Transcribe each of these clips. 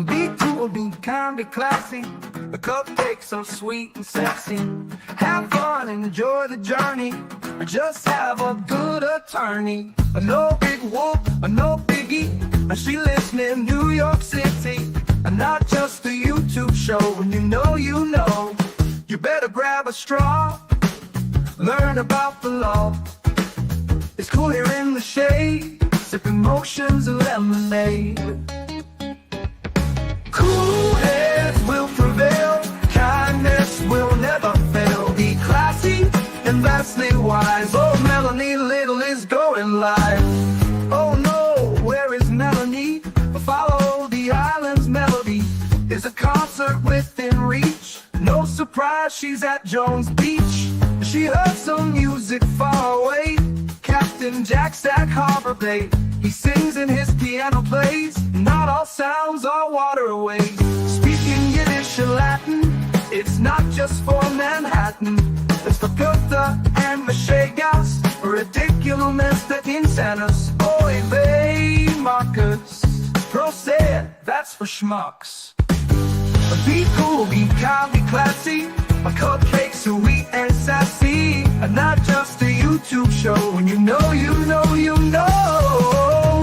Be cool, be kind, be classy. The cupcakes are sweet and sexy. Have fun and enjoy the journey. Or just have a good attorney. No big whoop, no biggie. She lives near New York City. And not just a YouTube show. When you know, you better grab a straw. Learn about the law. It's cool here in the shade. Sipping motions of lemonade. Cool heads will prevail. Kindness will never fail. Be classy and vastly wise. Oh, Melanie Little is going live. Oh no, where is Melanie? Follow the island's melody. There's a concert within reach. No surprise, she's at Jones Beach. She heard some music far away. Captain Jack Stack Harbor Bay. He sings and his piano plays. Not all sounds are waterways. Speaking Yiddish and Latin, it's not just for Manhattan. It's for Goethe and Machegas. Ridiculous that insanus. Oy vey, Marcus. Proset, that's for schmucks. Be cool, be kind, be classy. My cupcakes are sweet and sassy. And not just a YouTube show. When you know.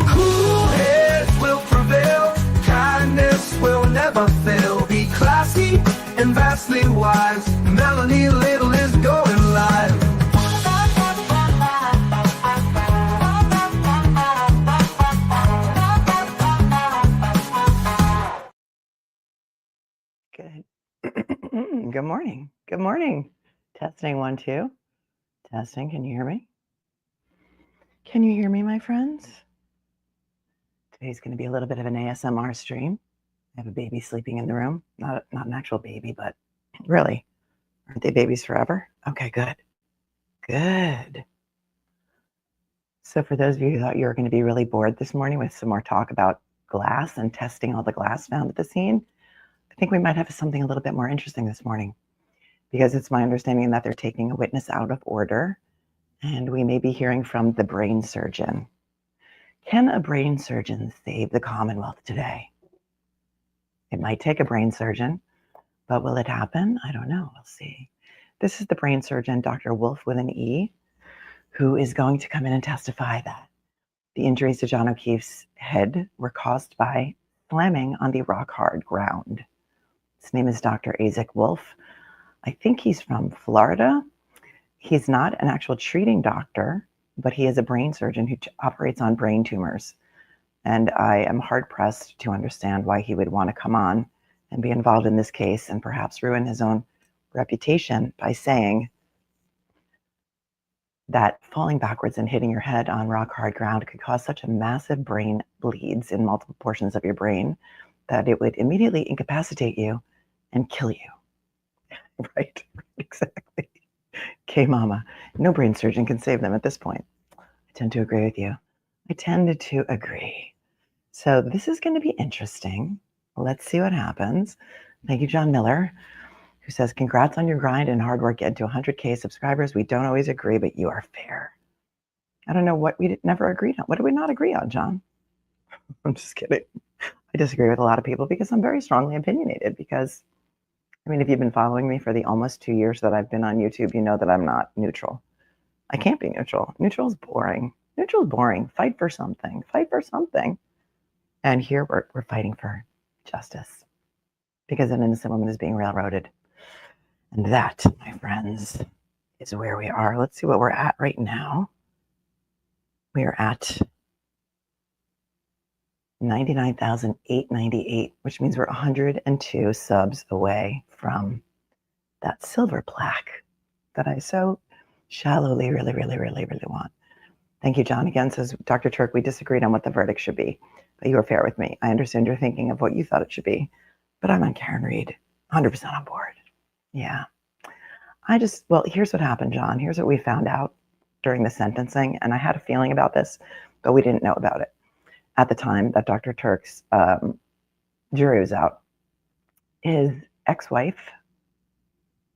Cool heads will prevail. Kindness will never fail. Be classy and vastly wise. Melanie Little is going live. Good. Good morning. Good morning. Testing 1, 2. Testing. Can you hear me? Can you hear me, my friends? Today's going to be a little bit of an ASMR stream. I have a baby sleeping in the room. Not an actual baby, but really, aren't they babies forever? Okay, good. Good. So for those of you who thought you were going to be really bored this morning with some more talk about glass and testing all the glass found at the scene, I think we might have something a little bit more interesting this morning, because it's my understanding that they're taking a witness out of order, and we may be hearing from the brain surgeon. Can a brain surgeon save the Commonwealth today? It might take a brain surgeon, but will it happen? I don't know. We'll see. This is the brain surgeon, Dr. Wolf with an E, who is going to come in and testify that the injuries to John O'Keefe's head were caused by slamming on the rock-hard ground. His name is Dr. AIZIK WOLF. I think he's from Florida. He's not an actual treating doctor, but he is a brain surgeon who operates on brain tumors. And I am hard-pressed to understand why he would want to come on and be involved in this case and perhaps ruin his own reputation by saying that falling backwards and hitting your head on rock-hard ground could cause such a massive brain bleeds in multiple portions of your brain that it would immediately incapacitate you and kill you. Right, exactly. Okay, mama. No brain surgeon can save them at this point. I tend to agree with you. I tend to agree. So this is going to be interesting. Let's see what happens. Thank you, John Miller, who says, congrats on your grind and hard work getting to 100K subscribers. We don't always agree, but you are fair. I don't know what we never agreed on. What did we not agree on, John? I'm just kidding. I disagree with a lot of people because I'm very strongly opinionated. Because, I mean, if you've been following me for the almost 2 years that I've been on YouTube, you know that I'm not neutral. I can't be neutral. Neutral is boring. Neutral is boring. Fight for something. Fight for something. And here we're fighting for justice because an innocent woman is being railroaded. And that, my friends, is where we are. Let's see what we're at right now. We are at 99,898, which means we're 102 subs away from that silver plaque that I so shallowly really want. Thank you, John. Again, says Dr. Turk, we disagreed on what the verdict should be, but you were fair with me. I understand your thinking of what you thought it should be, but I'm on Karen Reed, 100% on board. Yeah. Well, here's what happened, John. Here's what we found out during the sentencing, and I had a feeling about this, but we didn't know about it at the time that Dr. Turk's jury was out. His ex-wife,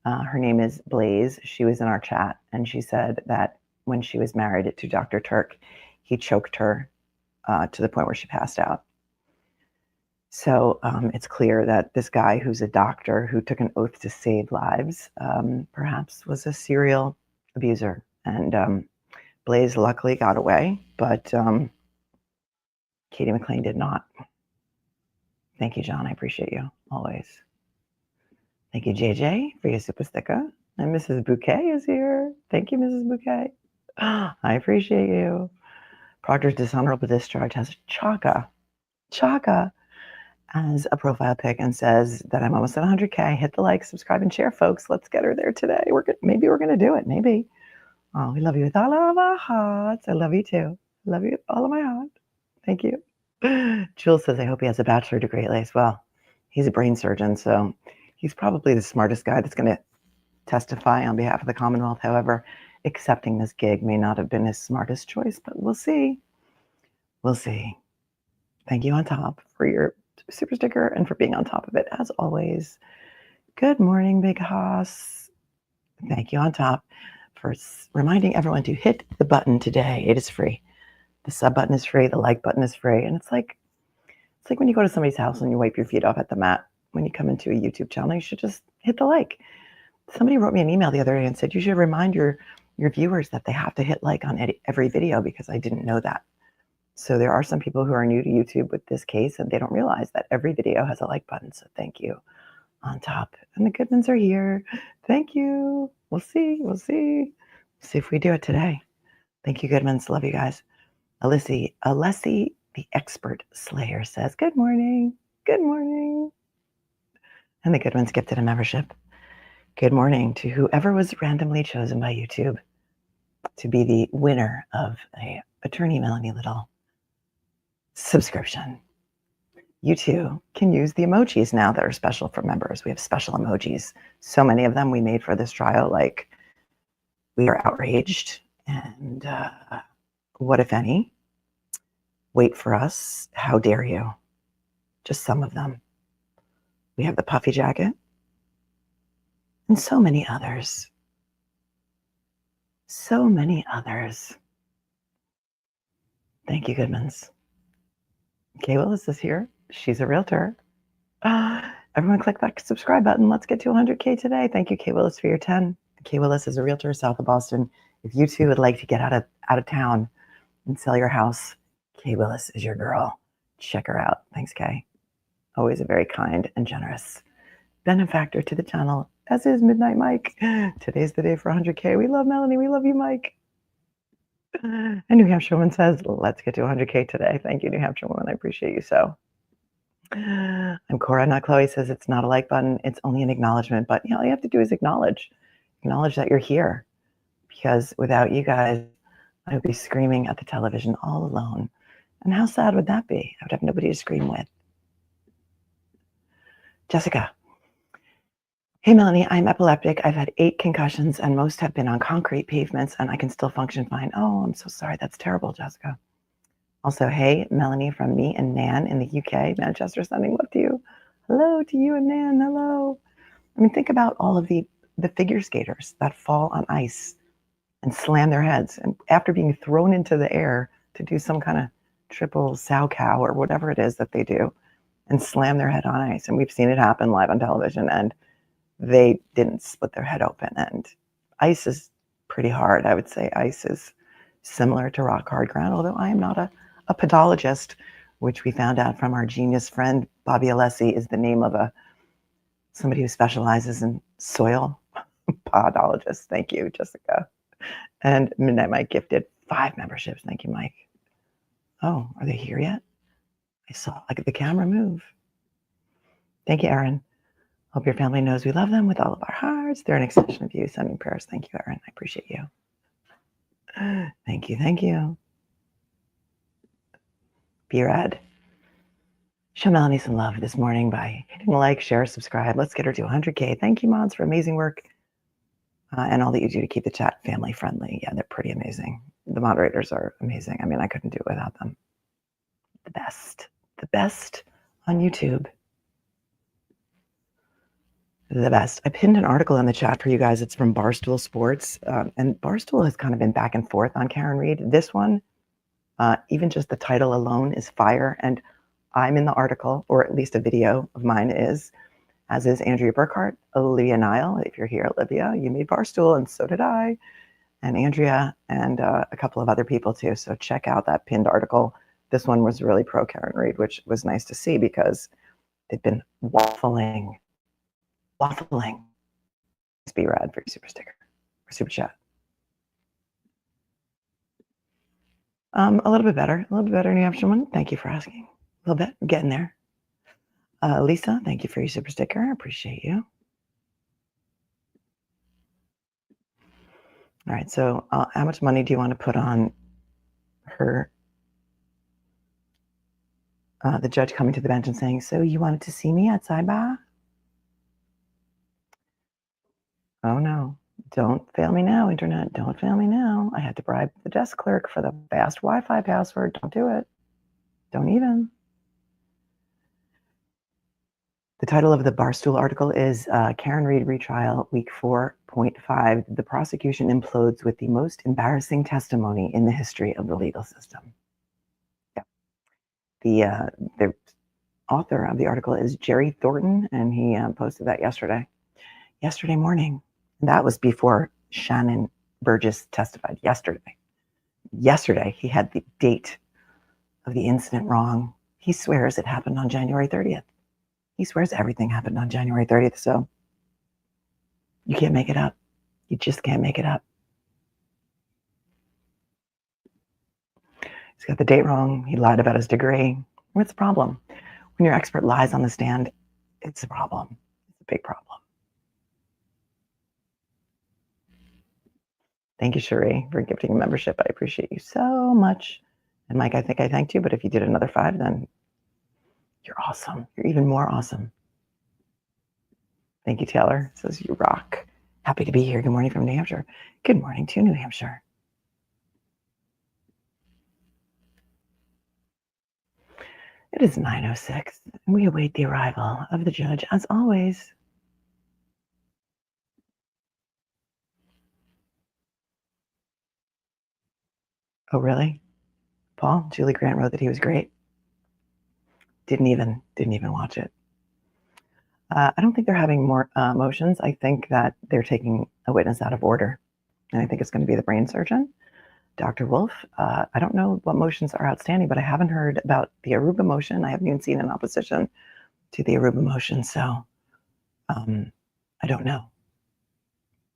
her name is Blaze, she was in our chat, and she said that when she was married to Dr. Turk, he choked her to the point where she passed out. So it's clear that this guy who's a doctor who took an oath to save lives perhaps was a serial abuser. And Blaze luckily got away, but Katie McLean did not. Thank you, John. I appreciate you always. Thank you, JJ, for your super sticker. And Mrs. Bouquet is here. Thank you, Mrs. Bouquet. I appreciate you. Proctor's dishonorable discharge has Chaka as a profile pic and says that I'm almost at 100K. Hit the like, subscribe, and share, folks. Let's get her there today. Maybe we're going to do it. Maybe. Oh, we love you with all of our hearts. I love you too. I love you with all of my heart. Thank you. Jules says, I hope he has a bachelor degree at least. Well, he's a brain surgeon, so he's probably the smartest guy that's going to testify on behalf of the Commonwealth. However, accepting this gig may not have been his smartest choice, but we'll see. We'll see. Thank you on top for your super sticker and for being on top of it, as always. Good morning, Big Hoss. Thank you on top for reminding everyone to hit the button today. It is free. The sub button is free. The like button is free. And it's like when you go to somebody's house and you wipe your feet off at the mat. When you come into a YouTube channel, you should just hit the like. Somebody wrote me an email the other day and said, you should remind your viewers that they have to hit like on every video, because I didn't know that. So there are some people who are new to YouTube with this case, and they don't realize that every video has a like button. So thank you on top. And the Goodmans are here. Thank you. We'll see. We'll see. See if we do it today. Thank you, Goodmans. Love you guys. Alessi, the expert slayer, says, good morning. Good morning. And the Goodmans gifted a membership. Good morning to whoever was randomly chosen by YouTube to be the winner of a Attorney Melanie Little subscription. You too can use the emojis now that are special for members. We have special emojis. So many of them we made for this trial, like we are outraged and what if any? Wait for us. How dare you? Just some of them. We have the puffy jacket and so many others. So many others. Thank you, Goodmans. Kay Willis is here. She's a realtor. Everyone click that subscribe button. Let's get to 100K today. Thank you, Kay Willis, for your 10. Kay Willis is a realtor south of Boston. If you too would like to get out of town and sell your house, Kay Willis is your girl. Check her out. Thanks, Kay. Always a very kind and generous benefactor to the channel, as is Midnight Mike. Today's the day for 100K. We love Melanie. We love you, Mike. And New Hampshire Woman says, let's get to 100K today. Thank you, New Hampshire Woman. I appreciate you so. I'm Cora, not Chloe, says it's not a like button. It's only an acknowledgement. But all you have to do is acknowledge that you're here. Because without you guys, I would be screaming at the television all alone. And how sad would that be? I would have nobody to scream with. Jessica. Hey, Melanie, I'm epileptic. I've had 8 concussions and most have been on concrete pavements and I can still function fine. Oh, I'm so sorry. That's terrible, Jessica. Also, hey, Melanie from me and Nan in the UK, Manchester, sending love to you. Hello to you and Nan. Hello. I mean, think about all of the figure skaters that fall on ice and slam their heads. And after being thrown into the air to do some kind of triple sow cow or whatever it is that they do and slam their head on ice. And we've seen it happen live on television. And they didn't split their head open. And ice is pretty hard. I would say ice is similar to rock hard ground, although I am not a podologist, which we found out from our genius friend, Bobby Alessi, is the name of somebody who specializes in soil. Podologist. Thank you, Jessica. And Midnight Mike gifted 5 memberships. Thank you, Mike. Oh, are they here yet? I saw the camera move. Thank you, Aaron. Hope your family knows we love them with all of our hearts. They're an extension of you. Sending prayers. Thank you, Aaron. I appreciate you. Thank you. Thank you. Be rad. Show Melanie some love this morning by hitting like, share, subscribe. Let's get her to 100K. Thank you, mods, for amazing work and all that you do to keep the chat family friendly. Yeah, they're pretty amazing. The moderators are amazing. I mean, I couldn't do it without them. The best on YouTube. The best. I pinned an article in the chat for you guys. It's from Barstool Sports. And Barstool has kind of been back and forth on Karen Read. This one, even just the title alone is fire. And I'm in the article, or at least a video of mine is, as is Andrea Burkhart, Olivia Nile. If you're here, Olivia, you made Barstool, and so did I, and Andrea, and a couple of other people too. So check out that pinned article. This one was really pro Karen Read, which was nice to see because they've been waffling. Please be rad for your super sticker or super chat. A little bit better, New Hampshire one. Thank you for asking. A little bit, I'm getting there. Lisa, thank you for your super sticker. I appreciate you. All right, so how much money do you want to put on her? The judge coming to the bench and saying, so you wanted to see me at sidebar? Oh no, don't fail me now, internet. Don't fail me now. I had to bribe the desk clerk for the fast Wi-Fi password. Don't do it. Don't even. The title of the Barstool article is Karen Read Retrial, Week 4.5. The prosecution implodes with the most embarrassing testimony in the history of the legal system. Yeah. The author of the article is Jerry Thornton, and he posted that yesterday morning. And that was before Shannon Burgess testified yesterday. Yesterday, he had the date of the incident wrong. He swears it happened on January 30th. He swears everything happened on January 30th. So you can't make it up. You just can't make it up. He's got the date wrong. He lied about his degree. What's the problem? When your expert lies on the stand, it's a problem. It's a big problem. Thank you, Cherie, for gifting a membership. I appreciate you so much. And Mike, I think I thanked you, but if you did another 5, then you're awesome. You're even more awesome. Thank you, Taylor. Says you rock. Happy to be here. Good morning from New Hampshire. Good morning to New Hampshire. It is 9:06, and we await the arrival of the judge, as always. Oh, really? Paul? Julie Grant wrote that he was great. Didn't even watch it. I don't think they're having more motions. I think that they're taking a witness out of order, and I think it's going to be the brain surgeon, Dr. Wolf. I don't know what motions are outstanding, but I haven't heard about the Aruba motion. I haven't even seen an opposition to the Aruba motion, so I don't know.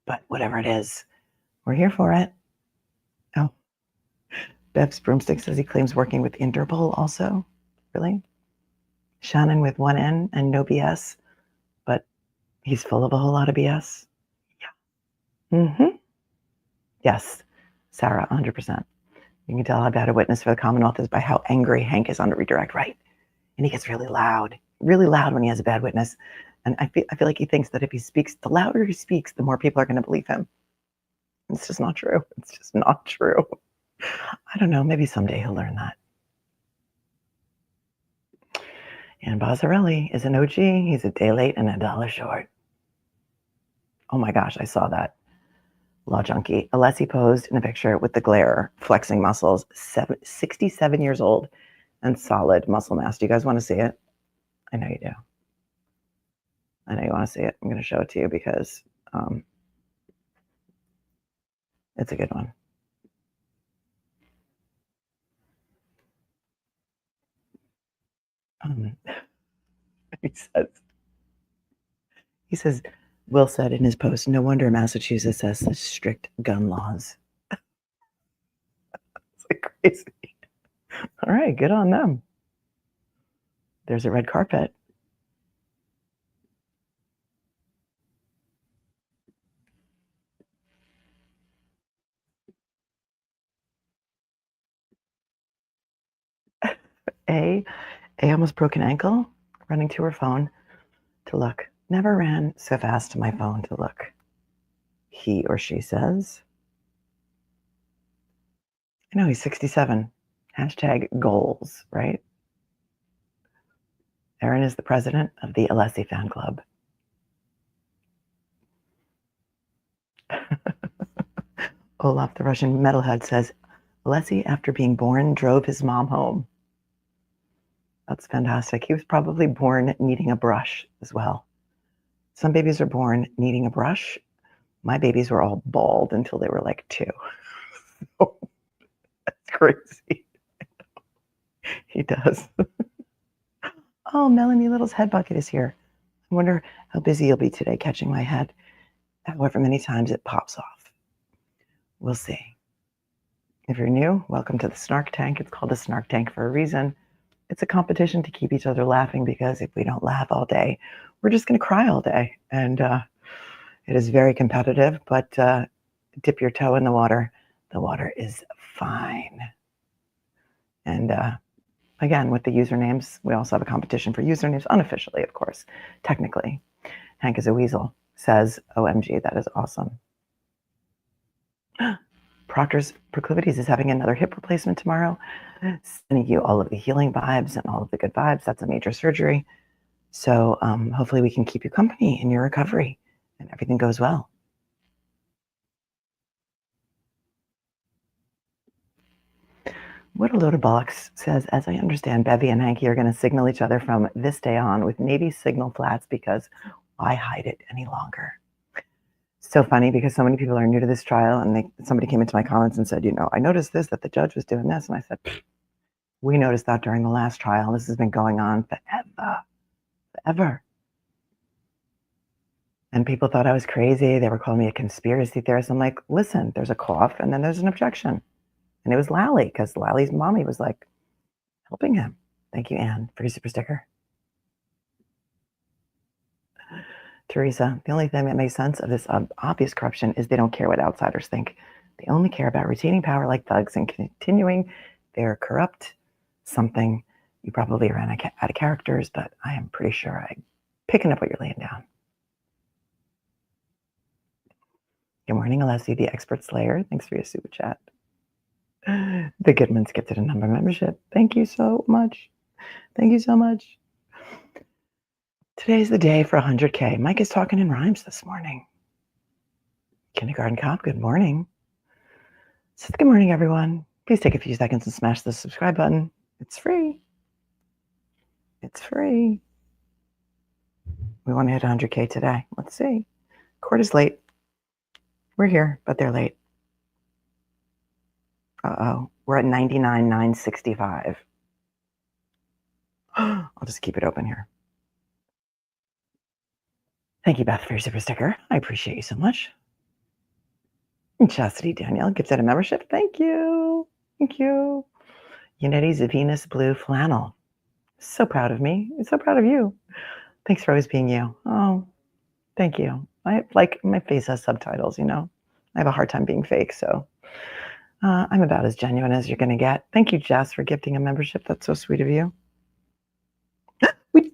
But whatever it is, we're here for it. Oh, Bev's Broomstick says he claims working with Interpol also. Really? Shannon with one N and no BS, but he's full of a whole lot of BS. Yeah. Mm-hmm. Yes, Sarah, 100%. You can tell how bad a witness for the Commonwealth is by how angry Hank is on the redirect, right? And he gets really loud when he has a bad witness. And I feel like he thinks that if he speaks, the louder he speaks, the more people are going to believe him. It's just not true. It's just not true. I don't know. Maybe someday he'll learn that. And Bozzarelli is an OG. He's a day late and $1 short. Oh my gosh, I saw that. Law junkie. Alessi posed in a picture with the glare, flexing muscles, 67 years old and solid muscle mass. Do you guys want to see it? I know you do. I know you want to see it. I'm going to show it to you because it's a good one. He says, Will said in his post, no wonder Massachusetts has such strict gun laws. It's like crazy. All right, good on them. There's a red carpet. A almost broke an ankle running to her phone to look. Never ran so fast to my phone to look. He or she says. I know he's 67. Hashtag goals, right? Aaron is the president of the Alessi fan club. Olaf, the Russian metalhead, says, Alessi, after being born, drove his mom home. That's fantastic. He was probably born needing a brush as well. Some babies are born needing a brush. My babies were all bald until they were like 2. Oh, that's crazy. He does. Oh, Melanie Little's head bucket is here. I wonder how busy you'll be today catching my head, however many times it pops off. We'll see. If you're new, welcome to the Snark Tank. It's called a Snark Tank for a reason. It's a competition to keep each other laughing, because if we don't laugh all day, we're just going to cry all day. And it is very competitive, but dip your toe in the water. The water is fine. And again, with the usernames, we also have a competition for usernames, unofficially, of course. Technically, Hank is a weasel says, OMG, that is awesome. Proctor's Proclivities is having another hip replacement tomorrow. Sending you all of the healing vibes and all of the good vibes. That's a major surgery. So hopefully we can keep you company in your recovery and everything goes well. What a load of bollocks says, as I understand, Bevy and Hanky are going to signal each other from this day on with Navy signal flats, because why hide it any longer? So funny, because so many people are new to this trial, and somebody came into my comments and said, I noticed this, that the judge was doing this. And I said, we noticed that during the last trial. This has been going on forever. And people thought I was crazy. They were calling me a conspiracy theorist. I'm like, listen, there's a cough and then there's an objection. And it was Lally, because Lally's mommy was like helping him. Thank you, Anne, for your super sticker. Teresa, the only thing that makes sense of this obvious corruption is they don't care what outsiders think. They only care about retaining power like thugs and continuing their corrupt something. You probably ran out of characters, but I am pretty sure I'm picking up what you're laying down. Good morning, Alessi, the expert slayer. Thanks for your super chat. The Goodmans gifted a number membership. Thank you so much. Thank you so much. Today's the day for 100K. Mike is talking in rhymes this morning. Kindergarten Cop, good morning. So good morning, everyone. Please take a few seconds and smash the subscribe button. It's free. It's free. We want to hit 100K today. Let's see. Court is late. We're here, but they're late. Uh-oh. We're at 99,965. I'll just keep it open here. Thank you, Beth, for your super sticker. I appreciate you so much. And Chastity Danielle gifted a membership. Thank you. Thank you. Unitti's Venus Blue Flannel. So proud of me. I'm so proud of you. Thanks for always being you. Oh, thank you. My face has subtitles, I have a hard time being fake, so I'm about as genuine as you're going to get. Thank you, Jess, for gifting a membership. That's so sweet of you. We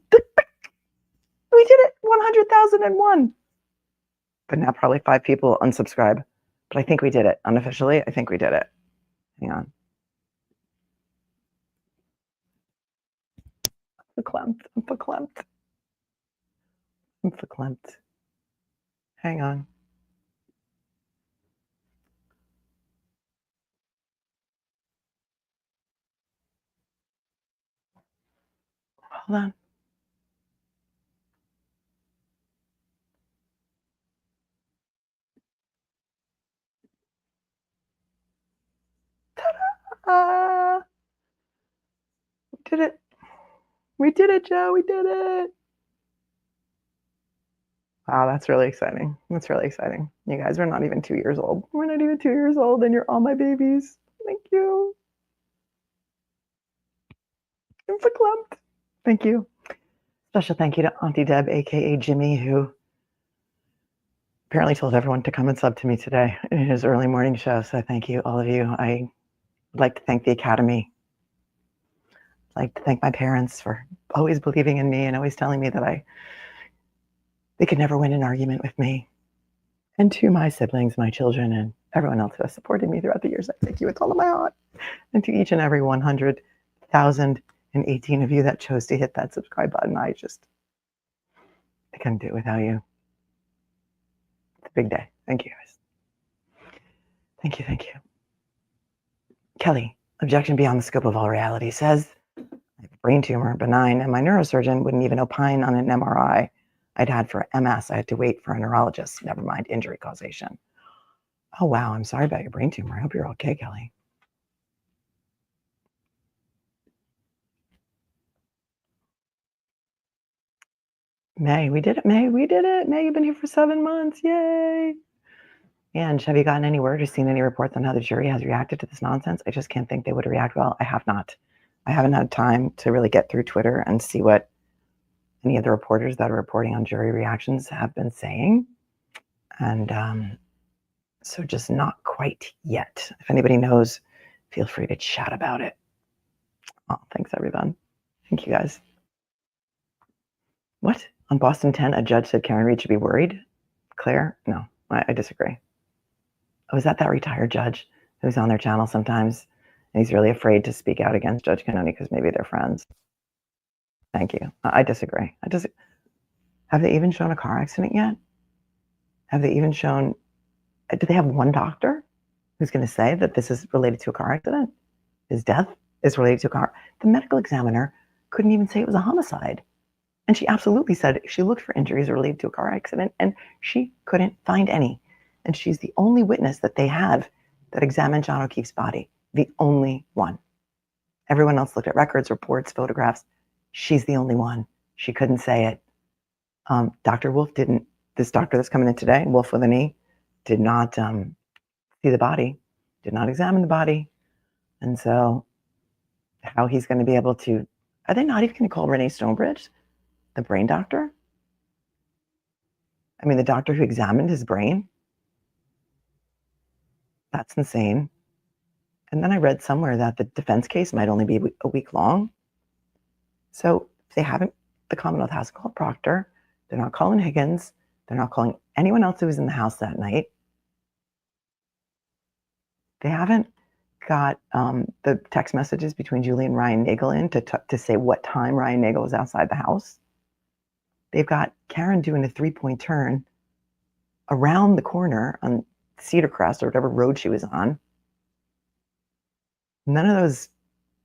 did it. 100,001. But now probably 5 people unsubscribe. But I think we did it. Unofficially, I think we did it. Hang on. I'm verklempt. Hang on. Hold on. Ta-da! We did it. We did it, Joe. We did it. Wow, that's really exciting. That's really exciting. You guys are not even 2 years old. We're not even 2 years old, and you're all my babies. Thank you. I'm verklempt. Thank you. Special thank you to Auntie Deb, aka Jimmy, who apparently told everyone to come and sub to me today in his early morning show. So thank you, all of you. I would like to thank the Academy. I'd like to thank my parents for always believing in me and always telling me that they could never win an argument with me. And to my siblings, my children, and everyone else who has supported me throughout the years, I thank you with all of my heart. And to each and every 100,018 of you that chose to hit that subscribe button, I couldn't do it without you. It's a big day. Thank you, guys. Thank you. Kelly, objection beyond the scope of all reality says, I have a brain tumor, benign, and my neurosurgeon wouldn't even opine on an MRI I'd had for MS. I had to wait for a neurologist, never mind injury causation. Oh, wow, I'm sorry about your brain tumor. I hope you're okay, Kelly. May, we did it, May. We did it. May, you've been here for 7 months. Yay. And have you gotten any word or seen any reports on how the jury has reacted to this nonsense? I just can't think they would react well. I have not. I haven't had time to really get through Twitter and see what any of the reporters that are reporting on jury reactions have been saying. And so just not quite yet. If anybody knows, feel free to chat about it. Oh, thanks, everyone. Thank you, guys. What? On Boston 10, a judge said Karen Reed should be worried? Claire? No, I disagree. Oh, is that retired judge who's on their channel sometimes? And he's really afraid to speak out against Judge Canoni because maybe they're friends. Thank you. I disagree. Have they even shown a car accident yet? Have they even shown, do they have one doctor who's going to say that this is related to a car accident? His death is related to a car. The medical examiner couldn't even say it was a homicide. And she absolutely said she looked for injuries related to a car accident and she couldn't find any. And she's the only witness that they have that examined John O'Keefe's body. The only one. Everyone else looked at records, reports, photographs. She's the only one. She couldn't say it. Dr. Wolf didn't, this doctor that's coming in today, Wolf with an E, did not see the body, did not examine the body. And so how he's going to be able to, are they not even going to call Renee Stonebridge the brain doctor? I mean, the doctor who examined his brain? That's insane. And then I read somewhere that the defense case might only be a week long. So if they haven't, the Commonwealth hasn't called Proctor. They're not calling Higgins. They're not calling anyone else who was in the house that night. They haven't got the text messages between Julie and Ryan Nagel in to say what time Ryan Nagel was outside the house. They've got Karen doing a 3-point turn around the corner on Cedar Crest or whatever road she was on. None of those,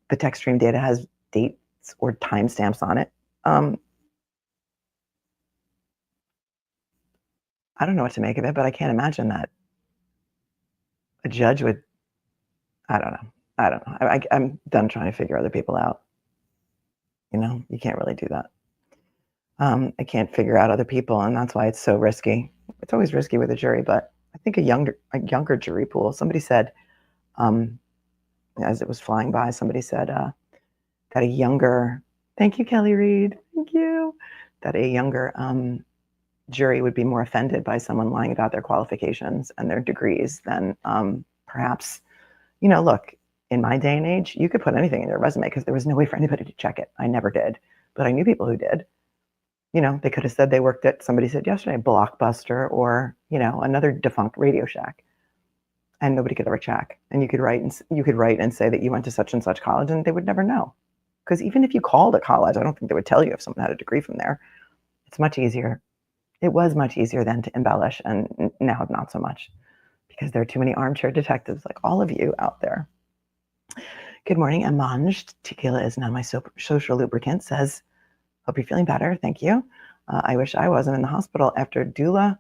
the text stream data has dates or timestamps on it. I don't know what to make of it, but I can't imagine that a judge would, I don't know. I'm done trying to figure other people out. You know, you can't really do that. I can't figure out other people, and that's why it's so risky. It's always risky with a jury, but I think a younger jury pool. Somebody said, as it was flying by, somebody said that a younger, thank you, Kelly Reed, thank you, that a younger jury would be more offended by someone lying about their qualifications and their degrees than perhaps, you know, look, in my day and age, you could put anything in your resume because there was no way for anybody to check it. I never did, but I knew people who did. You know, they could have said they worked at, somebody said yesterday, Blockbuster or, you know, another defunct Radio Shack, and nobody could ever check. And you could write and say that you went to such and such college, and they would never know. Because even if you called a college, I don't think they would tell you if someone had a degree from there. It's much easier. It was much easier then to embellish, and now not so much, because there are too many armchair detectives like all of you out there. Good morning, Amanj. Tequila is now my social lubricant. Says, hope you're feeling better. Thank you. I wish I wasn't in the hospital after doula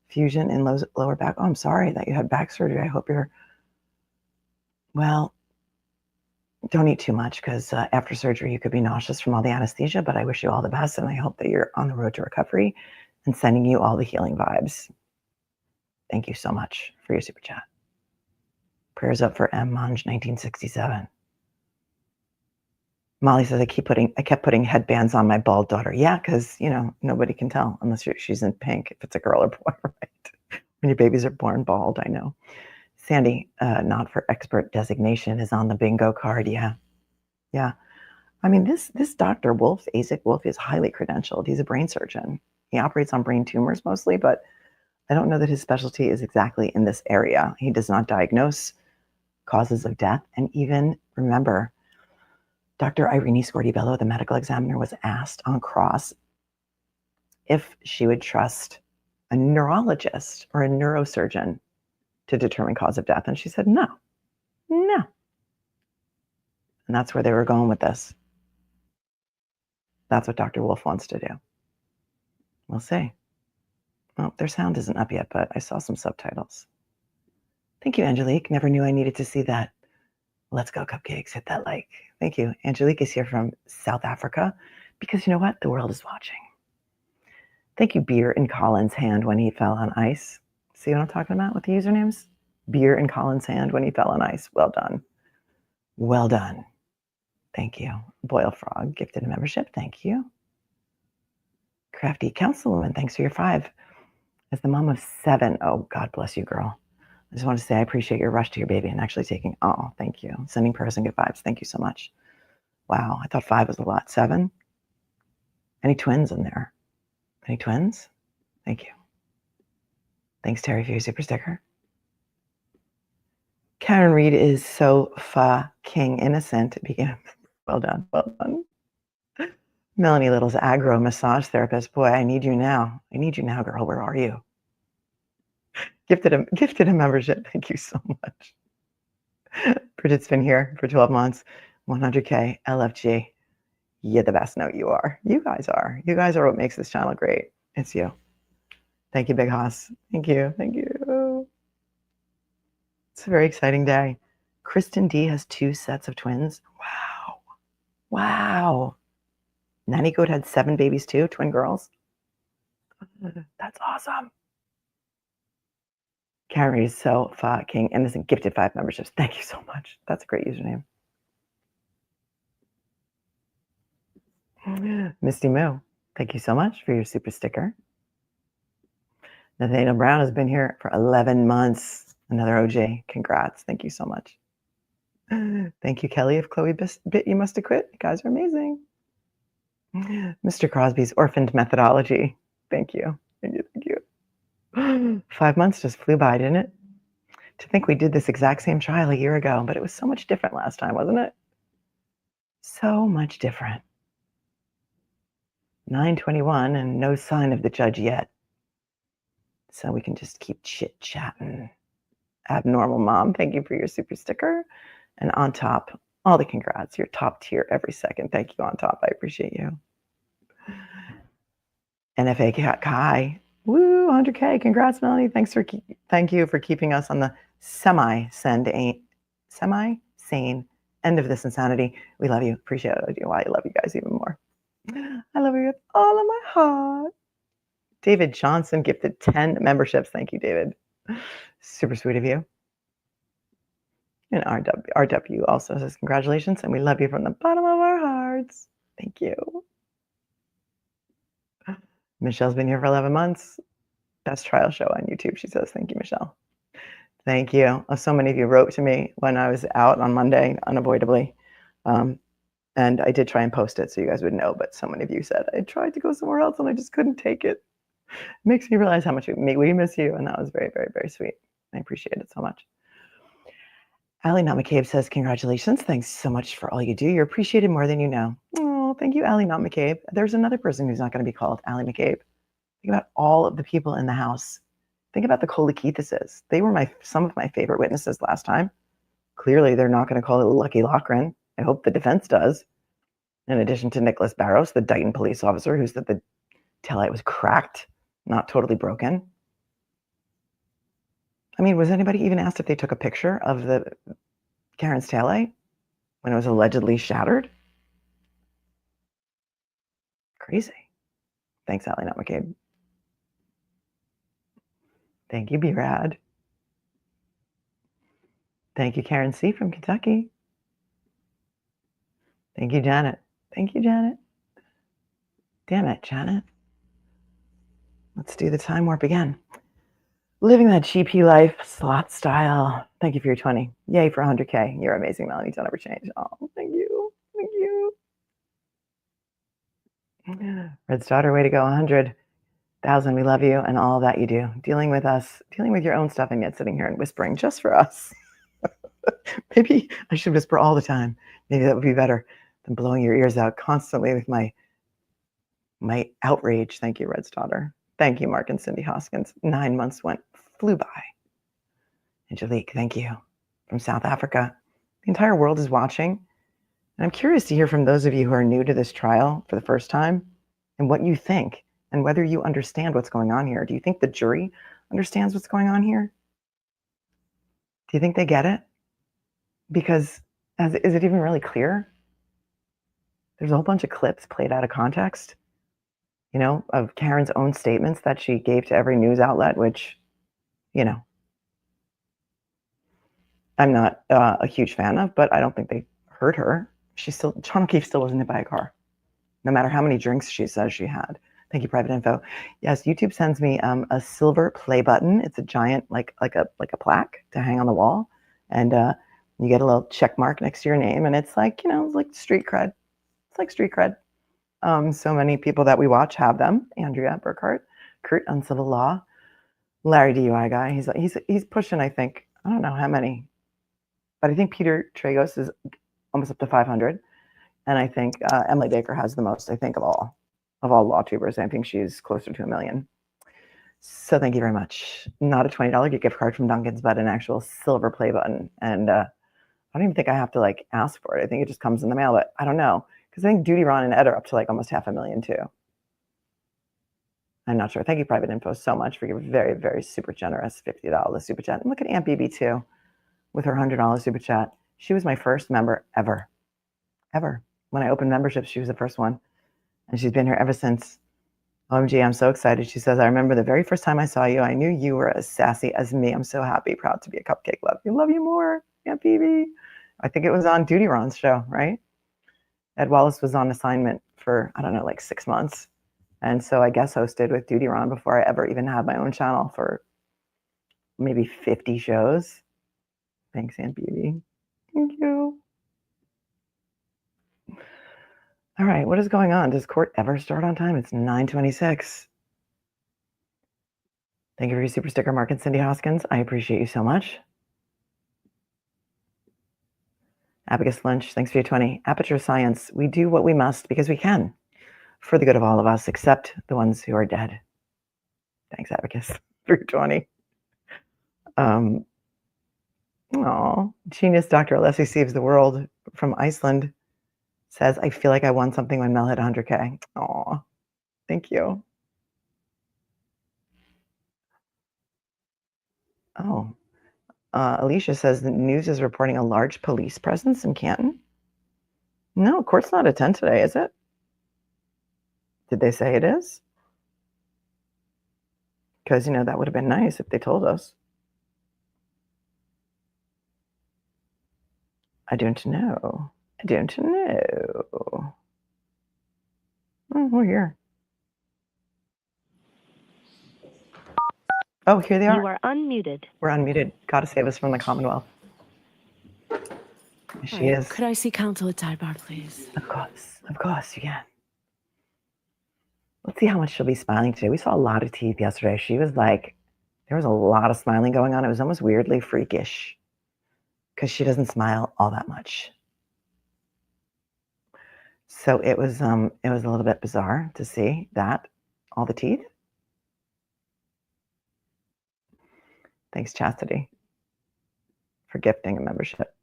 fusion in lower back. Oh, I'm sorry that you had back surgery. I hope you're well. Don't eat too much because after surgery you could be nauseous from all the anesthesia, but I wish you all the best, and I hope that you're on the road to recovery, and sending you all the healing vibes. Thank you so much for your super chat. Prayers up for M. Monge 1967. Molly says, I kept putting headbands on my bald daughter. Yeah, because, you know, nobody can tell unless she's in pink, if it's a girl or boy, right? When your babies are born bald, I know. Sandy, not for expert designation, is on the bingo card. Yeah. Yeah. I mean, this Dr. Wolf, AIZIK Wolf, is highly credentialed. He's a brain surgeon. He operates on brain tumors mostly, but I don't know that his specialty is exactly in this area. He does not diagnose causes of death. And even, remember, Dr. Irene Scortibello, the medical examiner, was asked on cross if she would trust a neurologist or a neurosurgeon to determine cause of death. And she said, no. And that's where they were going with this. That's what Dr. Wolf wants to do. We'll see. Well, their sound isn't up yet, but I saw some subtitles. Thank you, Angelique. Never knew I needed to see that. Let's go, cupcakes. Hit that like. Thank you. Angelique is here from South Africa because you know what? The world is watching. Thank you, Beer in Colin's hand when he fell on ice. See what I'm talking about with the usernames? Beer in Colin's hand when he fell on ice. Well done. Well done. Thank you. Boil Frog gifted a membership. Thank you. Crafty Councilwoman, thanks for your 5. As the mom of 7, oh, God bless you, girl. I just want to say I appreciate your rush to your baby and actually taking, oh, thank you. Sending prayers and good vibes. Thank you so much. Wow, I thought 5 was a lot. 7? Any twins in there? Any twins? Thank you. Thanks, Terry, for your super sticker. Karen Reed is so fucking innocent. Well done. Well done. Melanie Little's aggro massage therapist. Boy, I need you now. I need you now, girl. Where are you? Gifted a membership. Thank you so much. Bridget's been here for 12 months. 100K. LFG. You're the best. No, you are. You guys are. You guys are what makes this channel great. It's you. Thank you, Big Hoss. Thank you. Thank you. It's a very exciting day. Kristen D has 2 sets of twins. Wow. Wow. Nanny Goat had 7 babies too, twin girls. That's awesome. Karen is so fucking innocent. Gifted 5 memberships. Thank you so much. That's a great username. Misty Moo, thank you so much for your super sticker. Nathaniel Brown has been here for 11 months. Another OJ. Congrats. Thank you so much. Thank you, Kelly. If Chloe bit, you must have quit. You guys are amazing. Mr. Crosby's orphaned methodology. Thank you. Thank you. Thank you. 5 months just flew by, didn't it? To think we did this exact same trial a year ago, but it was so much different last time, wasn't it? So much different. 9:21 and no sign of the judge yet. So we can just keep chit-chatting. Abnormal Mom, thank you for your super sticker. And on top, all the congrats. You're top tier every second. Thank you, on top. I appreciate you. NFA Kai. Woo, 100K. Congrats, Melanie. Thank you for keeping us on the semi-sane end of this insanity. We love you. Appreciate it. I do. I love you guys even more. I love you with all of my heart. David Johnson gifted 10 memberships. Thank you, David. Super sweet of you. And RW also says congratulations, and we love you from the bottom of our hearts. Thank you. Michelle's been here for 11 months. Best trial show on YouTube, she says. Thank you, Michelle. Thank you. So many of you wrote to me when I was out on Monday, unavoidably. And I did try and post it so you guys would know, but so many of you said, I tried to go somewhere else and I just couldn't take it. It makes me realize how much we miss you, and that was very, very, very sweet. I appreciate it so much. Allie Not McCabe says, congratulations. Thanks so much for all you do. You're appreciated more than you know. Oh, thank you, Allie Not McCabe. There's another person who's not going to be called Allie McCabe. Think about all of the people in the house. Think about the Kolakithises. They were some of my favorite witnesses last time. Clearly, they're not going to call it Lucky Loughran. I hope the defense does. In addition to Nicholas Barros, the Dighton police officer, who said the taillight was cracked, not totally broken. I mean, was anybody even asked if they took a picture of the Karen's taillight when it was allegedly shattered? Crazy. Thanks, Allie Not McCabe. Thank you, B-Rad. Thank you, Karen C. from Kentucky. Thank you, Janet. Thank you, Janet. Damn it, Janet. Let's do the time warp again. Living that GP life, slot style. Thank you for your 20. Yay for 100K. You're amazing, Melanie. Don't ever change. Oh, thank you. Thank you. Red's daughter, way to go. 100,000. We love you and all that you do. Dealing with us, dealing with your own stuff, and yet sitting here and whispering just for us. Maybe I should whisper all the time. Maybe that would be better than blowing your ears out constantly with my outrage. Thank you, Red's daughter. Thank you, Mark and Cindy Hoskins. 9 months flew by. Angelique, thank you. From South Africa. The entire world is watching. And I'm curious to hear from those of you who are new to this trial for the first time and what you think and whether you understand what's going on here. Do you think the jury understands what's going on here? Do you think they get it? Because is it even really clear? There's a whole bunch of clips played out of context, you know, of Karen's own statements that she gave to every news outlet, which, you know, I'm not a huge fan of, but I don't think they hurt her. John O'Keefe still wasn't hit by a car, no matter how many drinks she says she had. Thank you, private info. Yes, YouTube sends me a silver play button. It's a giant, like a plaque to hang on the wall, and you get a little check mark next to your name, and it's like, you know, it's like street cred. It's like street cred. So many people that we watch have them. Andrea Burkhart, Kurt Uncivil Law, Larry DUI guy. He's pushing, I think, I don't know how many, but I think Peter Tragos is almost up to 500, and I think Emily Baker has the most. I think of all law tubers. I think she's closer to 1 million. So thank you very much. Not a $20 gift card from Dunkin's, but an actual silver play button. And I don't even think I have to like ask for it. I think it just comes in the mail, but I don't know. Because I think Duty Ron and Ed are up to like almost 500,000 too. I'm not sure. Thank you, private info, so much for your very, very super generous $50 super chat. And look at Aunt BB too, with her $100 super chat. She was my first member ever. When I opened memberships, she was the first one. And she's been here ever since. OMG, I'm so excited. She says, I remember the very first time I saw you, I knew you were as sassy as me. I'm so happy, proud to be a cupcake. Love you more, Aunt BB. I think it was on Duty Ron's show, right? Ed Wallace was on assignment for, I don't know, like 6 months. And so I guest hosted with Duty Ron before I ever even had my own channel for maybe 50 shows. Thanks, Aunt BB. Thank you. All right, what is going on? Does court ever start on time? It's 9:26. Thank you for your super sticker, Mark and Cindy Hoskins. I appreciate you so much. Abacus Lynch, thanks for your 20. Aperture Science, we do what we must because we can, for the good of all of us, except the ones who are dead. Thanks, Abacus, for your 20. Genius Dr. Alessi Saves the World from Iceland says, I feel like I won something when Mel hit 100K. Aw, thank you. Alicia says the news is reporting a large police presence in Canton. No, court's not at 10 today, is it? Did they say it is? Because, you know, that would have been nice if they told us. I don't know. Oh, we're here. Oh, here they are. You are unmuted. We're unmuted. Gotta save us from the Commonwealth. She is. Could I see counsel at sidebar, please? Of course you can. Let's see how much she'll be smiling today. We saw a lot of teeth yesterday. She was like, there was a lot of smiling going on. It was almost weirdly freakish because she doesn't smile all that much. So it was a little bit bizarre to see that, all the teeth. Thanks, Chastity, for gifting a membership.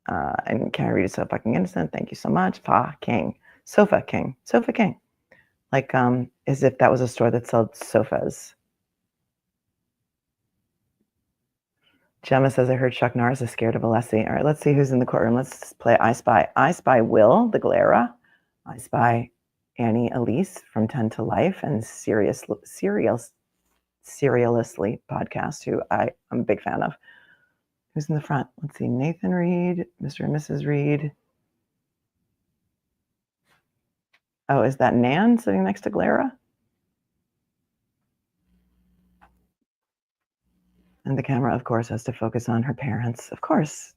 And can I read it so fucking innocent? Thank you so much. Sofa King. Like, as if that was a store that sold sofas. Gemma says, I heard Chuck Norris is scared of Alessi. All right, let's see who's in the courtroom. Let's play I Spy. I Spy Will, the Glera. I Spy Annie Elise from 10 to Life and Serialously podcast, who I'm a big fan of. Who's in the front? Let's see. Nathan Reed, Mr. and Mrs. Reed. Oh, is that Nan sitting next to Glera? And the camera, of course, has to focus on her parents. Of course.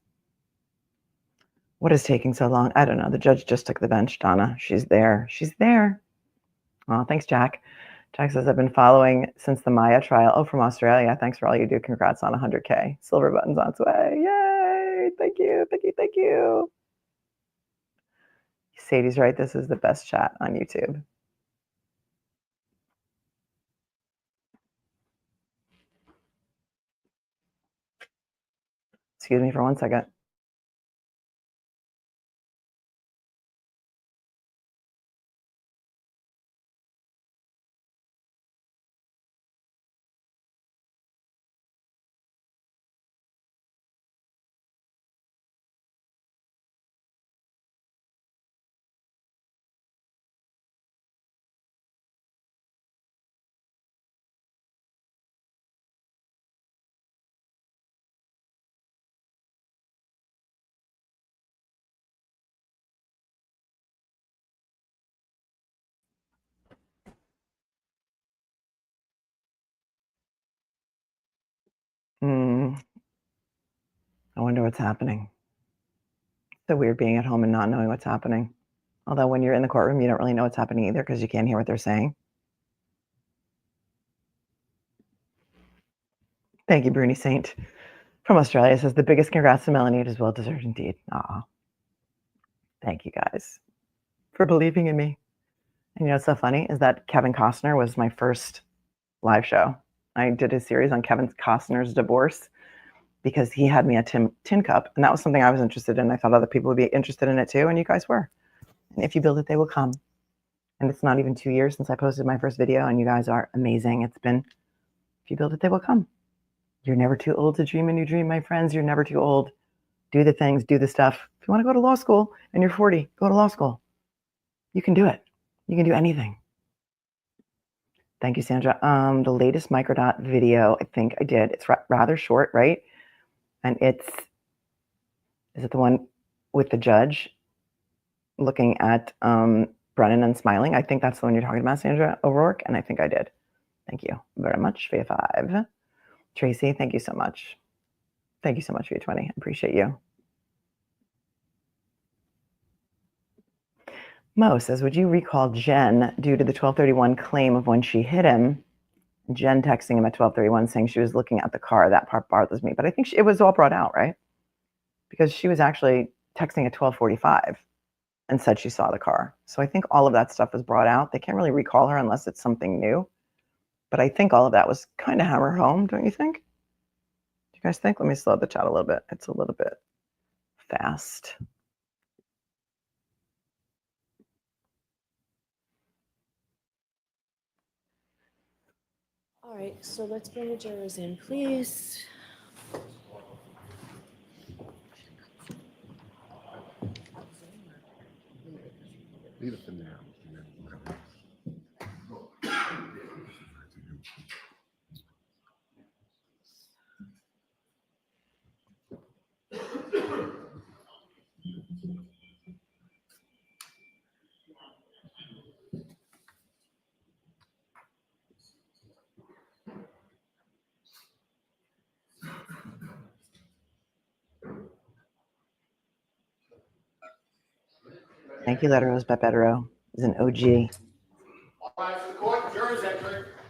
What is taking so long? I don't know. The judge just took the bench, Donna. She's there. Oh, thanks, Jack. Jack says, I've been following since the Maya trial. Oh, from Australia. Thanks for all you do. Congrats on 100K. Silver button's on its way. Yay. Thank you. Sadie's right. This is the best chat on YouTube. Excuse me for 1 second. wonder what's happening. It's so weird being at home and not knowing what's happening. Although when you're in the courtroom, you don't really know what's happening either because you can't hear what they're saying. Thank you, Bruni Saint from Australia. Says the biggest congrats to Melanie. It is well deserved indeed. Aw. Thank you guys for believing in me. And you know what's so funny is that Kevin Costner was my first live show. I did a series on Kevin Costner's divorce because he had me a tin cup, and that was something I was interested in. I thought other people would be interested in it too, and you guys were. And if you build it, they will come. And it's not even 2 years since I posted my first video, and you guys are amazing. It's been, if you build it, they will come. You're never too old to dream a new dream, my friends. You're never too old. Do the things, do the stuff. If you want to go to law school and you're 40, go to law school. You can do it. You can do anything. Thank you, Sandra. The latest microdot video, I think I did. It's rather short, right? And is it the one with the judge looking at Brennan and smiling? I think that's the one you're talking about, Sandra O'Rourke, and I think I did. Thank you very much for your 5. Tracy, thank you so much. Thank you so much for your 20. I appreciate you. Mo says, would you recall Jen due to the 1231 claim of when she hit him? Jen texting him at 1231 saying she was looking at the car. That part bothers me. But I think it was all brought out, right? Because she was actually texting at 1245 and said she saw the car. So I think all of that stuff was brought out. They can't really recall her unless it's something new. But I think all of that was kind of hammer home, don't you think? Do you guys think? Let me slow the chat a little bit. It's a little bit fast. All right, so let's bring the jurors in, please. Leave it for now. Thank you, Letteros Pepetero. Is an OG.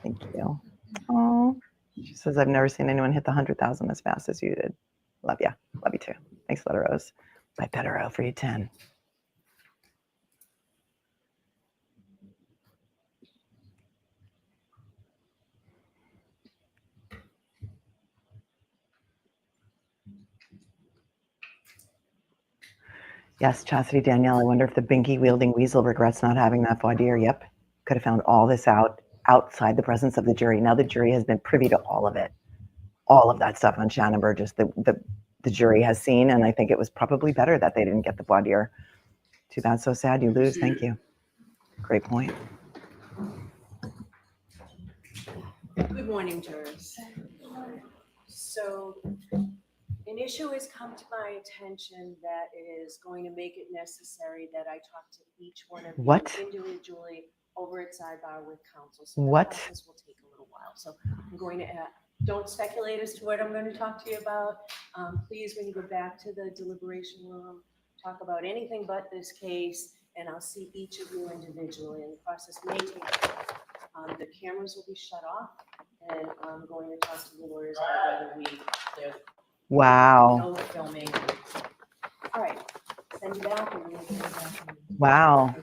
Thank you. Oh, she says, I've never seen anyone hit the 100,000 as fast as you did. Love ya. Love you too. Thanks, Letteros. Pepetero for you 10. Yes, Chastity Danielle, I wonder if the binky-wielding weasel regrets not having that voir dire. Yep. Could have found all this out outside the presence of the jury. Now the jury has been privy to all of it. All of that stuff on Shannon Burgess, the jury has seen, and I think it was probably better that they didn't get the voir dire. Too bad, so sad you lose. Thank you. Great point. Good morning, jurors. So an issue has come to my attention that is going to make it necessary that I talk to each one of you individually over at sidebar with counsel. So the process will take a little while. So I'm going to don't speculate as to what I'm going to talk to you about. Please, when you go back to the deliberation room, talk about anything but this case, and I'll see each of you individually. And the process may take time. The cameras will be shut off, and I'm going to talk to the lawyers about whether we clear the Wow. no filming. All right, send you back. And we'll send you back. Wow.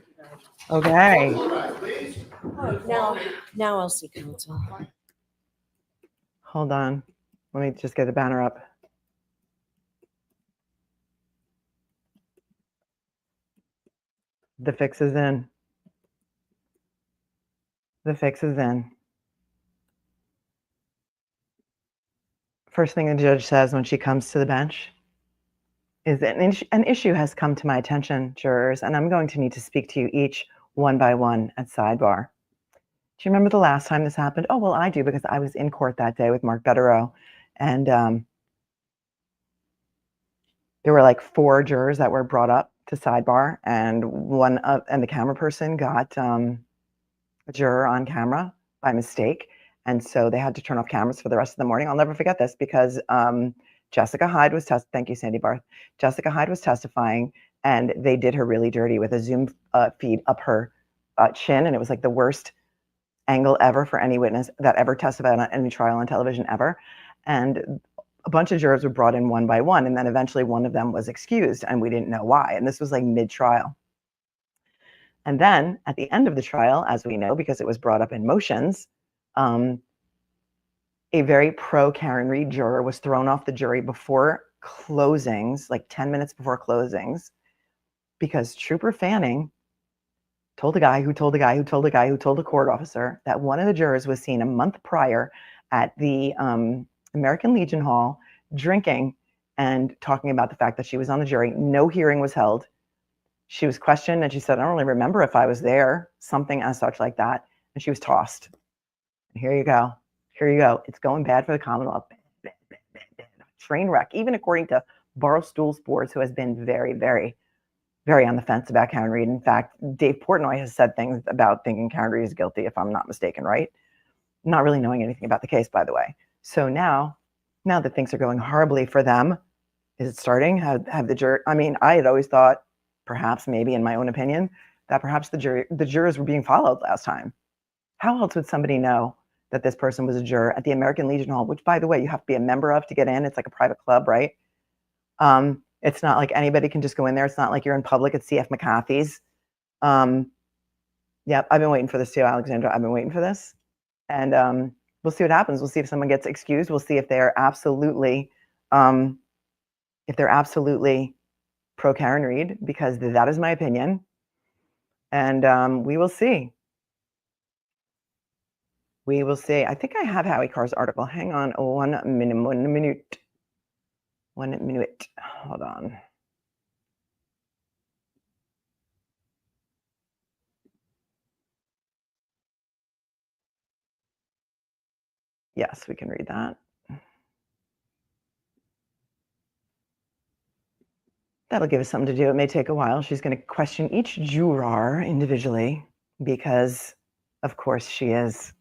Okay. All right, now I'll see counsel. Hold on. Let me just get the banner up. The fix is in. The fix is in. First thing the judge says when she comes to the bench is that an issue has come to my attention, jurors, and I'm going to need to speak to you each one by one at sidebar. Do you remember the last time this happened? Oh, well, I do, because I was in court that day with Mark Betterow, and there were like 4 jurors that were brought up to sidebar, and the camera person got a juror on camera by mistake, and so they had to turn off cameras for the rest of the morning. I'll never forget this because Jessica Hyde was thank you, Sandy Barth. Jessica Hyde was testifying, and they did her really dirty with a Zoom feed up her chin, and it was like the worst angle ever for any witness that ever testified on any trial on television ever. And a bunch of jurors were brought in one by one, and then eventually one of them was excused, and we didn't know why. And this was like mid-trial. And then at the end of the trial, as we know, because it was brought up in motions, a very pro-Karen Reed juror was thrown off the jury before closings, like 10 minutes before closings, because Trooper Fanning told a guy who told a guy who told a guy who told a court officer that one of the jurors was seen a month prior at the American Legion Hall drinking and talking about the fact that she was on the jury. No hearing was held. She was questioned and she said, I don't really remember if I was there, something as such like that. And she was tossed. And here you go. Here you go. It's going bad for the Commonwealth. Train wreck, even according to Barstool Sports, who has been very, very, very on the fence about Karen Reed. In fact, Dave Portnoy has said things about thinking Karen Reed is guilty, if I'm not mistaken, right? Not really knowing anything about the case, by the way. So now that things are going horribly for them, is it starting? Have the jury? I mean, I had always thought, perhaps, maybe in my own opinion, that perhaps the jurors were being followed last time. How else would somebody know that this person was a juror at the American Legion Hall, which, by the way, you have to be a member of to get in? It's like a private club, right? It's not like anybody can just go in there. It's not like you're in public at CF McCarthy's. Yeah, I've been waiting for this too, Alexandra. I've been waiting for this. And we'll see what happens. We'll see if someone gets excused. We'll see if they're absolutely pro Karen Reed, because that is my opinion. And we will see. We will see. I think I have Howie Carr's article. Hang on 1 minute. 1 minute. Hold on. Yes, we can read that. That'll give us something to do. It may take a while. She's going to question each juror individually because, of course, she is.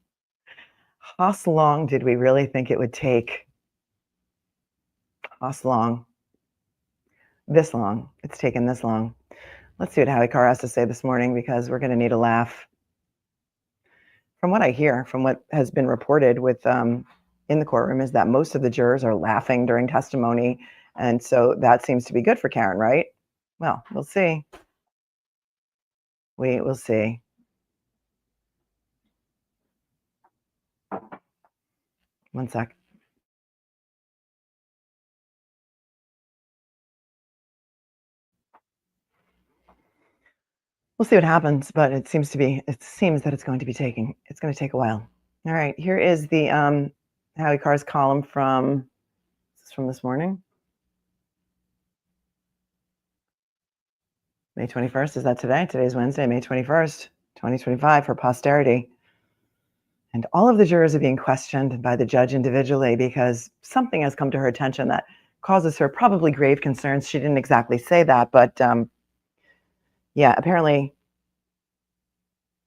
How long did we really think it would take? How long? This long. It's taken this long. Let's see what Howie Carr has to say this morning, because we're going to need a laugh. From what I hear, from what has been reported with in the courtroom, is that most of the jurors are laughing during testimony. And so that seems to be good for Karen, right? Well, we'll see. We will see. One sec. We'll see what happens, but it seems that it's going to take a while. All right, here is the Howie Carr's column from this morning. May 21st, is that today? Today's Wednesday, May 21st, 2025, for posterity. And all of the jurors are being questioned by the judge individually because something has come to her attention that causes her probably grave concerns. She didn't exactly say that, but yeah, apparently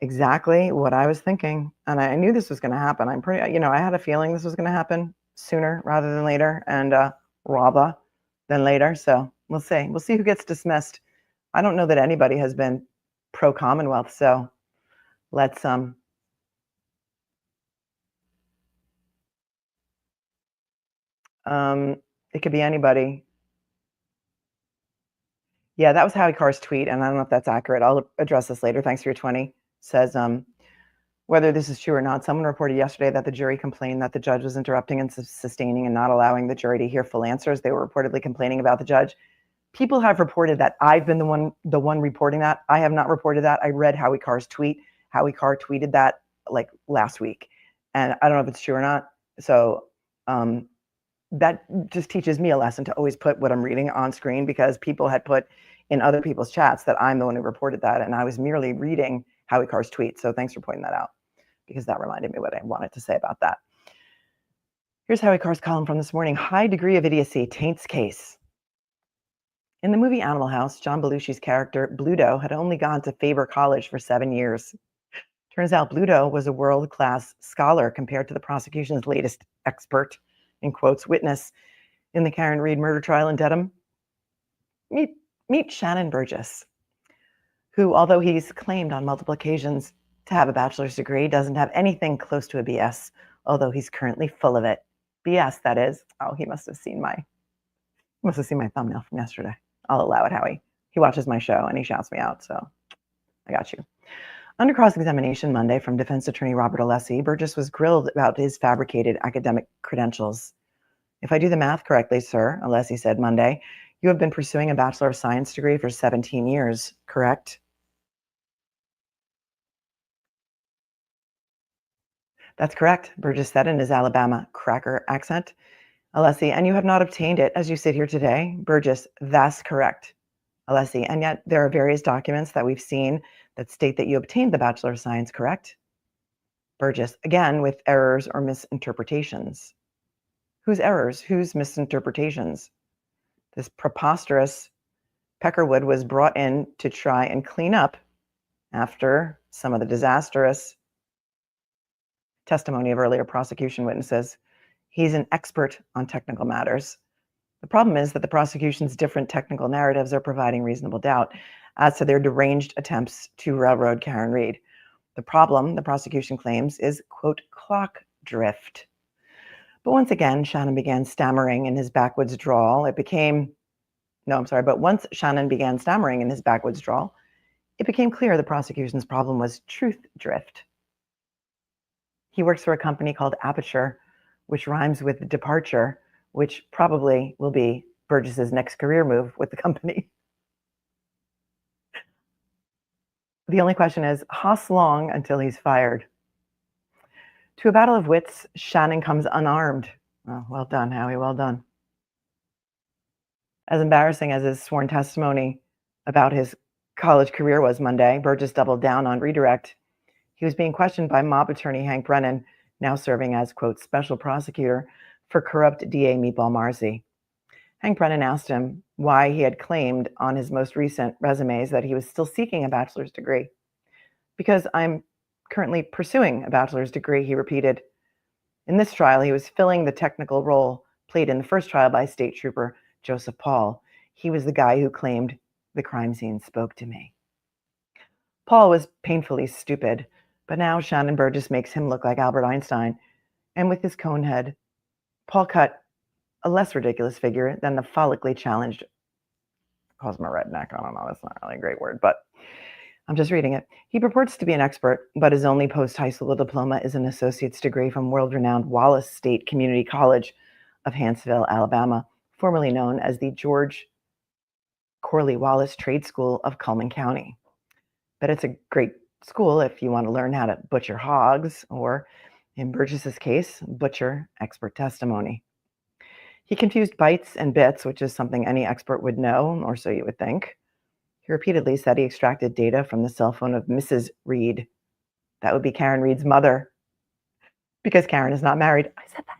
exactly what I was thinking. And I knew this was going to happen. I had a feeling this was going to happen sooner rather than later, and rather than later. So we'll see. We'll see who gets dismissed. I don't know that anybody has been pro-Commonwealth, so let's it could be anybody. Yeah, that was Howie Carr's tweet, and I don't know if that's accurate. I'll address this later. Thanks for your 20. Says, whether this is true or not, someone reported yesterday that the jury complained that the judge was interrupting and sustaining and not allowing the jury to hear full answers. They were reportedly complaining about the judge. People have reported that. I've been the one reporting that. I have not reported that. I read Howie Carr's tweet. Howie Carr tweeted that like last week, and I don't know if it's true or not. So that just teaches me a lesson to always put what I'm reading on screen, because people had put in other people's chats that I'm the one who reported that, and I was merely reading Howie Carr's tweet. So thanks for pointing that out, because that reminded me what I wanted to say about that. Here's Howie Carr's column from this morning. High degree of idiocy taints case. In the movie Animal House, John Belushi's character, Bluto, had only gone to Faber College for 7 years. Turns out Bluto was a world-class scholar compared to the prosecution's latest expert, in quotes, witness. in the Karen Reed murder trial in Dedham? Meet Shannon Burgess, who, although he's claimed on multiple occasions to have a bachelor's degree, doesn't have anything close to a BS, although he's currently full of it. BS, that is. Oh, he must have seen my thumbnail from yesterday. I'll allow it, Howie. He watches my show and he shouts me out, so I got you. Under cross-examination Monday from defense attorney Robert Alessi, Burgess was grilled about his fabricated academic credentials. If I do the math correctly, sir, Alessi said Monday, you have been pursuing a Bachelor of Science degree for 17 years, correct? That's correct, Burgess said in his Alabama cracker accent. Alessi, and you have not obtained it as you sit here today? Burgess, that's correct. Alessi, and yet there are various documents that we've seen that state that you obtained the Bachelor of Science, correct? Burgess, again with errors or misinterpretations. Whose errors? Whose misinterpretations? This preposterous Peckerwood was brought in to try and clean up after some of the disastrous testimony of earlier prosecution witnesses. He's an expert on technical matters. The problem is that the prosecution's different technical narratives are providing reasonable doubt as to their deranged attempts to railroad Karen Reed. The problem, the prosecution claims, is, quote, clock drift. But once again, Shannon began stammering in his backwoods drawl. But once Shannon began stammering in his backwoods drawl, it became clear the prosecution's problem was truth drift. He works for a company called Aperture, which rhymes with departure, which probably will be Burgess's next career move with the company. The only question is, how long until he's fired? To a battle of wits, Shannon comes unarmed. Oh, well done, Howie, well done. As embarrassing as his sworn testimony about his college career was Monday, Burgess doubled down on redirect. He was being questioned by mob attorney Hank Brennan, now serving as, quote, special prosecutor for corrupt DA Meatball Marcy. Hank Brennan asked him why he had claimed on his most recent resumes that he was still seeking a bachelor's degree. Because I'm currently pursuing a bachelor's degree, he repeated. In this trial, he was filling the technical role played in the first trial by State Trooper Joseph Paul. He was the guy who claimed the crime scene spoke to me. Paul was painfully stupid, but now Shannon Burgess makes him look like Albert Einstein. And with his cone head, Paul cut a less ridiculous figure than the follically challenged, calls him a redneck. I don't know, that's not really a great word, but I'm just reading it. He purports to be an expert, but his only post-high school diploma is an associate's degree from world-renowned Wallace State Community College of Hanceville, Alabama, formerly known as the George Corley Wallace Trade School of Cullman County. But it's a great school if you want to learn how to butcher hogs, or in Burgess's case, butcher expert testimony. He confused bytes and bits, which is something any expert would know, or so you would think. He repeatedly said he extracted data from the cell phone of Mrs. Reed. That would be Karen Reed's mother, because Karen is not married. I said that.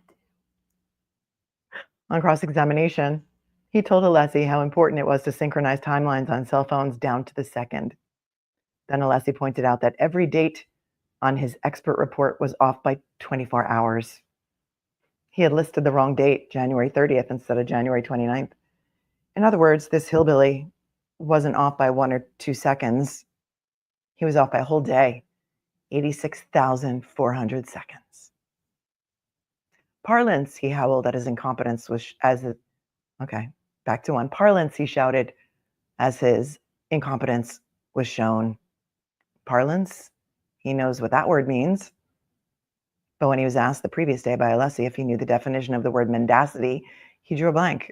On cross-examination, he told Alessi how important it was to synchronize timelines on cell phones down to the second. Then Alessi pointed out that every date on his expert report was off by 24 hours. He had listed the wrong date, January 30th, instead of January 29th. In other words, this hillbilly wasn't off by 1 or 2 seconds. He was off by a whole day, 86,400 seconds. Parlance, he howled at his incompetence Parlance, he shouted as his incompetence was shown. Parlance, he knows what that word means. But when he was asked the previous day by Alessi if he knew the definition of the word mendacity, he drew a blank.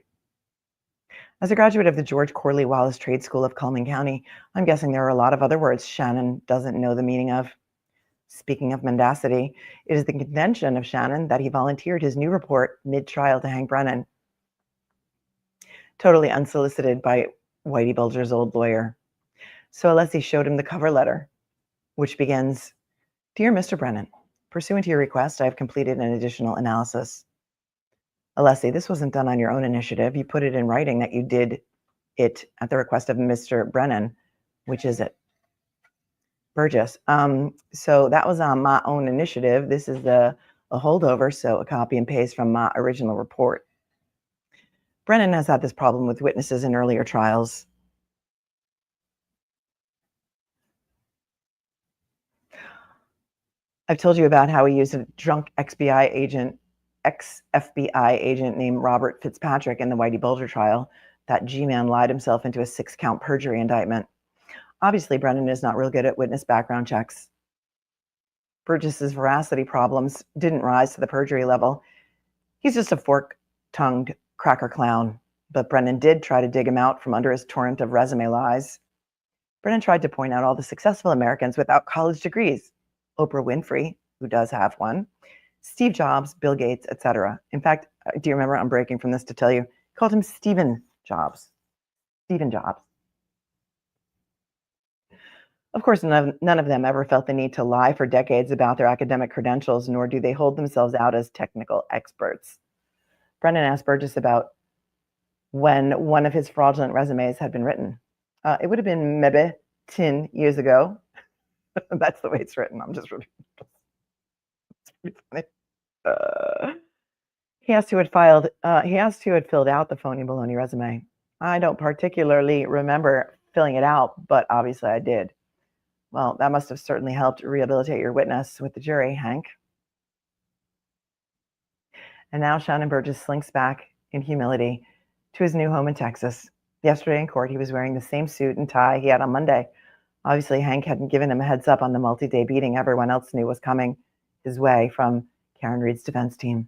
As a graduate of the George Corley Wallace Trade School of Cullman County, I'm guessing there are a lot of other words Shannon doesn't know the meaning of. Speaking of mendacity, it is the contention of Shannon that he volunteered his new report mid-trial to Hank Brennan, totally unsolicited by Whitey Bulger's old lawyer. So Alessi showed him the cover letter, which begins, "Dear Mr. Brennan, pursuant to your request, I have completed an additional analysis." Alessi, this wasn't done on your own initiative. You put it in writing that you did it at the request of Mr. Brennan. Which is it? Burgess. So that was on my own initiative. This is a holdover, so a copy and paste from my original report. Brennan has had this problem with witnesses in earlier trials. I've told you about how he used a drunk ex-FBI agent named Robert Fitzpatrick in the Whitey Bulger trial. That G-man lied himself into a 6-count perjury indictment. Obviously, Brennan is not real good at witness background checks. Burgess's veracity problems didn't rise to the perjury level. He's just a fork-tongued cracker clown, but Brennan did try to dig him out from under his torrent of resume lies. Brennan tried to point out all the successful Americans without college degrees. Oprah Winfrey, who does have one, Steve Jobs, Bill Gates, etc. In fact, do you remember, I'm breaking from this to tell you, he called him Stephen Jobs. Stephen Jobs. Of course, none of them ever felt the need to lie for decades about their academic credentials, nor do they hold themselves out as technical experts. Brennan asked Burgess about when one of his fraudulent resumes had been written. It would have been maybe 10 years ago. That's the way it's written. I'm just really, it's pretty funny. He asked who had filled out the phony baloney resume. I don't particularly remember filling it out, but obviously I did. Well, that must have certainly helped rehabilitate your witness with the jury, Hank. And now Shannon Burgess slinks back in humility to his new home in Texas. Yesterday in court, he was wearing the same suit and tie he had on Monday. Obviously, Hank hadn't given him a heads up on the multi-day beating everyone else knew was coming his way from Karen Reed's defense team.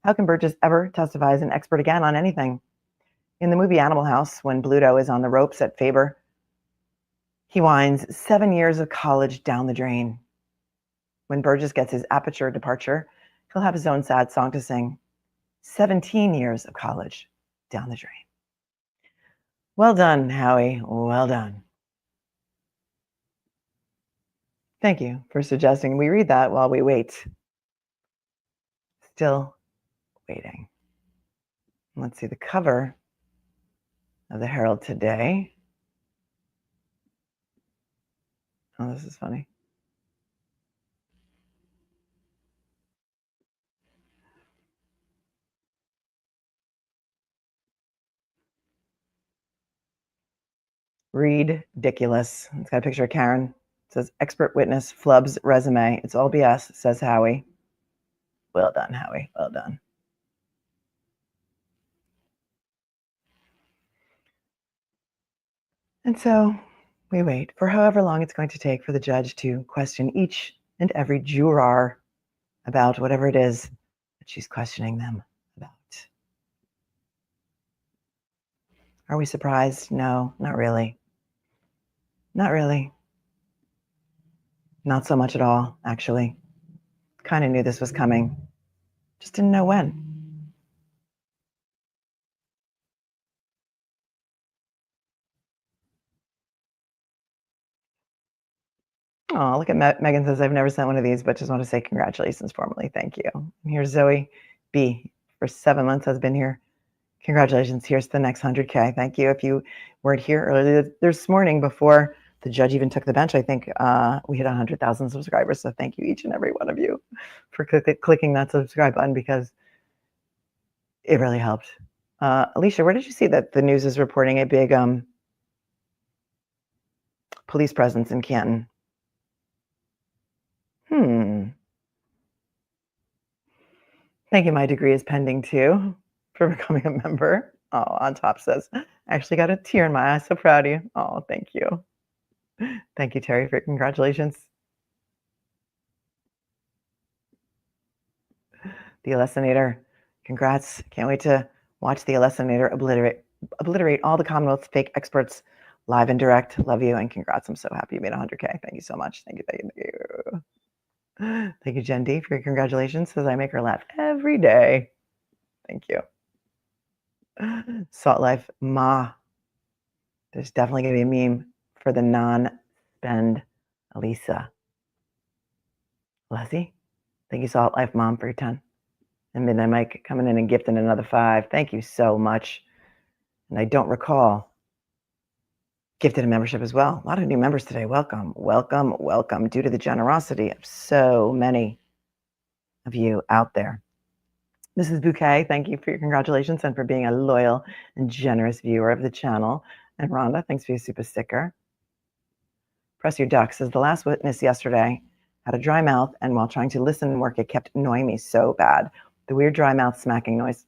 How can Burgess ever testify as an expert again on anything? In the movie Animal House, when Bluto is on the ropes at Faber, he whines 7 years of college down the drain. When Burgess gets his Aperture departure, he'll have his own sad song to sing. 17 years of college down the drain. Well done, Howie. Well done. Thank you for suggesting we read that while we wait. Still waiting. Let's see the cover of the Herald today. Oh, this is funny. Ridiculous. It's got a picture of Karen. It says, expert witness flubs resume. It's all BS, says Howie. Well done, Howie. Well done. And so we wait for however long it's going to take for the judge to question each and every juror about whatever it is that she's questioning them about. Are we surprised? No, not really. Not really. Not so much at all, actually. Kind of knew this was coming. Just didn't know when. Oh, look at Megan says, I've never sent one of these, but just want to say congratulations formally. Thank you. And here's Zoe B. For 7 months has been here. Congratulations. Here's the next 100K. Thank you. If you weren't here earlier this morning before the judge even took the bench, I think we hit 100,000 subscribers. So thank you, each and every one of you, for clicking that subscribe button, because it really helped. Alicia, where did you see that the news is reporting a big police presence in Canton? Thank you. My degree is pending too for becoming a member. Oh, on top says, I actually got a tear in my eye. So proud of you. Oh, thank you. Thank you, Terry, for your congratulations. The Alessinator. Congrats. Can't wait to watch the Alessinator obliterate all the Commonwealth's fake experts live and direct. Love you and congrats. I'm so happy you made 100K. Thank you so much. Thank you. Thank you. Thank you, Jen D, for your congratulations. Says I make her laugh every day. Thank you. Salt Life Ma. There's definitely going to be a meme for the non-spend Melisa. Alessi, thank you, Salt Life Mom, for your 10. And Midnight Mike coming in and gifting another 5. Thank you so much. And I don't recall gifted a membership as well. A lot of new members today. Welcome, welcome, welcome. Due to the generosity of so many of you out there. Mrs. Bouquet, thank you for your congratulations and for being a loyal and generous viewer of the channel. And Rhonda, thanks for your super sticker. Press your duck says the last witness yesterday had a dry mouth, and while trying to listen and work, it kept annoying me so bad. The weird dry mouth smacking noise.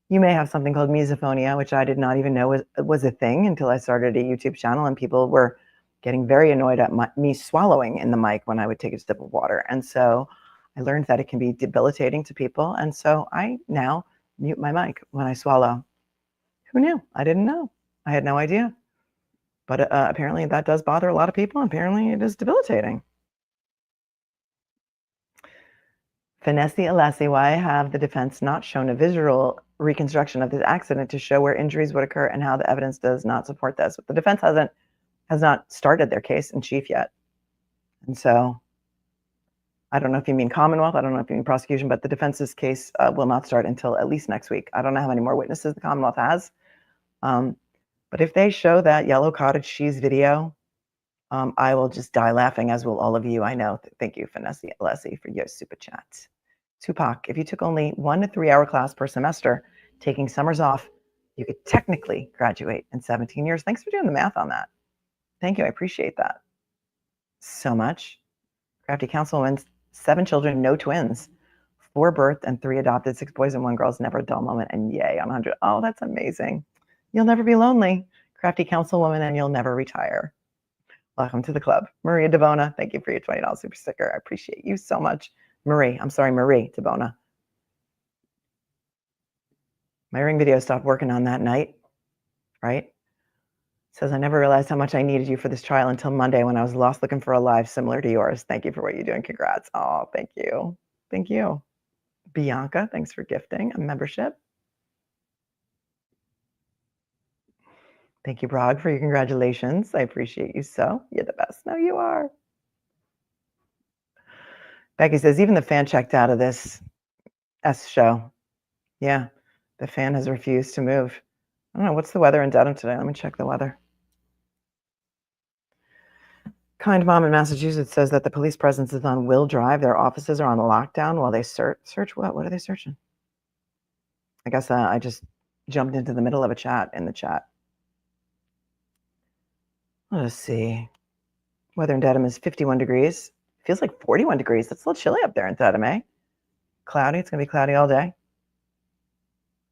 You may have something called misophonia, which I did not even know was a thing until I started a YouTube channel, and people were getting very annoyed at me swallowing in the mic when I would take a sip of water. And so I learned that it can be debilitating to people. And so I now mute my mic when I swallow. Who knew? I didn't know. I had no idea. But apparently that does bother a lot of people. Apparently it is debilitating. Finessi Alessi, why have the defense not shown a visual reconstruction of this accident to show where injuries would occur and how the evidence does not support this? The defense has not started their case in chief yet. And so I don't know if you mean Commonwealth, I don't know if you mean prosecution, but the defense's case will not start until at least next week. I don't know how many more witnesses the Commonwealth has. But if they show that yellow cottage cheese video, I will just die laughing, as will all of you. I know. Thank you, Finessi Alessi, for your super chat. Tupac, if you took only 1 to 3 hour class per semester, taking summers off, you could technically graduate in 17 years. Thanks for doing the math on that. Thank you. I appreciate that so much. Crafty Councilwoman, 7 children, no twins, 4 birthed and 3 adopted, 6 boys and 1 girl. Never a dull moment. And yay on 100. Oh, that's amazing. You'll never be lonely, Crafty Councilwoman, and you'll never retire. Welcome to the club. Maria Devona, thank you for your $20 super sticker. I appreciate you so much. Marie Devona. My ring video stopped working on that night, right? Says, I never realized how much I needed you for this trial until Monday when I was lost looking for a life similar to yours. Thank you for what you're doing. Congrats. Oh, thank you. Thank you. Bianca, thanks for gifting a membership. Thank you, Brog, for your congratulations. I appreciate you so. You're the best. No, you are. Becky says, even the fan checked out of this S show. Yeah, the fan has refused to move. I don't know. What's the weather in Dedham today? Let me check the weather. Kind Mom in Massachusetts says that the police presence is on Will Drive. Their offices are on lockdown while they search what? What are they searching? I guess I just jumped into the middle of a chat in the chat. Let's see. Weather in Dedham is 51 degrees. Feels like 41 degrees. It's a little chilly up there in Dedham, eh? Cloudy. It's going to be cloudy all day.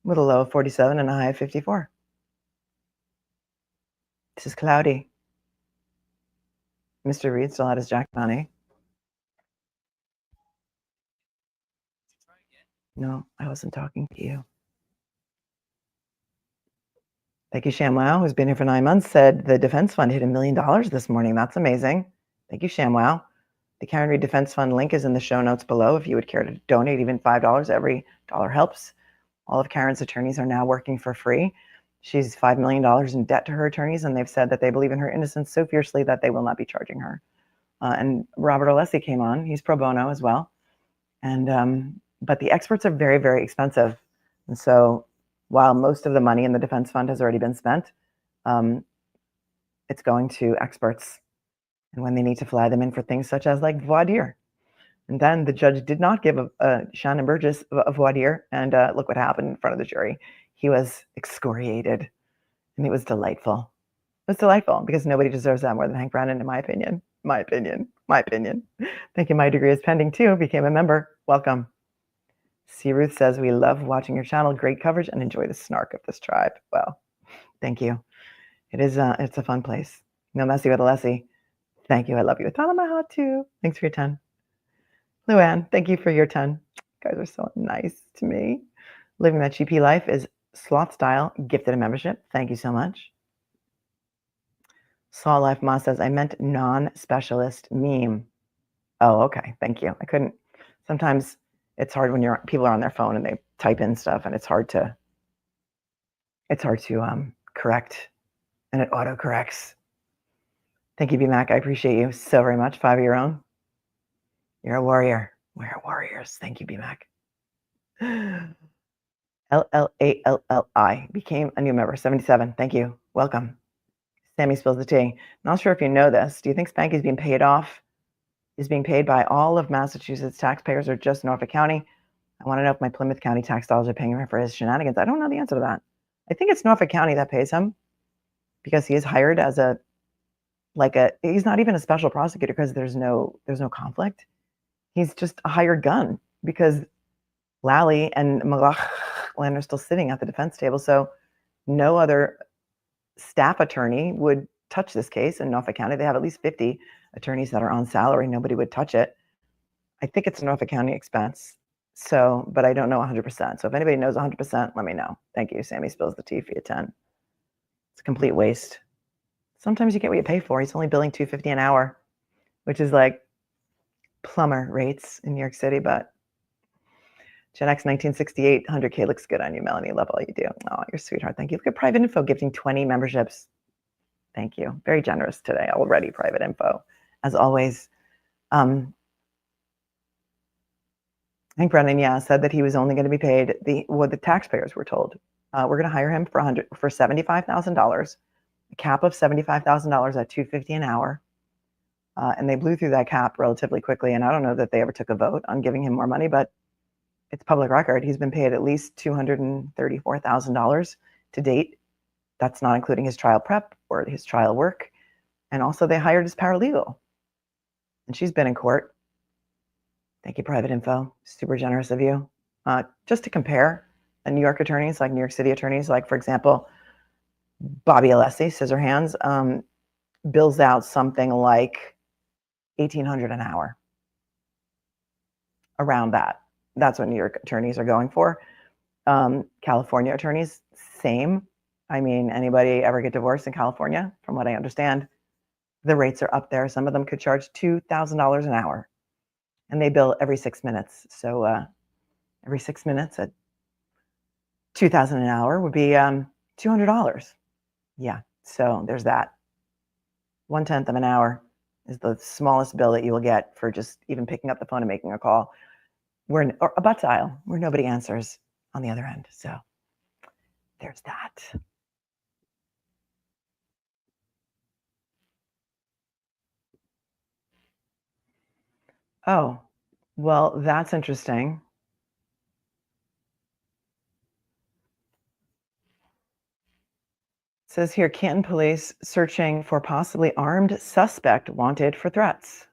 With a low of 47 and a high of 54. This is cloudy. Mr. Reed still had his jacket on, eh? No, I wasn't talking to you. Thank you, ShamWow, who's been here for 9 months, said the defense fund hit $1 million this morning. That's amazing. Thank you, ShamWow. The Karen Reed Defense Fund link is in the show notes below if you would care to donate. Even $5, every dollar helps. All of Karen's attorneys are now working for free. She's $5 million in debt to her attorneys, and they've said that they believe in her innocence so fiercely that they will not be charging her. And Robert Alessi came on. He's pro bono as well. And but the experts are very, very expensive. And so while most of the money in the defense fund has already been spent, it's going to experts. And when they need to fly them in for things such as like voir dire. And then the judge did not give Shannon Burgess a voir dire. And look what happened in front of the jury. He was excoriated. And it was delightful. It was delightful because nobody deserves that more than Hank Brennan, in my opinion. My opinion. Thank you. My degree is pending too. Became a member. Welcome. C. Ruth says, we love watching your channel. Great coverage and enjoy the snark of this tribe. Well, thank you. It is it's a fun place. No messy with Alessi. Thank you. I love you with all of my heart too. Thanks for your 10. Luann, thank you for your 10. You guys are so nice to me. Living that GP life is sloth style. Gifted a membership. Thank you so much. Saw Life Ma says, I meant non-specialist meme. Oh, okay. Thank you. I couldn't. Sometimes it's hard when people are on their phone and they type in stuff and it's hard to correct, and it auto corrects. Thank you, B-Mac. I appreciate you so very much. 5 of your own. You're a warrior. We're warriors. Thank you, B-Mac. LLALLI became a new member. 77. Thank you. Welcome. Sammy spills the tea. Not sure if you know this. Do you think Spanky's being paid by all of Massachusetts taxpayers or just Norfolk County? I want to know if my Plymouth County tax dollars are paying him for his shenanigans. I don't know the answer to that. I think it's Norfolk County that pays him because he is hired as he's not even a special prosecutor because there's no conflict. He's just a hired gun because Lally and McLaughlin are still sitting at the defense table. So no other staff attorney would touch this case in Norfolk County. They have at least 50 attorneys that are on salary. Nobody would touch it. I think it's a Norfolk County expense. So, but I don't know 100%. So if anybody knows 100%, let me know. Thank you. Sammy spills the tea for you 10. It's a complete waste. Sometimes you get what you pay for. He's only billing $250 an hour, which is like plumber rates in New York City. But Gen X 1968, 100K looks good on you, Melanie. Love all you do. Oh, you're a sweetheart. Thank you. Look at Private Info gifting 20 memberships. Thank you. Very generous today already, Private Info. As always, Hank Brennan, said that he was only going to be paid what the taxpayers were told. We're going to hire him for $75,000, a cap of $75,000 at $250 an hour. And they blew through that cap relatively quickly. And I don't know that they ever took a vote on giving him more money, but it's public record. He's been paid at least $234,000 to date. That's not including his trial prep or his trial work. And also they hired his paralegal. And she's been in court. Thank you, Private Info. Super generous of you. Just to compare, New York attorneys, like New York City attorneys, like, for example, Bobby Alessi, Scissorhands, bills out something like $1,800 an hour. Around that. That's what New York attorneys are going for. California attorneys, same. I mean, anybody ever get divorced in California? From what I understand, the rates are up there. Some of them could charge $2,000 an hour. And they bill every 6 minutes. So every 6 minutes at $2,000 an hour would be $200. Yeah, so there's that. 1/10 of an hour is the smallest bill that you will get for just even picking up the phone and making a call. Or a butt dial where nobody answers on the other end. So there's that. Oh, well, that's interesting. It says here, Canton police searching for possibly armed suspect wanted for threats.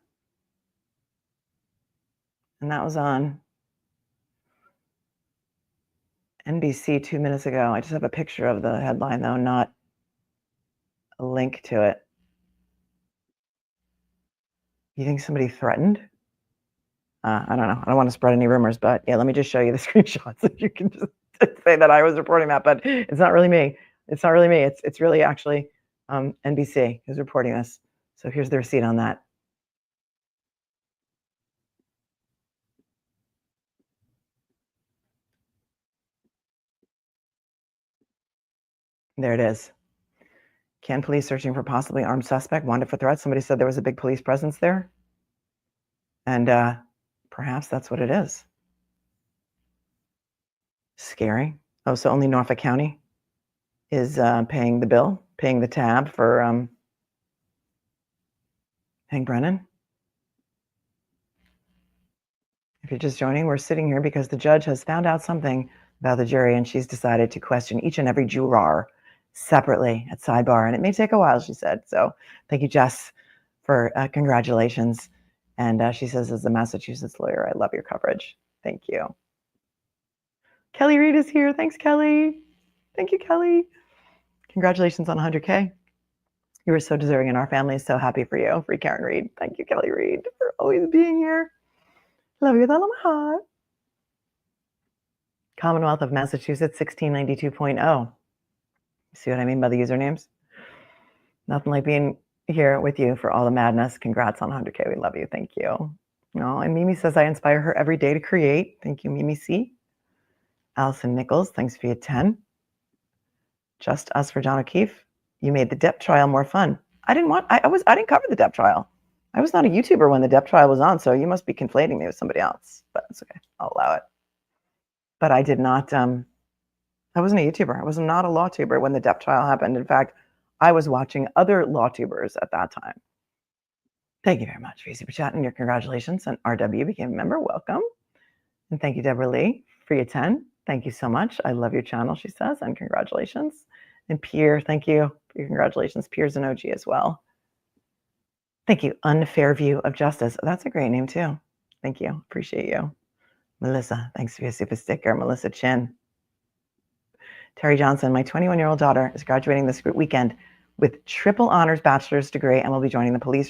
And that was on NBC 2 minutes ago. I just have a picture of the headline, though, not a link to it. You think somebody threatened? I don't know. I don't want to spread any rumors, but yeah, let me just show you the screenshots so you can just say that I was reporting that. But it's not really me. It's not really me. It's really actually NBC who's reporting this. So here's the receipt on that. There it is. Canton police searching for possibly armed suspect wanted for threats. Somebody said there was a big police presence there. And perhaps that's what it is. Scary. Oh, so only Norfolk County is paying the bill, paying the tab for Hank Brennan. If you're just joining, we're sitting here because the judge has found out something about the jury and she's decided to question each and every juror separately at sidebar. And it may take a while, she said. So thank you, Jess, for congratulations. And she says, as a Massachusetts lawyer, I love your coverage. Thank you. Kelly Reed is here. Thanks, Kelly. Thank you, Kelly. Congratulations on 100K. You were so deserving, and our family is so happy for you. Free Karen Reed. Thank you, Kelly Reed, for always being here. Love you with all of my heart. Commonwealth of Massachusetts 1692.0. See what I mean by the usernames? Nothing like being here with you for all the madness. Congrats on 100K. We love you. Thank you. Oh, and Mimi says, I inspire her every day to create. Thank you, Mimi C. Allison Nichols, thanks for your 10. Just Us for John O'Keefe. You made the Depp trial more fun. I didn't cover the Depp trial. I was not a YouTuber when the Depp trial was on, so you must be conflating me with somebody else. But it's okay. I'll allow it. But I did not, I wasn't a YouTuber. I was not a law tuber when the Depp trial happened. In fact, I was watching other law tubers at that time. Thank you very much for your super chat and your congratulations. And RW became a member. Welcome. And thank you, Deborah Lee, for your 10. Thank you so much. I love your channel, she says, and congratulations. And Pierre, thank you for your congratulations. Pierre's an OG as well. Thank you. Unfair View of Justice. Oh, that's a great name too. Thank you. Appreciate you. Melissa, thanks for your super sticker. Melissa Chin. Terry Johnson, my 21-year-old daughter is graduating this weekend with triple honors bachelor's degree and will be joining the police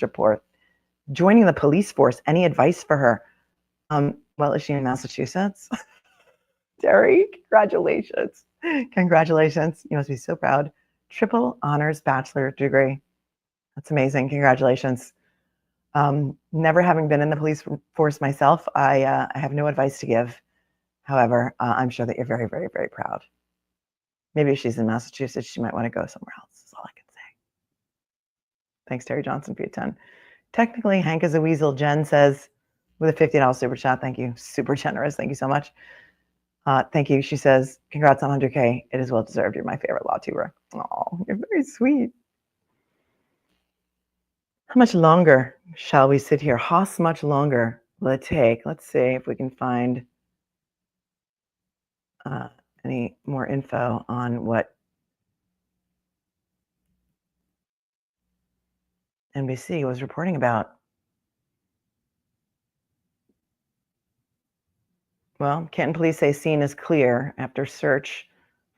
force. Any advice for her? Well, is she in Massachusetts? Terry, congratulations. Congratulations. You must be so proud. Triple honors bachelor degree. That's amazing. Congratulations. Never having been in the police force myself, I have no advice to give. However, I'm sure that you're very, very, very proud. Maybe if she's in Massachusetts, she might want to go somewhere else. That's all I can say. Thanks, Terry Johnson, for your 10. Technically, Hank is a weasel. Jen says, with a $50 super chat. Thank you. Super generous. Thank you so much. Thank you. She says, congrats on 100K. It is well deserved. You're my favorite law tuber. Oh, you're very sweet. How much longer shall we sit here? How much longer will it take? Let's see if we can find any more info on what NBC was reporting about. Well, Canton police say scene is clear after search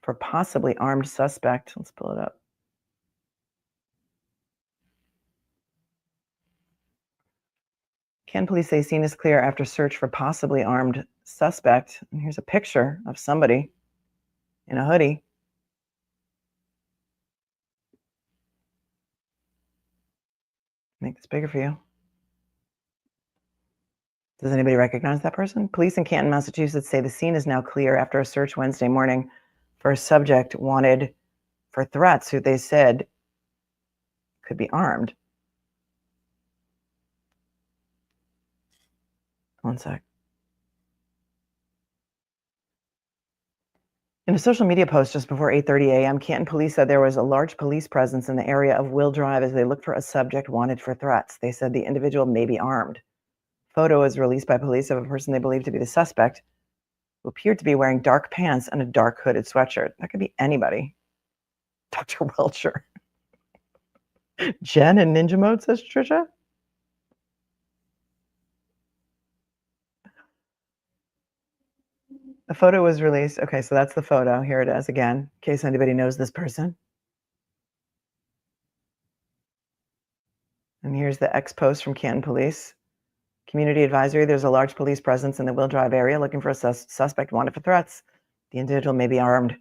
for possibly armed suspect. Let's pull it up. Canton police say scene is clear after search for possibly armed suspect. And here's a picture of somebody in a hoodie. Make this bigger for you. Does anybody recognize that person? Police in Canton, Massachusetts say the scene is now clear after a search Wednesday morning for a subject wanted for threats who they said could be armed. One sec. In a social media post just before 8:30 a.m., Canton police said there was a large police presence in the area of Will Drive as they looked for a subject wanted for threats. They said the individual may be armed. Photo was released by police of a person they believe to be the suspect, who appeared to be wearing dark pants and a dark hooded sweatshirt. That could be anybody. Dr. Welcher. Jen in ninja mode, says Trisha. The photo was released. Okay, so that's the photo. Here it is again, in case anybody knows this person. And here's the X post from Canton Police. Community advisory, there's a large police presence in the Will Drive area looking for a suspect wanted for threats. The individual may be armed.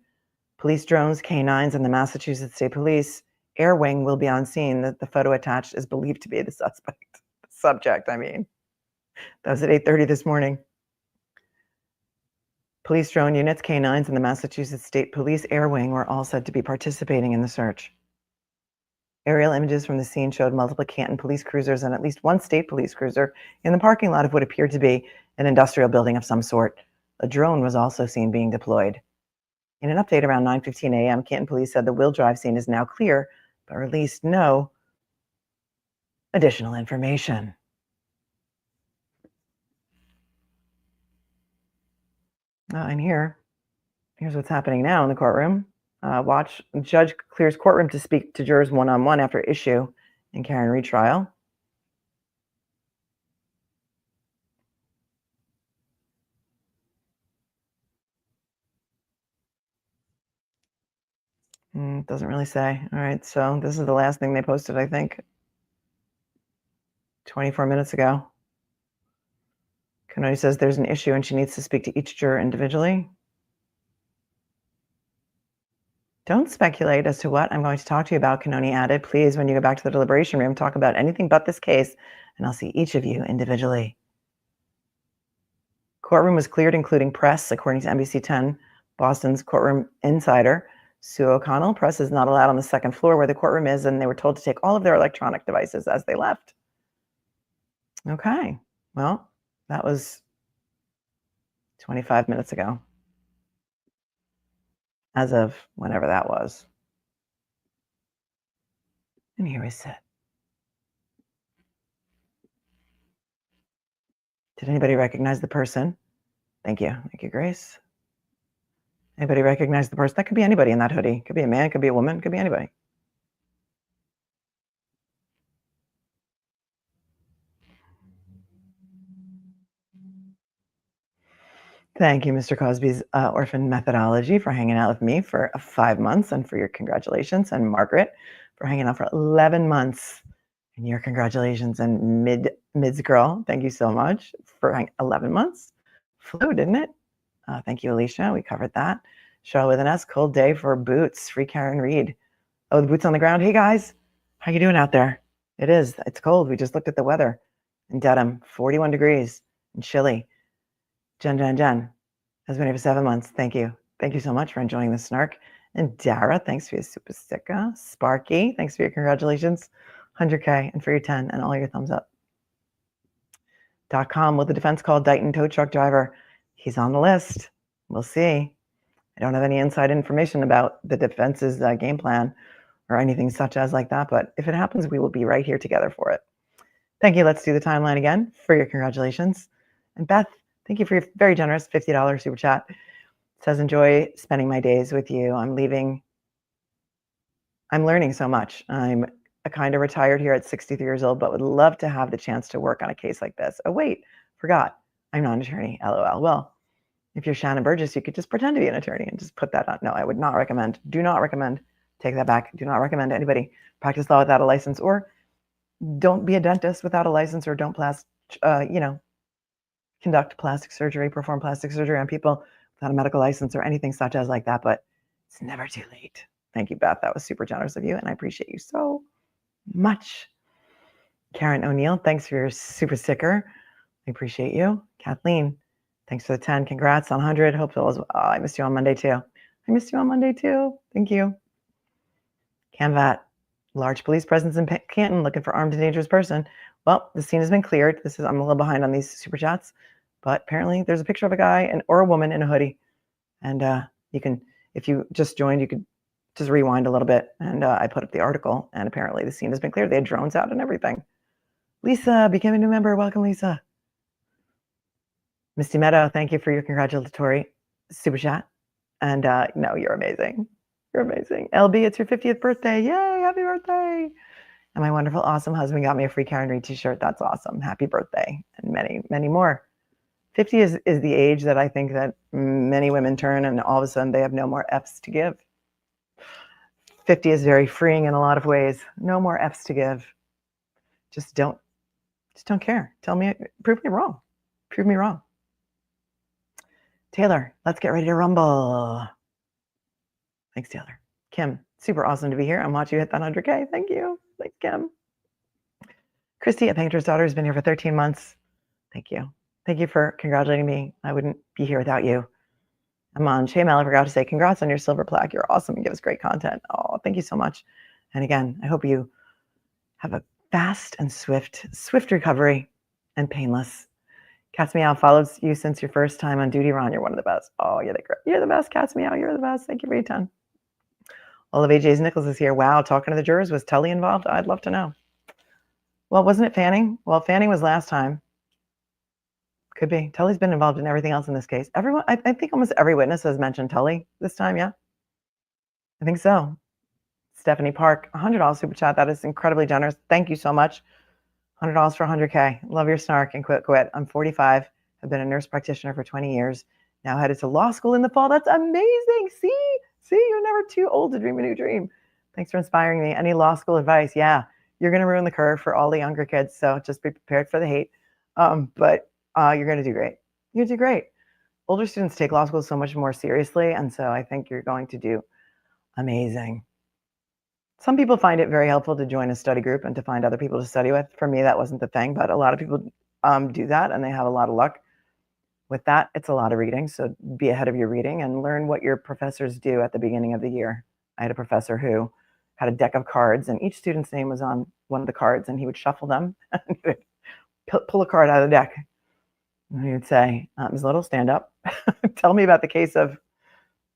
Police drones, K9s, and the Massachusetts State Police Air Wing will be on scene. The photo attached is believed to be the subject, I mean. That was at 8:30 this morning. Police drone units, K9s, and the Massachusetts State Police Air Wing were all said to be participating in the search. Aerial images from the scene showed multiple Canton police cruisers and at least one state police cruiser in the parking lot of what appeared to be an industrial building of some sort. A drone was also seen being deployed. In an update around 9:15 a.m., Canton police said the Will Drive scene is now clear, but released no additional information. And here's what's happening now in the courtroom. Watch, judge clears courtroom to speak to jurors one-on-one after issue in Carr retrial. Doesn't really say. All right, so this is the last thing they posted, I think, 24 minutes ago. Canoni says there's an issue and she needs to speak to each juror individually. Don't speculate as to what I'm going to talk to you about, Canoni added. Please, when you go back to the deliberation room, talk about anything but this case, and I'll see each of you individually. Courtroom was cleared, including press, according to NBC 10, Boston's courtroom insider, Sue O'Connell. Press is not allowed on the second floor where the courtroom is, and they were told to take all of their electronic devices as they left. Okay, well, that was 25 minutes ago, as of whenever that was. And here we sit. Did anybody recognize the person Thank you. Thank you, Grace. Anybody recognize the person? That could be anybody in that hoodie. Could be a man, could be a woman, could be anybody. Thank you, Mr. Cosby's orphan methodology, for hanging out with me for 5 months, and for your congratulations, and Margaret for hanging out for 11 months. And your congratulations, and Mids Girl, thank you so much for 11 months. Flew, didn't it? Thank you, Alicia. We covered that. Cheryl with an S, cold day for boots. Free Karen Reed. Oh, the boots on the ground. Hey, guys. How you doing out there? It is. It's cold. We just looked at the weather. In Dedham, 41 degrees and chilly. Jen has been here for 7 months. Thank you. Thank you so much for enjoying the snark. And Dara, thanks for your super sticker. Sparky, thanks for your congratulations. 100K, and for your 10 and all your thumbs up. .com, will the defense call Dighton tow truck driver? He's on the list. We'll see. I don't have any inside information about the defense's game plan or anything such as like that, but if it happens, we will be right here together for it. Thank you. Let's do the timeline again for your congratulations. And Beth, thank you for your very generous $50 super chat. It says, enjoy spending my days with you. I'm learning so much. I'm kind of retired here at 63 years old, but would love to have the chance to work on a case like this. Oh, wait, forgot. I'm not an attorney, LOL. Well, if you're Shannon Burgess, you could just pretend to be an attorney and just put that on. No, I would not recommend. Do not recommend. Take that back. Do not recommend anybody practice law without a license, or don't be a dentist without a license, or don't conduct plastic surgery, perform plastic surgery on people without a medical license or anything such as like that. But it's never too late. Thank you, Beth. That was super generous of you, and I appreciate you so much. Karen O'Neill, thanks for your super sticker. I appreciate you. Kathleen, thanks for the 10. Congrats on 100. Hope it was. Oh, I missed you on Monday too. Thank you. Camvat, large police presence in Canton, looking for armed and dangerous person. Well, the scene has been cleared. I'm a little behind on these super chats, but apparently there's a picture of a guy or a woman in a hoodie. And you can, if you just joined, you could just rewind a little bit. And I put up the article, and apparently the scene has been cleared. They had drones out and everything. Lisa became a new member. Welcome, Lisa. Misty Meadow, thank you for your congratulatory super chat. And no, you're amazing. You're amazing. LB, it's your 50th birthday. Yay, happy birthday. And my wonderful, awesome husband got me a free Karen Reed t-shirt. That's awesome. Happy birthday. And many, many more. 50 is the age that I think that many women turn, and all of a sudden they have no more F's to give. 50 is very freeing in a lot of ways. No more F's to give. Just don't care. Prove me wrong. Prove me wrong. Taylor, let's get ready to rumble. Thanks, Taylor. Kim, super awesome to be here. I'm watching you hit that 100K. Thank you. Thanks, Kim. Christy, a painter's daughter, has been here for 13 months. Thank you. Thank you for congratulating me. I wouldn't be here without you. I'm on Shay Mel. I forgot to say congrats on your silver plaque. You're awesome and give us great content. Oh, thank you so much. And again, I hope you have a fast and swift recovery and painless. Cats Meow, followed you since your first time on duty, Ron. You're one of the best. Oh, you're the best, Cats Meow. You're the best. Thank you for your 10. All of AJ's Nichols is here. Wow, talking to the jurors. Was Tully involved? I'd love to know. Well, wasn't it Fanning? Well, Fanning was last time. Could be. Tully's been involved in everything else in this case. Everyone, I think almost every witness has mentioned Tully this time, yeah? I think so. Stephanie Park, $100 super chat. That is incredibly generous. Thank you so much. $100 for 100K. Love your snark and quit. I'm 45. I've been a nurse practitioner for 20 years. Now headed to law school in the fall. That's amazing. See, you're never too old to dream a new dream. Thanks for inspiring me. Any law school advice? Yeah, you're going to ruin the curve for all the younger kids. So just be prepared for the hate. But you're going to do great. You're going to do great. Older students take law school so much more seriously. And so I think you're going to do amazing. Some people find it very helpful to join a study group and to find other people to study with. For me, that wasn't the thing, but a lot of people do that, and they have a lot of luck with that. It's a lot of reading, so be ahead of your reading and learn what your professors do at the beginning of the year. I had a professor who had a deck of cards, and each student's name was on one of the cards, and he would shuffle them, and he would pull a card out of the deck. And he would say, Ms. Little, stand up. Tell me about the case of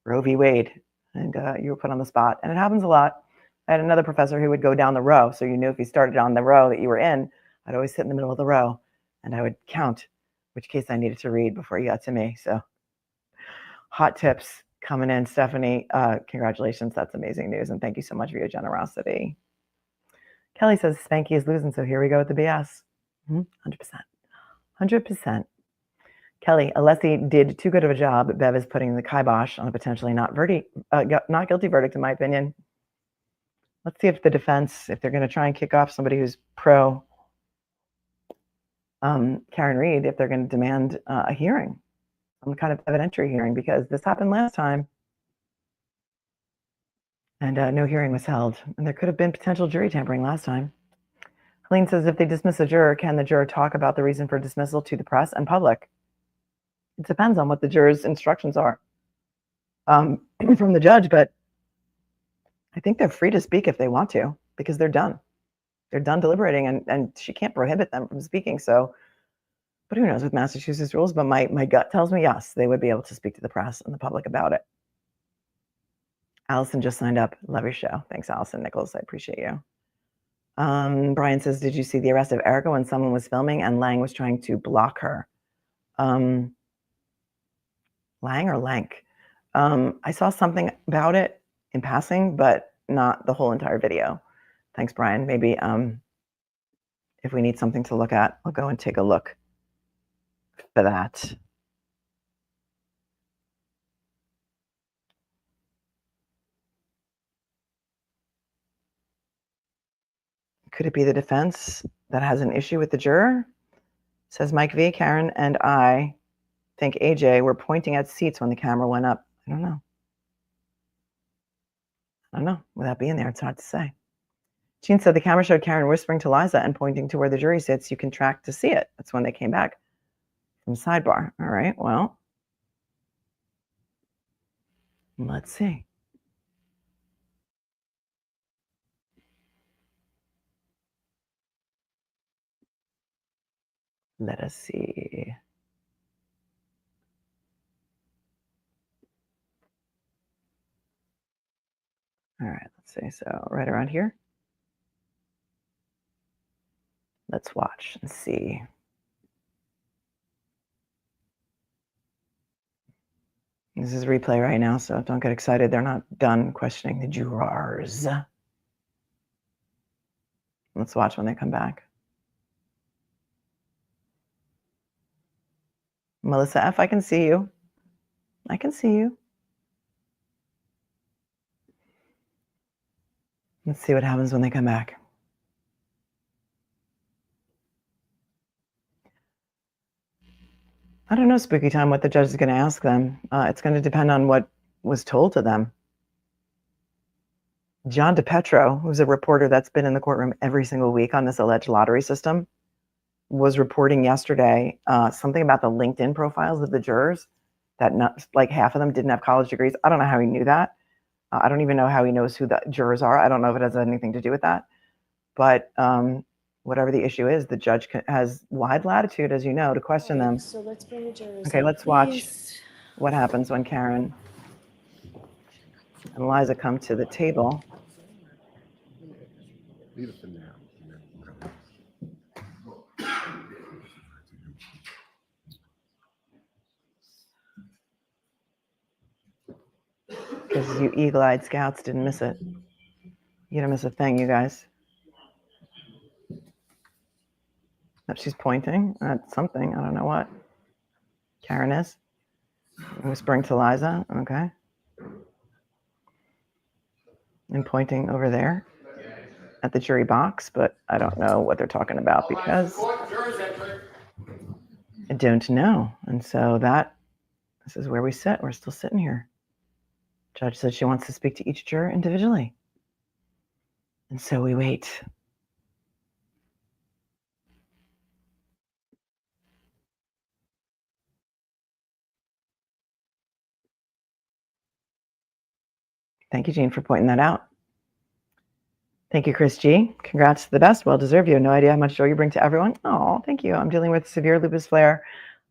Roe v. Wade. And you were put on the spot. And it happens a lot. I had another professor who would go down the row. So you knew if you started on the row that you were in, I'd always sit in the middle of the row and I would count which case I needed to read before you got to me. So hot tips coming in, Stephanie. Congratulations. That's amazing news. And thank you so much for your generosity. Kelly says Spanky is losing. So here we go with the BS. 100%. 100%. Kelly, Alessi did too good of a job. Bev is putting the kibosh on a potentially not guilty verdict, in my opinion. Let's see if the defense, if they're going to try and kick off somebody who's pro Karen Reed, if they're going to demand a hearing, some kind of evidentiary hearing, because this happened last time and no hearing was held. And there could have been potential jury tampering last time. Helene says, if they dismiss a juror, can the juror talk about the reason for dismissal to the press and public? It depends on what the juror's instructions are from the judge, but I think they're free to speak if they want to, because they're done. They're done deliberating, and she can't prohibit them from speaking. So, but who knows with Massachusetts rules? But my gut tells me yes, they would be able to speak to the press and the public about it. Allison just signed up. Love your show. Thanks, Allison Nichols. I appreciate you. Brian says, did you see the arrest of Erica when someone was filming and Lang was trying to block her? Lang or Lank? I saw something about it in passing, but not the whole entire video. Thanks, Brian. Maybe if we need something to look at, I'll go and take a look for that. Could it be the defense that has an issue with the juror? Says Mike V. Karen and I think AJ were pointing at seats when the camera went up. I don't know. Without being there, it's hard to say. Jean said the camera showed Karen whispering to Liza and pointing to where the jury sits. You can track to see it. That's when they came back from sidebar. All right, well, let's see. Let us see. All right, let's see. So right around here. Let's watch and see. This is replay right now, so don't get excited. They're not done questioning the jurors. Let's watch when they come back. Melissa F., I can see you. I can see you. Let's see what happens when they come back. I don't know, Spooky Time, what the judge is going to ask them. It's going to depend on what was told to them. John DePetro, who's a reporter that's been in the courtroom every single week on this alleged lottery system, was reporting yesterday something about the LinkedIn profiles of the jurors, that not like half of them didn't have college degrees. I don't know how he knew that. I don't even know how he knows who the jurors are. I don't know if it has anything to do with that. But whatever the issue is, the judge has wide latitude, as you know, to question them. So let's bring the jurors. Okay, in, let's please. watch what happens when Karen and Liza come to the table. Leave it for now. Because you eagle-eyed scouts didn't miss it. You didn't miss a thing, you guys. Oh, she's pointing at something. I don't know what. Karen is. Whispering to Liza. Okay. And pointing over there at the jury box, but I don't know what they're talking about because I don't know. And so this is where we sit. We're still sitting here. Judge said she wants to speak to each juror individually. And so we wait. Thank you, Jean, for pointing that out. Thank you, Chris G. Congrats to the best. Well deserved. You have no idea how much joy you bring to everyone. Oh, thank you. I'm dealing with severe lupus flare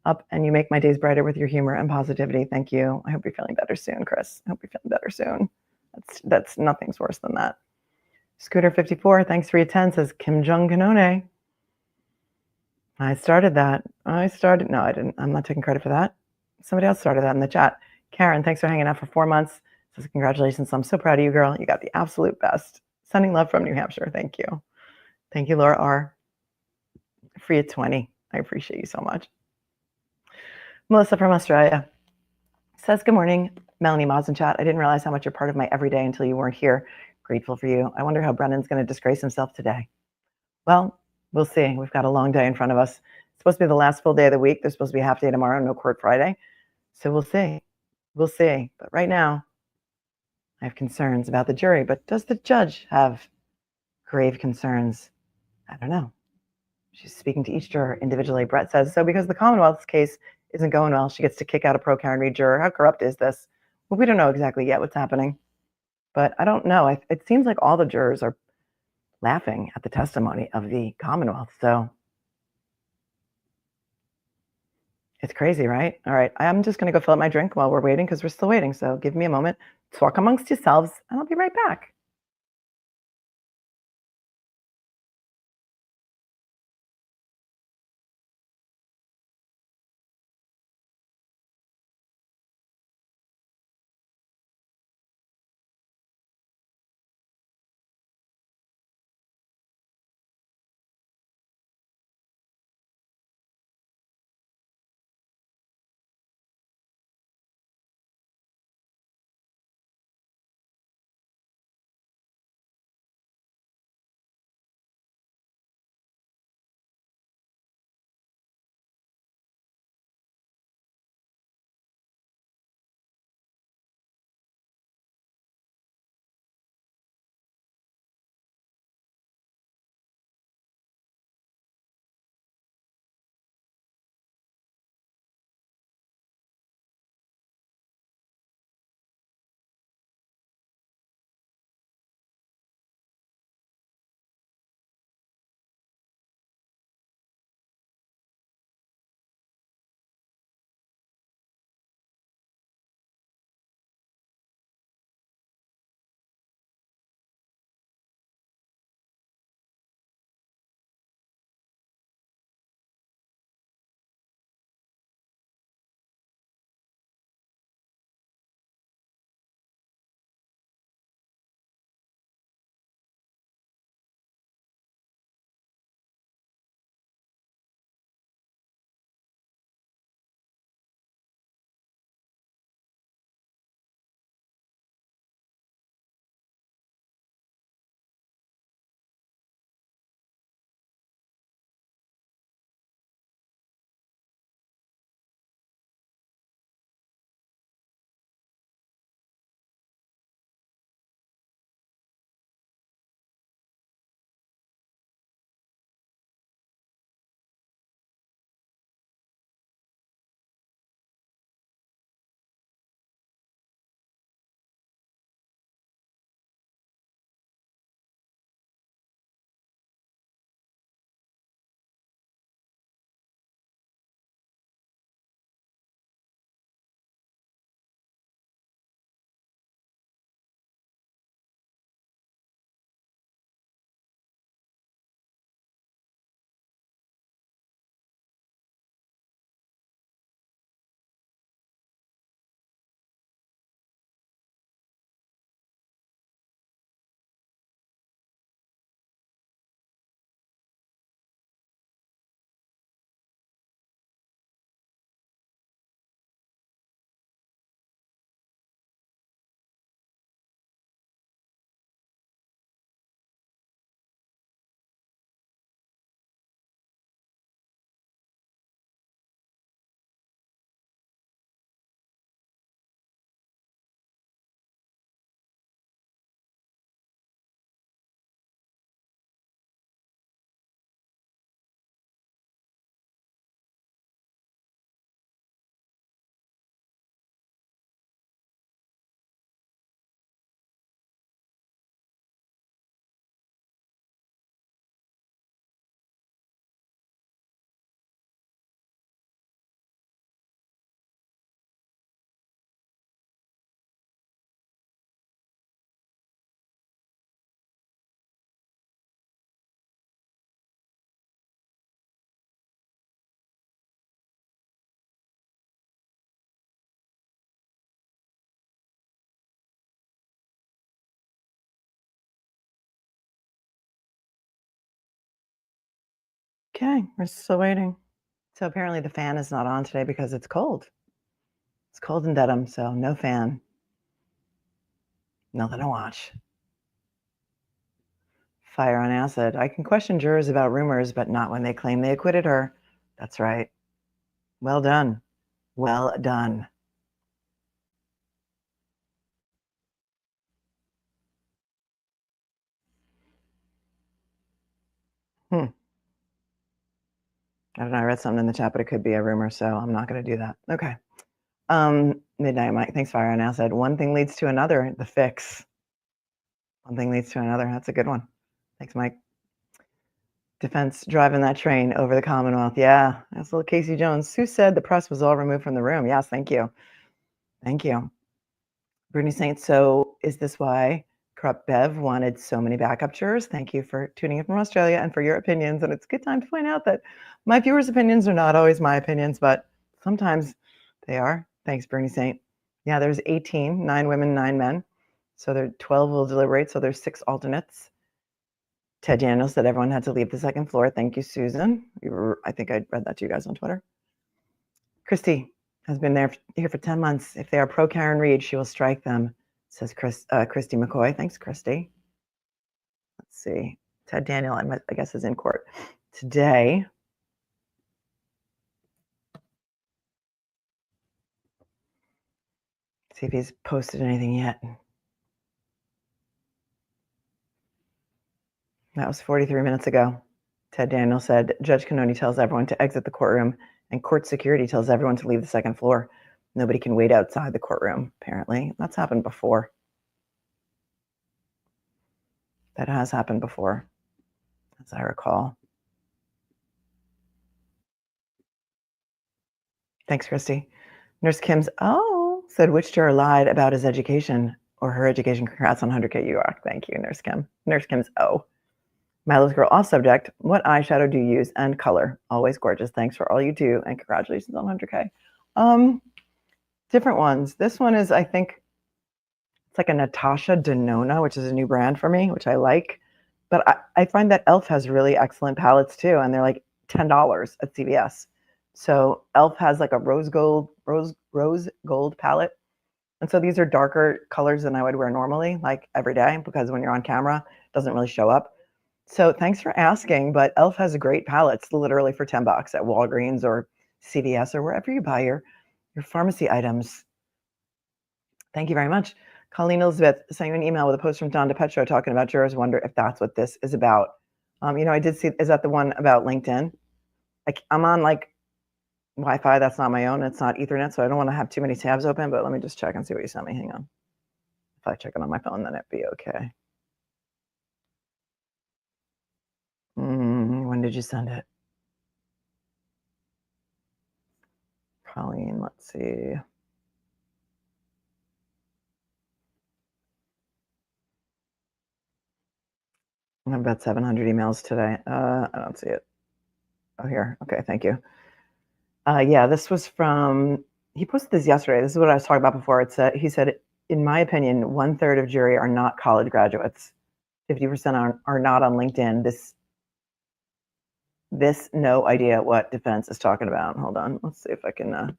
up, and you make my days brighter with your humor and positivity. Thank you. I hope you're feeling better soon, Chris. I hope you're feeling better soon. That's nothing's worse than that. Scooter 54, thanks for your 10, says Kim Jong Kanone. I started that. No, I didn't. I'm not taking credit for that. Somebody else started that in the chat. Karen, thanks for hanging out for 4 months. Says, congratulations. I'm so proud of you, girl. You got the absolute best. Sending love from New Hampshire. Thank you. Thank you, Laura R. Free at 20. I appreciate you so much. Melissa from Australia says, good morning. Melanie Moz in chat. I didn't realize how much you're part of my everyday until you weren't here. Grateful for you. I wonder how Brennan's going to disgrace himself today. Well, we'll see. We've got a long day in front of us. It's supposed to be the last full day of the week. There's supposed to be a half day tomorrow, no court Friday. So we'll see. We'll see. But right now, I have concerns about the jury. But does the judge have grave concerns? I don't know. She's speaking to each juror individually. Brett says, so because the Commonwealth's case isn't going well, she gets to kick out a pro-Karen Reed juror. How corrupt is this? Well, we don't know exactly yet what's happening. But I don't know. It seems like all the jurors are laughing at the testimony of the Commonwealth. So it's crazy, right? All right. I'm just going to go fill up my drink while we're waiting because we're still waiting. So give me a moment. Talk amongst yourselves, and I'll be right back. Okay, we're still waiting. So apparently the fan is not on today because it's cold. It's cold in Dedham, so no fan. Nothing to watch. Fire on acid. I can question jurors about rumors, but not when they claim they acquitted her. That's right. Well done. Well done. I don't know. I read something in the chat, but it could be a rumor, so I'm not going to do that. Okay. Midnight Mike. Thanks, Fire on Acid. One thing leads to another. The fix. One thing leads to another. That's a good one. Thanks, Mike. Defense driving that train over the Commonwealth. Yeah, that's little Casey Jones. Sue said the press was all removed from the room. Yes, thank you. Thank you. Brittany Saint, so is this why Corrupt Bev wanted so many backup jurors? Thank you for tuning in from Australia and for your opinions. And it's a good time to point out that my viewers' opinions are not always my opinions, but sometimes they are. Thanks, Brittany Saint. Yeah, there's 18, 9 women, 9 men. So there 12 will deliberate, so there's 6 alternates. Ted Daniels said everyone had to leave the second floor. Thank you, Susan. I think I read that to you guys on Twitter. Christy has been here for 10 months. If they are pro Karen Reed, she will strike them, says Christy McCoy. Thanks, Christy. Let's see. Ted Daniel, I guess, is in court today. See if he's posted anything yet. That was 43 minutes ago. Ted Daniel said, Judge Cannoni tells everyone to exit the courtroom, and court security tells everyone to leave the second floor. Nobody can wait outside the courtroom, apparently. That's happened before. That has happened before, as I recall. Thanks, Christy. Nurse Kim's, said which juror lied about his education or her education. Congrats on 100K UROC. Thank you, Nurse Kim. Nurse Kim's, Milo's girl off subject. What eyeshadow do you use and color? Always gorgeous. Thanks for all you do and congratulations on 100K. Different ones. This one is, I think, it's like a Natasha Denona, which is a new brand for me, which I like. But I find that e.l.f. has really excellent palettes too, and they're like $10 at CVS. So e.l.f. has like a rose gold palette. And so these are darker colors than I would wear normally, like every day, because when you're on camera, it doesn't really show up. So thanks for asking, but e.l.f. has a great palette. It's literally for $10 at Walgreens or CVS or wherever you buy your pharmacy items. Thank you very much. Colleen Elizabeth sent you an email with a post from Don DePetro talking about jurors wonder if that's what this is about. I did see, is that the one about LinkedIn? I'm on like Wi-Fi. That's not my own. It's not Ethernet, so I don't want to have too many tabs open, but let me just check and see what you sent me. Hang on. If I check it on my phone, then it'd be okay. When did you send it? Colleen, let's see. I have about 700 emails today. I don't see it. Oh, here. Okay, thank you. Yeah, this was from, he posted this yesterday. This is what I was talking about before. He said, in my opinion, 1/3 of jury are not college graduates. 50% are not on LinkedIn. This no idea what defense is talking about. Hold on. Let's see if I can,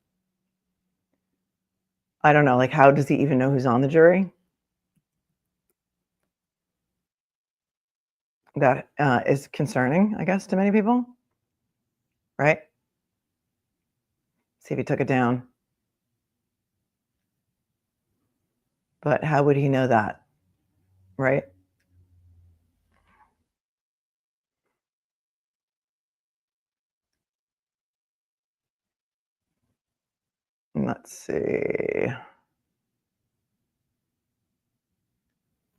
I don't know, like how does he even know who's on the jury? That is concerning, I guess, to many people, right? See if he took it down. But how would he know that, right? Let's see.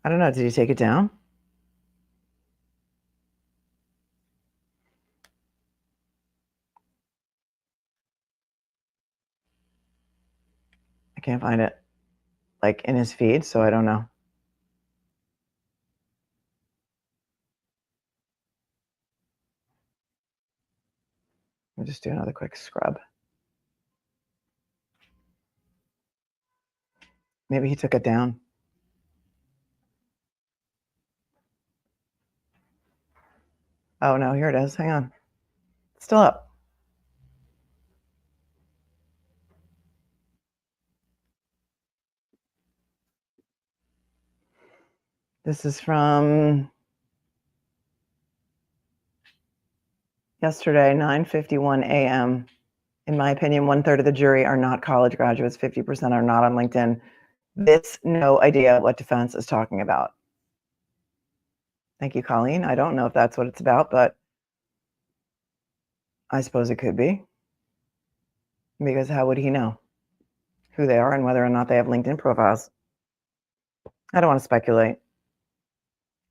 I don't know. Did he take it down? I can't find it like in his feed, so I don't know. I'll just do another quick scrub. Maybe he took it down. Oh no, here it is. Hang on. Still up. This is from yesterday, 9:51 a.m. In my opinion, 1/3 of the jury are not college graduates, 50% are not on LinkedIn. This no idea what defense is talking about. Thank you, Colleen. I don't know if that's what it's about, but I suppose it could be. Because how would he know who they are and whether or not they have LinkedIn profiles? I don't want to speculate.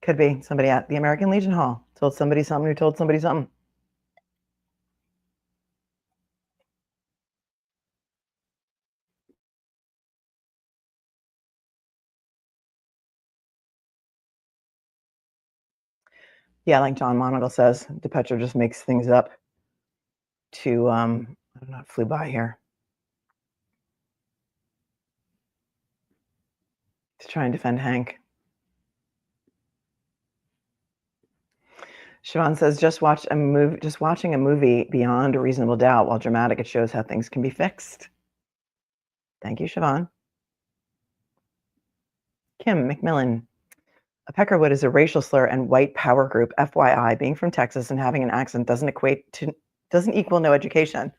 Could be somebody at the American Legion Hall told somebody something who told somebody something. Yeah, like John Monagle says, DePetro just makes things up to, I don't know, it flew by here. To try and defend Hank. Siobhan says, just watching a movie beyond a reasonable doubt, while dramatic, it shows how things can be fixed. Thank you, Siobhan. Kim McMillan. A peckerwood is a racial slur and white power group. FYI, being from Texas and having an accent doesn't equal no education.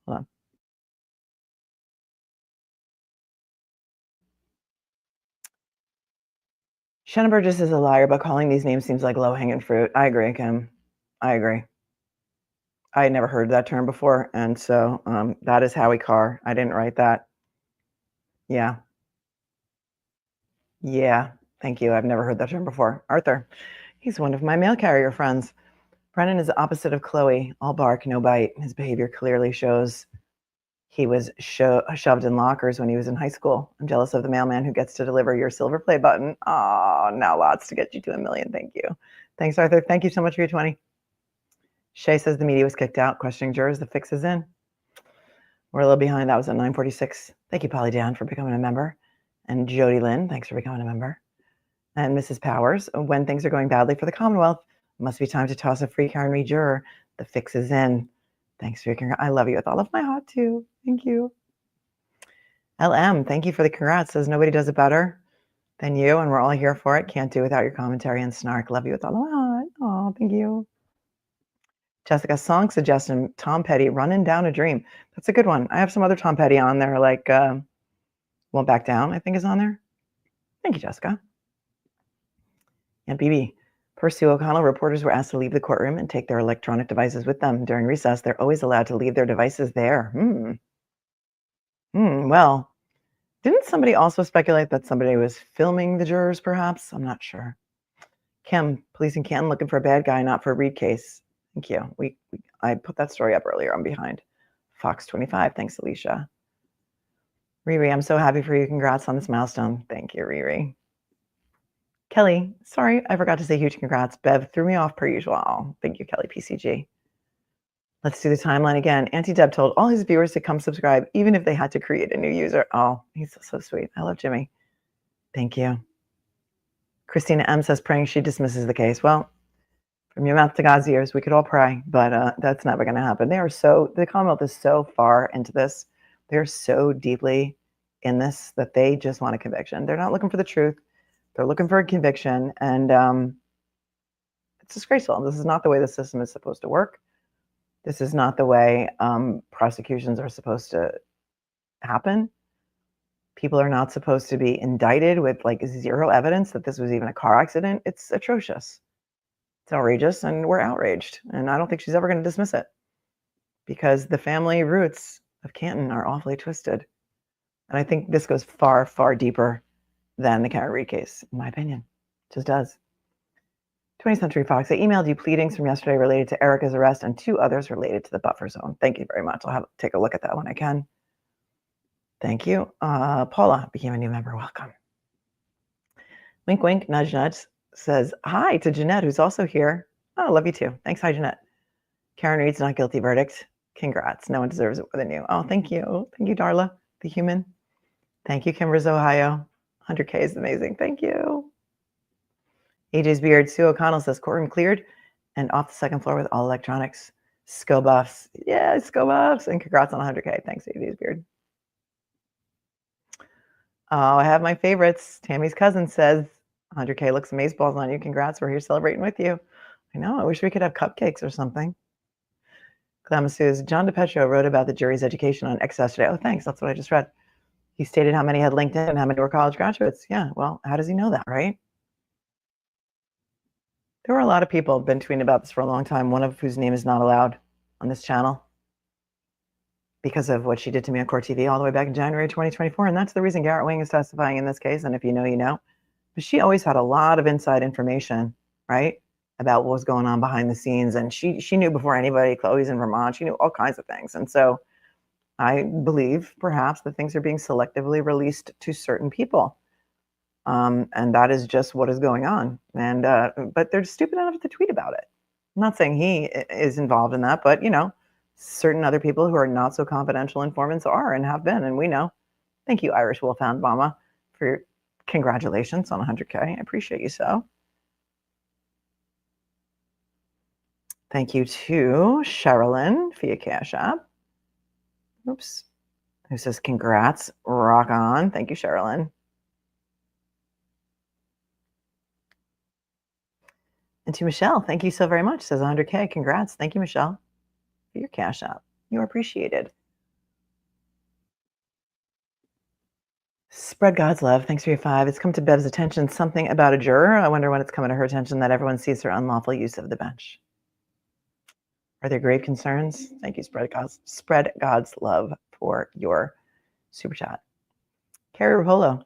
Hold on. Shannon Burgess is a liar, but calling these names seems like low-hanging fruit. I agree, Kim. I agree. I had never heard that term before, and so that is Howie Carr. I didn't write that. Yeah. Yeah, thank you. I've never heard that term before. Arthur, he's one of my mail carrier friends. Brennan is the opposite of Chloe, all bark, no bite. His behavior clearly shows he was shoved in lockers when he was in high school. I'm jealous of the mailman who gets to deliver your silver play button. Oh, now lots to get you to 1 million. Thank you. Thanks, Arthur. Thank you so much for your 20. Shay says the media was kicked out. Questioning jurors. The fix is in. We're a little behind. That was at 9:46. Thank you, Polly Dan, for becoming a member. And Jody Lynn, thanks for becoming a member. And Mrs. Powers, when things are going badly for the Commonwealth, it must be time to toss a free Karen Reed juror. The fix is in. Thanks for your congrats. I love you with all of my heart, too. Thank you. LM, thank you for the congrats. Says nobody does it better than you, and we're all here for it. Can't do without your commentary and snark. Love you with all of my heart. Oh, thank you. Jessica, song suggestion, Tom Petty, Running Down a Dream. That's a good one. I have some other Tom Petty on there, like Won't Back Down, I think is on there. Thank you, Jessica. And BB, per Sue O'Connell, reporters were asked to leave the courtroom and take their electronic devices with them. During recess, they're always allowed to leave their devices there. Well, didn't somebody also speculate that somebody was filming the jurors, perhaps? I'm not sure. Kim, police in Canton looking for a bad guy, not for a Reed case. Thank you. I put that story up earlier. I'm behind. Fox 25. Thanks, Alicia. Riri, I'm so happy for you. Congrats on this milestone. Thank you, Riri. Kelly, sorry, I forgot to say huge congrats. Bev threw me off per usual. Oh, thank you, Kelly PCG. Let's do the timeline again. Auntie Deb told all his viewers to come subscribe, even if they had to create a new user. Oh, he's so sweet. I love Jimmy. Thank you. Christina M says praying she dismisses the case. Well, from your mouth to God's ears, we could all pray, but that's never going to happen. The Commonwealth is so far into this. They're so deeply in this that they just want a conviction. They're not looking for the truth. They're looking for a conviction, and it's disgraceful. This is not the way the system is supposed to work. This is not the way prosecutions are supposed to happen. People are not supposed to be indicted with like zero evidence that this was even a car accident. It's atrocious. It's outrageous, and we're outraged. And I don't think she's ever going to dismiss it because the family roots of Canton are awfully twisted. And I think this goes far, far deeper than the Karen Reed case, in my opinion. It just does. 20th Century Fox, I emailed you pleadings from yesterday related to Erica's arrest and 2 others related to the buffer zone. Thank you very much. I'll take a look at that when I can. Thank you. Paula became a new member. Welcome. Wink, wink, nudge, nudge says hi to Jeanette, who's also here. Oh, love you too. Thanks. Hi, Jeanette. Karen Reed's not guilty verdict. Congrats. No one deserves it more than you. Oh, thank you. Thank you, Darla, the human. Thank you, Kimber's Ohio. 100K is amazing. Thank you. AJ's Beard. Sue O'Connell says courtroom cleared and off the second floor with all electronics. Scobuffs. Yeah, Scobuffs. And congrats on 100K. Thanks, AV's Beard. Oh, I have my favorites. Tammy's cousin says 100K looks amazeballs on you. Congrats. We're here celebrating with you. I know. I wish we could have cupcakes or something. Glamis says, John DePetro wrote about the jury's education on X yesterday. Oh, thanks. That's what I just read. He stated how many had LinkedIn and how many were college graduates. Yeah, well, how does he know that, right? There were a lot of people who've been tweeting about this for a long time, one of whose name is not allowed on this channel because of what she did to me on Court TV all the way back in January 2024. And that's the reason Garrett Wing is testifying in this case. And if you know, you know. But she always had a lot of inside information, right, about what was going on behind the scenes. And she knew before anybody. Chloe's in Vermont. She knew all kinds of things. And so I believe perhaps that things are being selectively released to certain people. And that is just what is going on. And but they're stupid enough to tweet about it. I'm not saying he is involved in that, but, you know, certain other people who are not so confidential informants are and have been, and we know. Thank you, Irish Wolfhound Mama, for your congratulations on 100K. I appreciate you so. Thank you to Sherilyn via Cash App. Oops. Who says congrats, rock on. Thank you, Sherilyn. And to Michelle, thank you so very much. Says 100K. Congrats. Thank you, Michelle, for your Cash App. You are appreciated. Spread God's love. Thanks for your 5. It's come to Bev's attention something about a juror. I wonder when it's coming to her attention that everyone sees her unlawful use of the bench. Are there grave concerns? Thank you, Spread God's love for your super chat. Carrie Rapolo,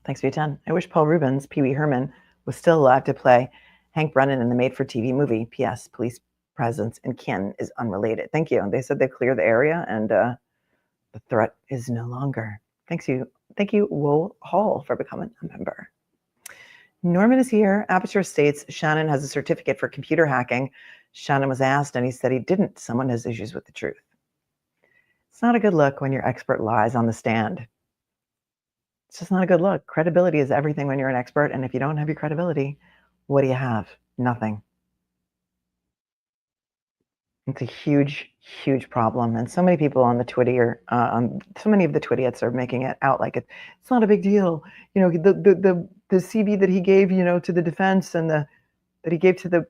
thanks for your 10. I wish Paul Rubens, Pee Wee Herman, was still alive to play Hank Brennan in the made-for-TV movie. P.S. Police presence in Canton is unrelated. Thank you. They said they cleared the area and the threat is no longer. Thank you, Wool Hall, for becoming a member. Norman is here. Aperture states Shannon has a certificate for computer hacking. Shannon was asked and he said he didn't. Someone has issues with the truth. It's not a good look when your expert lies on the stand. It's just not a good look. Credibility is everything when you're an expert. And if you don't have your credibility, what do you have? Nothing. It's a huge, huge problem. And so many people on the Twitter, so many of the Twitterettes are making it out like it's not a big deal. You know, the CV that he gave, you know, to the defense and that he gave to the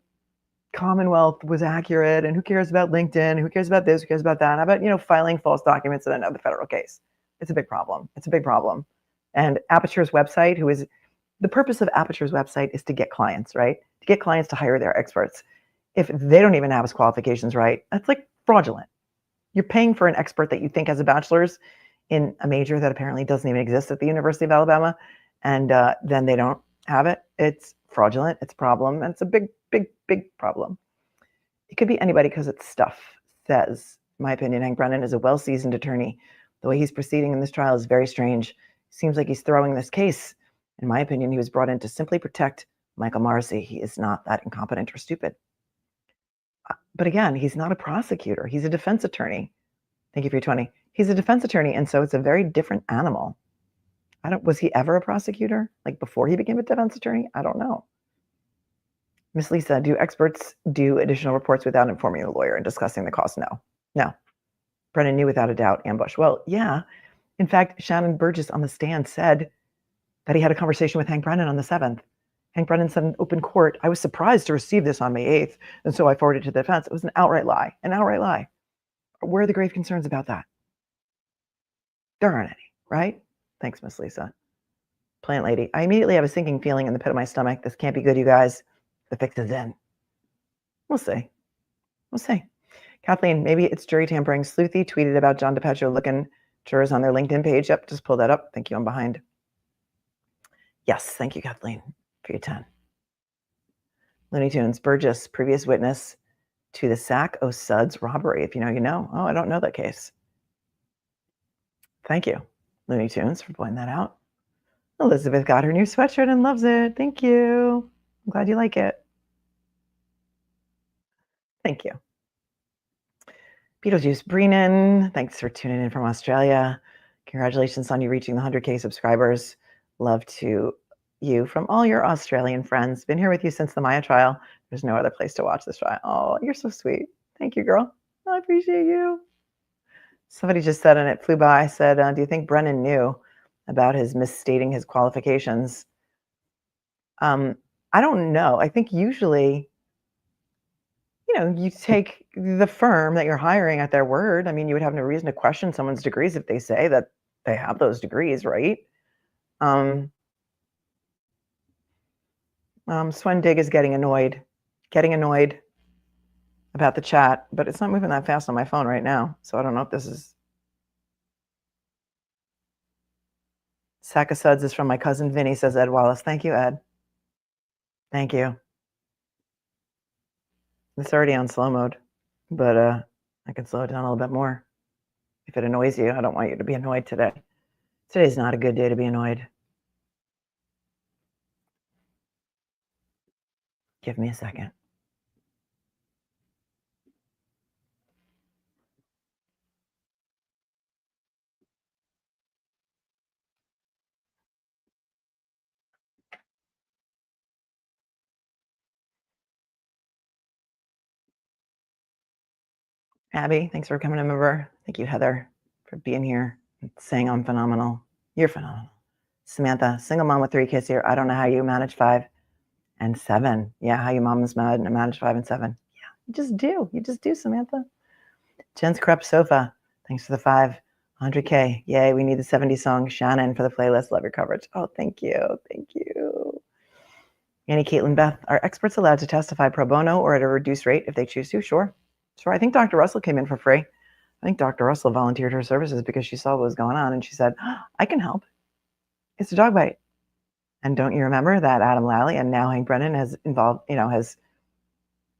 Commonwealth was accurate. And who cares about LinkedIn? Who cares about this? Who cares about that? How about, you know, filing false documents in another federal case? It's a big problem. It's a big problem. And Aperture's website, the purpose of Aperture's website is to get clients, right? To get clients to hire their experts. If they don't even have his qualifications right, that's like fraudulent. You're paying for an expert that you think has a bachelor's in a major that apparently doesn't even exist at the University of Alabama, and then they don't have it. It's fraudulent. It's a problem, and it's a big, big, big problem. It could be anybody because it's stuff. Says, in my opinion, Hank Brennan is a well-seasoned attorney. The way he's proceeding in this trial is very strange. Seems like he's throwing this case. In my opinion, he was brought in to simply protect Michael Morrissey. He is not that incompetent or stupid. But again, he's not a prosecutor. He's a defense attorney. Thank you for your 20. He's a defense attorney, and so it's a very different animal. Was he ever a prosecutor? Like before he became a defense attorney? I don't know. Miss Lisa, do experts do additional reports without informing the lawyer and discussing the cost? No. Brennan knew without a doubt ambush. Well, yeah. In fact, Shannon Burgess on the stand said that he had a conversation with Hank Brennan on the 7th. Hank Brennan said in open court, I was surprised to receive this on May 8th, and so I forwarded it to the defense. It was an outright lie. Where are the grave concerns about that? There aren't any, right? Thanks, Miss Lisa. Plant Lady, I immediately have a sinking feeling in the pit of my stomach. This can't be good, you guys. The fix is in. We'll see. Kathleen, maybe it's jury tampering. Sleuthy tweeted about John DePetro looking jurors on their LinkedIn page. Yep, just pull that up. Thank you, I'm behind. Yes, thank you, Kathleen, for your 10. Looney Tunes, Burgess, previous witness to the Sac O'Suds robbery. If you know, you know. Oh, I don't know that case. Thank you, Looney Tunes, for pointing that out. Elizabeth got her new sweatshirt and loves it. Thank you. I'm glad you like it. Thank you. Beetlejuice Brennan, thanks for tuning in from Australia. Congratulations on you reaching the 100K subscribers. Love to you from all your Australian friends. Been here with you since the Maya trial. There's no other place to watch this trial. Oh, you're so sweet. Thank you, girl. I appreciate you. Somebody just said, and it flew by, said, do you think Brennan knew about his misstating his qualifications? I don't know. I think usually, you take the firm that you're hiring at their word. I mean, you would have no reason to question someone's degrees if they say that they have those degrees, right? Swendig is getting annoyed about the chat, but it's not moving that fast on my phone right now. So I don't know if this is. Sack of Suds is from my cousin Vinny, says Ed Wallace. Thank you, Ed. Thank you. It's already on slow mode, but I can slow it down a little bit more. If it annoys you, I don't want you to be annoyed today. Today's not a good day to be annoyed. Give me a second. Abby, thanks for coming in, member. Thank you, Heather, for being here and saying I'm phenomenal. You're phenomenal. Samantha, single mom with 3 kids here. I don't know how you manage 5 and 7. Yeah, how your mom is mad and manage 5 and 7. Yeah, you just do. You just do, Samantha. Jen's Corrupt Sofa, thanks for the 500K. Yay, we need the 70 song. Shannon for the playlist. Love your coverage. Oh, thank you. Thank you. Annie Caitlin Beth, are experts allowed to testify pro bono or at a reduced rate if they choose to? Sure. I think Dr. Russell came in for free. I think Dr. Russell volunteered her services because she saw what was going on and she said, I can help. It's a dog bite. And don't you remember that Adam Lally and now Hank Brennan has involved,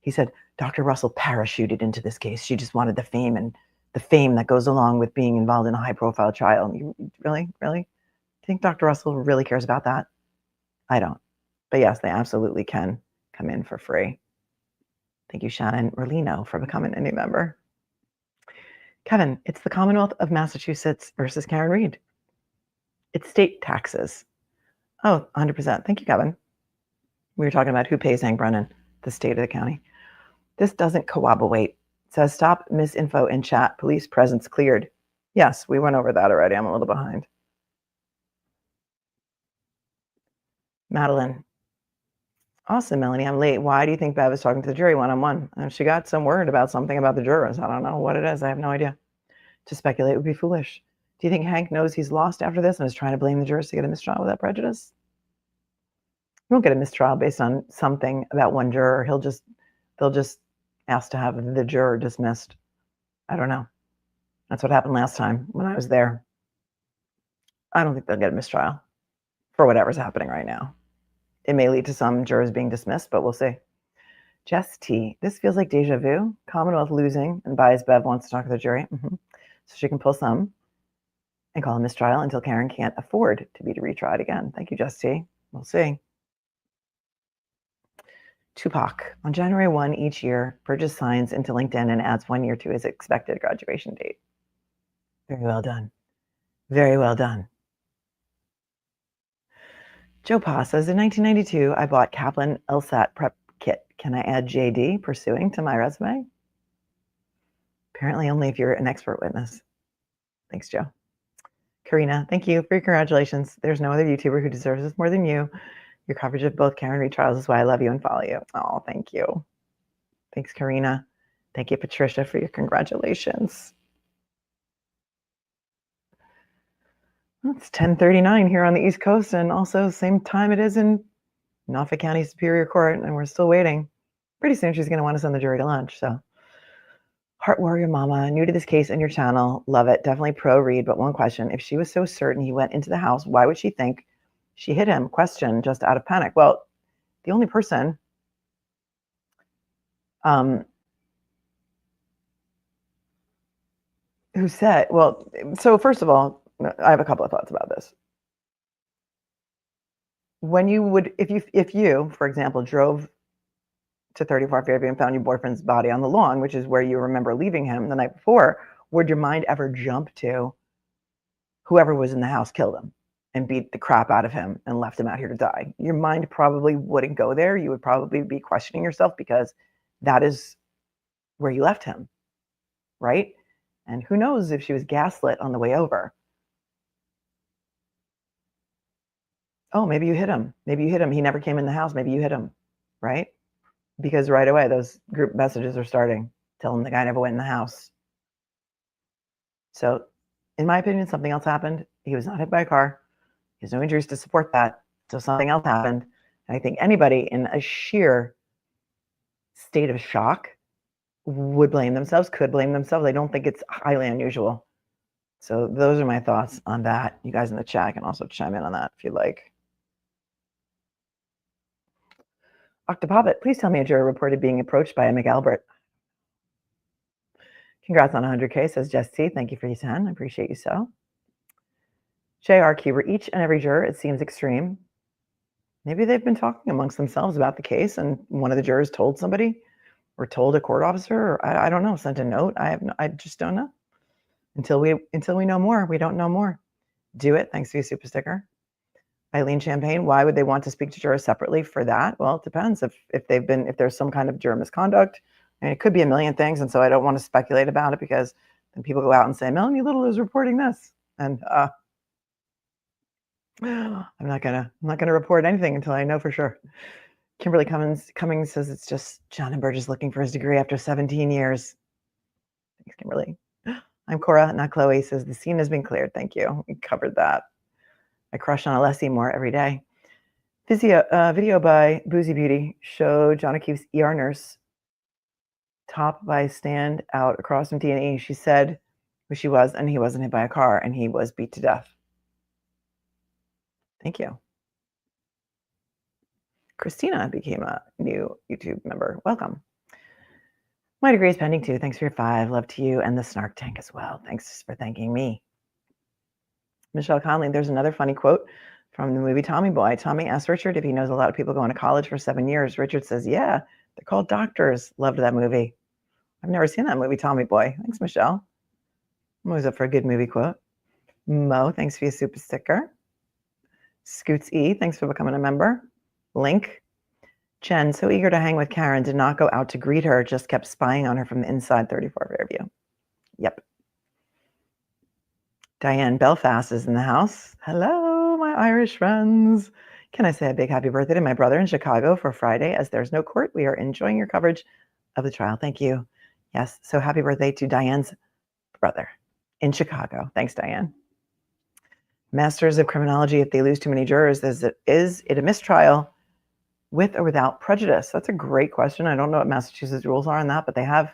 he said, Dr. Russell parachuted into this case. She just wanted the fame that goes along with being involved in a high profile trial. You really? Think Dr. Russell really cares about that? I don't. But yes, they absolutely can come in for free. Thank you, Shannon Merlino, for becoming a new member. Kevin, it's the Commonwealth of Massachusetts versus Karen Reed. It's state taxes. Oh, 100%. Thank you, Kevin. We were talking about who pays Hank Brennan, the state of the county. This doesn't coabulate. It says stop misinfo in chat. Police presence cleared. Yes, we went over that already. I'm a little behind. Madeline. Awesome, Melanie. I'm late. Why do you think Bev is talking to the jury one-on-one? She got some word about something about the jurors. I don't know what it is. I have no idea. To speculate would be foolish. Do you think Hank knows he's lost after this and is trying to blame the jurors to get a mistrial without prejudice? He won't get a mistrial based on something about one juror. They'll just ask to have the juror dismissed. I don't know. That's what happened last time when I was there. I don't think they'll get a mistrial for whatever's happening right now. It may lead to some jurors being dismissed, but we'll see. Jess T. This feels like deja vu. Commonwealth losing and bias Bev wants to talk to the jury. So she can pull some and call a mistrial until Karen can't afford to be retried again. Thank you, Jess T. We'll see. Tupac. On January 1 each year, Burgess signs into LinkedIn and adds 1 year to his expected graduation date. Very well done. Very well done. Joe Pa says, in 1992, I bought Kaplan LSAT prep kit. Can I add JD pursuing to my resume? Apparently only if you're an expert witness. Thanks, Joe. Karina, thank you for your congratulations. There's no other YouTuber who deserves this more than you. Your coverage of both Karen Reed trials is why I love you and follow you. Oh, thank you. Thanks, Karina. Thank you, Patricia, for your congratulations. It's 10:39 here on the East Coast, and also same time it is in Norfolk County Superior Court, and we're still waiting. Pretty soon she's going to want to send the jury to lunch. So, Heart Warrior Mama, new to this case and your channel, love it. Definitely pro Reed, but one question: if she was so certain he went into the house, why would she think she hit him? Question, just out of panic. Well, the only person who said, well, so first of all, I have a couple of thoughts about this. When you would, if you, for example, drove to 34 Fairview and found your boyfriend's body on the lawn, which is where you remember leaving him the night before, would your mind ever jump to whoever was in the house killed him and beat the crap out of him and left him out here to die? Your mind probably wouldn't go there. You would probably be questioning yourself because that is where you left him, right? And who knows if she was gaslit on the way over. Oh, maybe you hit him. Maybe you hit him. He never came in the house. Maybe you hit him, right? Because right away, those group messages are starting, telling the guy never went in the house. So in my opinion, something else happened. He was not hit by a car. He has no injuries to support that. So something else happened. And I think anybody in a sheer state of shock would blame themselves, could blame themselves. I don't think it's highly unusual. So those are my thoughts on that. You guys in the chat can also chime in on that if you like. Octopoppet, please tell me a juror reported being approached by a McAlbert. Congrats on 100K, says Jess T. Thank you for your 10. I appreciate you so. JR Cuber, each and every juror, it seems extreme. Maybe they've been talking amongst themselves about the case and one of the jurors told somebody or told a court officer, or I don't know, sent a note. I just don't know. Until we know more, we don't know more. Do it. Thanks for your super sticker. Eileen Champagne, why would they want to speak to jurors separately for that? Well, it depends if there's some kind of juror misconduct. I mean, it could be a million things, and so I don't want to speculate about it because then people go out and say, Melanie Little is reporting this. And I'm not gonna report anything until I know for sure. Kimberly Cummings says it's just John and Burgess looking for his degree after 17 years. Thanks, Kimberly. I'm Cora, not Chloe, says the scene has been cleared. Thank you. We covered that. I crush on Alessi more every day. Video by Boozy Beauty showed John O'Keefe's ER nurse top by stand out across from D&E. She said who she was, and he wasn't hit by a car, and he was beat to death. Thank you. Christina became a new YouTube member. Welcome. My degree is pending too. Thanks for your 5. Love to you and the snark tank as well. Thanks for thanking me. Michelle Conley, there's another funny quote from the movie Tommy Boy. Tommy asks Richard if he knows a lot of people going to college for 7 years. Richard says, yeah, they're called doctors. Loved that movie. I've never seen that movie, Tommy Boy. Thanks, Michelle. I'm always up for a good movie quote. Mo, thanks for your super sticker. Scoots E, thanks for becoming a member. Link. Chen, so eager to hang with Karen, did not go out to greet her, just kept spying on her from the inside. 34 Fairview. Yep. Diane Belfast is in the house. Hello, my Irish friends. Can I say a big happy birthday to my brother in Chicago for Friday? As there's no court, we are enjoying your coverage of the trial. Thank you. Yes, so happy birthday to Diane's brother in Chicago. Thanks, Diane. Masters of Criminology, if they lose too many jurors, is it a mistrial with or without prejudice? That's a great question. I don't know what Massachusetts rules are on that, but they have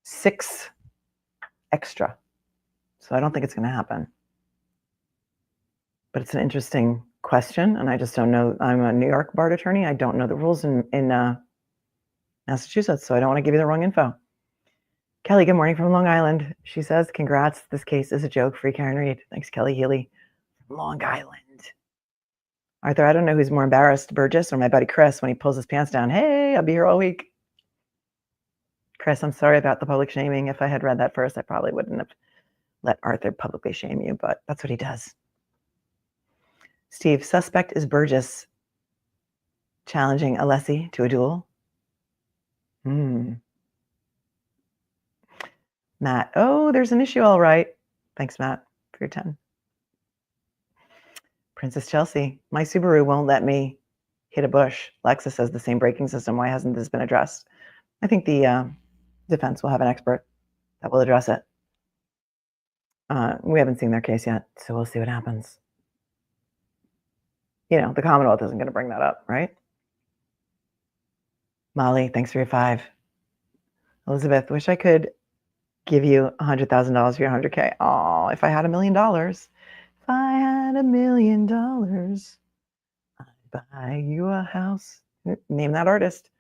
6 extra. So I don't think it's going to happen. But it's an interesting question, and I just don't know. I'm a New York bar attorney. I don't know the rules in Massachusetts, so I don't want to give you the wrong info. Kelly, good morning from Long Island. She says, congrats. This case is a joke. Free Karen Reed. Thanks, Kelly Healy from Long Island. Arthur, I don't know who's more embarrassed, Burgess or my buddy Chris, when he pulls his pants down. Hey, I'll be here all week. Chris, I'm sorry about the public shaming. If I had read that first, I probably wouldn't have let Arthur publicly shame you, but that's what he does. Steve, suspect is Burgess challenging Alessi to a duel. Matt, oh, there's an issue, all right. Thanks, Matt, for your 10. Princess Chelsea, my Subaru won't let me hit a bush. Lexus has the same braking system. Why hasn't this been addressed? I think the defense will have an expert that will address it. We haven't seen their case yet, so we'll see what happens. You know, the Commonwealth isn't going to bring that up, right? Molly, thanks for your 5. Elizabeth, wish I could give you $100,000 for your 100K. Oh, if I had $1 million. If I had $1 million, I'd buy you a house. Name that artist.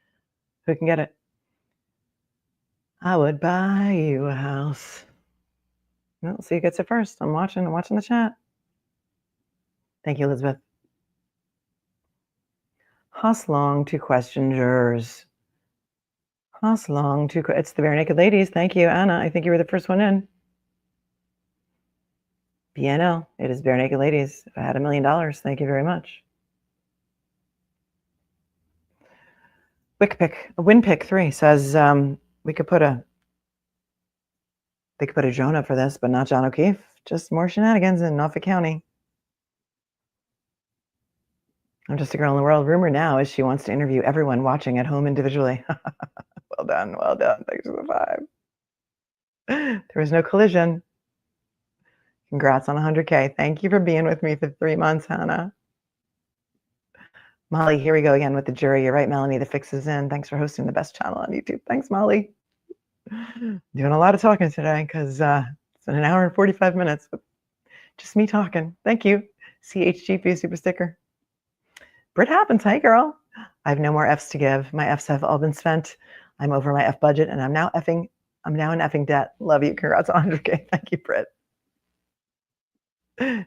Who can get it? I would buy you a house. Well, let's see who gets it first. I'm watching the chat. Thank you, Elizabeth. Hoslong to question jurors. Hoslong to, it's the Bare Naked Ladies. Thank you, Anna. I think you were the first one in. BNL, it is Bare Naked Ladies. If I had $1 million, thank you very much. Winpick 3 says, We could put a, they could put a Joan up for this, but not John O'Keefe. Just more shenanigans in Norfolk County. I'm just a girl in the world. Rumor now is she wants to interview everyone watching at home individually. Well done, well done. Thanks for the 5. There was no collision. Congrats on 100K. Thank you for being with me for 3 months, Hannah. Molly, here we go again with the jury. You're right, Melanie. The fix is in. Thanks for hosting the best channel on YouTube. Thanks, Molly. Doing a lot of talking today because it's been an hour and 45 minutes with just me talking. Thank you. CHGP super sticker. Brit happens. Hey, girl. I have no more Fs to give. My Fs have all been spent. I'm over my F budget, and I'm now in effing debt. Love you. Congrats on 100K. Thank you, Brit.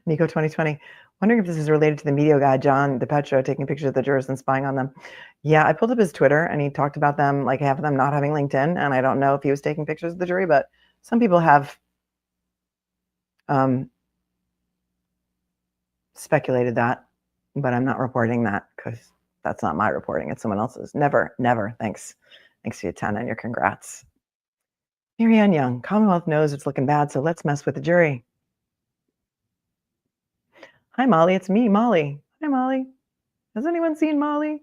Nico 2020. Wondering if this is related to the media guy, John DePetro, taking pictures of the jurors and spying on them. Yeah, I pulled up his Twitter, and he talked about them, like half of them not having LinkedIn, and I don't know if he was taking pictures of the jury, but some people have speculated that, but I'm not reporting that because that's not my reporting. It's someone else's. Never, never. Thanks. Thanks for your 10 and your congrats. Marianne Young, Commonwealth knows it's looking bad, so let's mess with the jury. Hi, Molly. It's me, Molly. Hi, Molly. Has anyone seen Molly?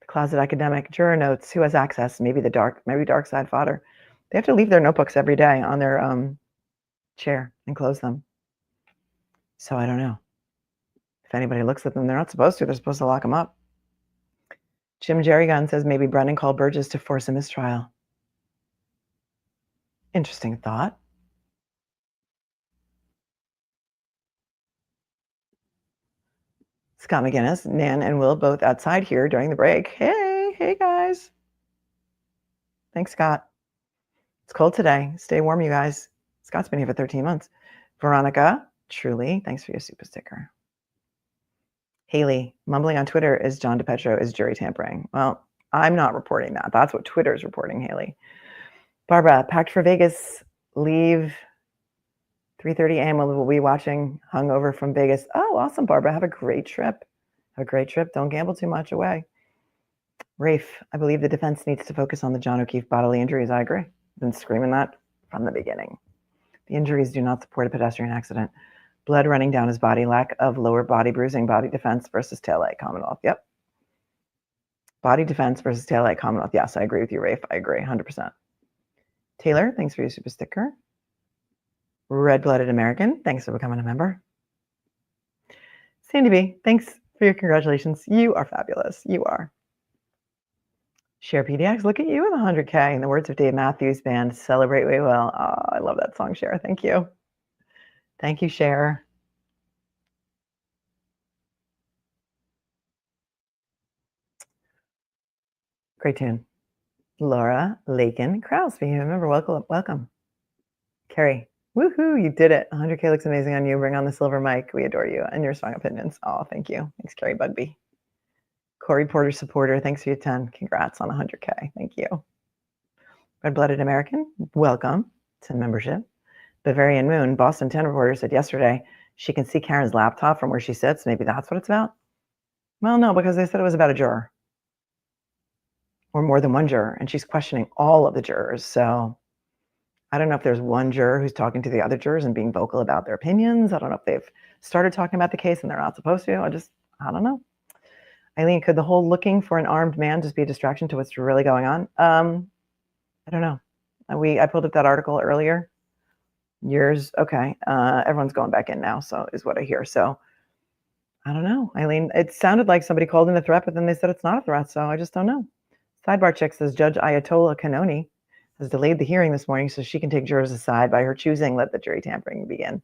The closet academic. Juror notes. Who has access? Maybe dark side fodder. They have to leave their notebooks every day on their chair and close them. So I don't know. If anybody looks at them, they're not supposed to. They're supposed to lock them up. Jim Jerrygun says maybe Brennan called Burgess to force a mistrial. Interesting thought. Scott McGinnis, Nan and Will both outside here during the break. Hey guys. Thanks, Scott. It's cold today. Stay warm, you guys. Scott's been here for 13 months. Veronica, truly, thanks for your super sticker. Haley, mumbling on Twitter is John DePetro is jury tampering. Well, I'm not reporting that. That's what Twitter is reporting, Haley. Barbara, packed for Vegas, leave 3:30 a.m. We'll be watching hungover from Vegas. Oh, awesome, Barbara. Have a great trip. Have a great trip. Don't gamble too much away. Rafe, I believe the defense needs to focus on the John O'Keefe bodily injuries. I agree. I've been screaming that from the beginning. The injuries do not support a pedestrian accident. Blood running down his body, lack of lower body bruising, body defense versus taillight Commonwealth. Yep. Body defense versus taillight Commonwealth. Yes, I agree with you, Rafe. I agree 100%. Taylor, thanks for your super sticker. Red-blooded American, thanks for becoming a member. Sandy B, thanks for your congratulations. You are fabulous. You are. Cher PDX, look at you with 100K. In the words of Dave Matthews Band, celebrate we will. Oh, I love that song, Cher. Thank you. Thank you, Cher. Great tune. Laura Lakin Krause, being a member, welcome. Carrie, woohoo, you did it. 100K looks amazing on you. Bring on the silver mic. We adore you and your strong opinions. Oh, thank you. Thanks, Carrie Bugby. Corey Porter supporter, thanks for your 10. Congrats on 100K. Thank you. Red-blooded American, welcome to membership. Bavarian Moon, Boston 10 reporter said yesterday she can see Karen's laptop from where she sits. Maybe that's what it's about. Well, no, because they said it was about a juror or more than one juror, and she's questioning all of the jurors. So I don't know if there's one juror who's talking to the other jurors and being vocal about their opinions. I don't know if they've started talking about the case and they're not supposed to. I don't know. Eileen, could the whole looking for an armed man just be a distraction to what's really going on? I don't know. I pulled up that article earlier. Okay. Everyone's going back in now, so is what I hear. So I don't know, Eileen. It sounded like somebody called in a threat, but then they said it's not a threat, so I just don't know. Sidebar chick says Judge Ayatollah Kanoni has delayed the hearing this morning so she can take jurors aside by her choosing. Let the jury tampering begin.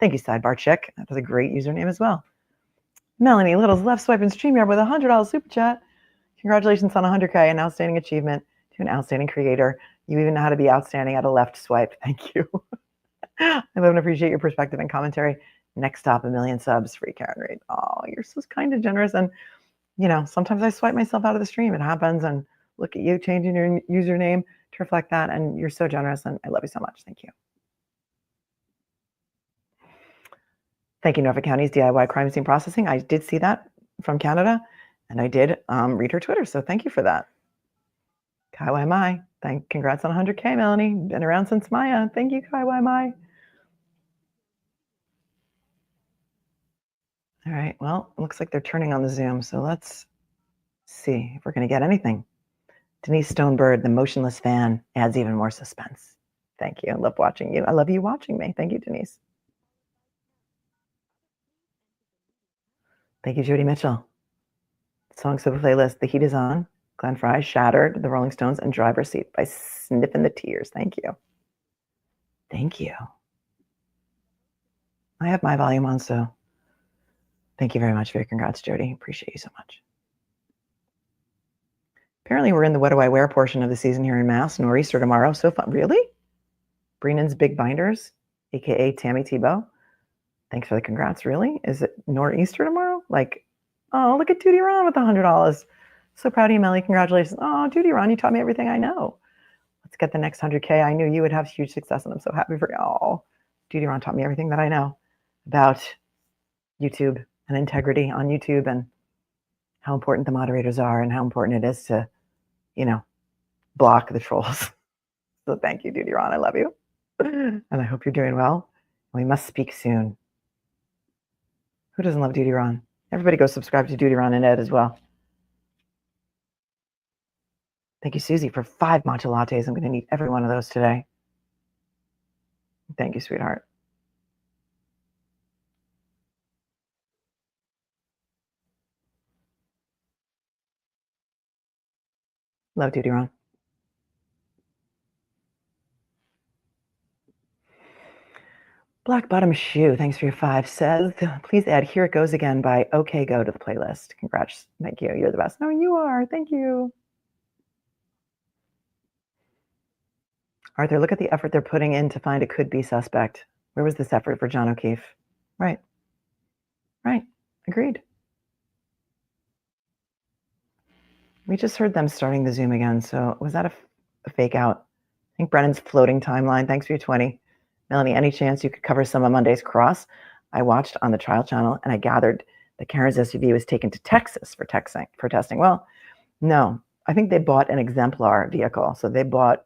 Thank you, Sidebar chick. That was a great username as well. Melanie Little's left swipe in StreamYard with a $100 super chat. Congratulations on 100K, an outstanding achievement to an outstanding creator. You even know how to be outstanding at a left swipe. Thank you. I love and appreciate your perspective and commentary. Next stop, 1 million subs, free Karen Reid. Oh, you're so kind and generous. And, sometimes I swipe myself out of the stream. It happens. And look at you changing your username to reflect that. And you're so generous. And I love you so much. Thank you. Thank you, Norfolk County's DIY crime scene processing. I did see that from Canada. And I did read her Twitter. So thank you for that. KYMI. Congrats on 100K, Melanie. Been around since Maya. Thank you, KYMI. All right, well, it looks like they're turning on the Zoom, so let's see if we're going to get anything. Denise Stonebird, the motionless fan, adds even more suspense. Thank you. I love watching you. I love you watching me. Thank you, Denise. Thank you, Jody Mitchell. Songs for the playlist. The Heat is On. Glenn Frey, Shattered, The Rolling Stones, and Driver's Seat by Sniffing the Tears. Thank you. Thank you. I have my volume on, so thank you very much for your congrats, Jody. Appreciate you so much. Apparently, we're in the What Do I Wear portion of the season here in Mass. Nor'easter tomorrow. So fun. Really? Breenan's Big Binders, a.k.a. Tammy Tebow. Thanks for the congrats. Really? Is it Nor'easter tomorrow? Like, oh, look at Duty Ron with $100. So proud of you, Melly. Congratulations. Oh, Duty Ron, you taught me everything I know. Let's get the next 100K. I knew you would have huge success, and I'm so happy for you. Oh, Duty Ron taught me everything that I know about YouTube and integrity on YouTube and how important the moderators are and how important it is to, block the trolls. So thank you, Duty Ron. I love you. And I hope you're doing well. We must speak soon. Who doesn't love Duty Ron? Everybody go subscribe to Duty Ron and Ed as well. Thank you, Susie, for 5 matcha lattes. I'm going to need every one of those today. Thank you, sweetheart. Love Duty Ron. Black Bottom Shoe, thanks for your 5, says, please add Here It Goes Again by OK Go to the playlist. Congrats. Thank you. You're the best. No, you are. Thank you. Arthur, look at the effort they're putting in to find a could-be suspect. Where was this effort for John O'Keefe? Right. Right. Agreed. We just heard them starting the Zoom again, so was that a fake out? I think Brennan's floating timeline. Thanks for your 20. Melanie, any chance you could cover some of Monday's Cross? I watched on the trial channel, and I gathered that Karen's SUV was taken to Texas for testing. Well, no. I think they bought an exemplar vehicle. So they bought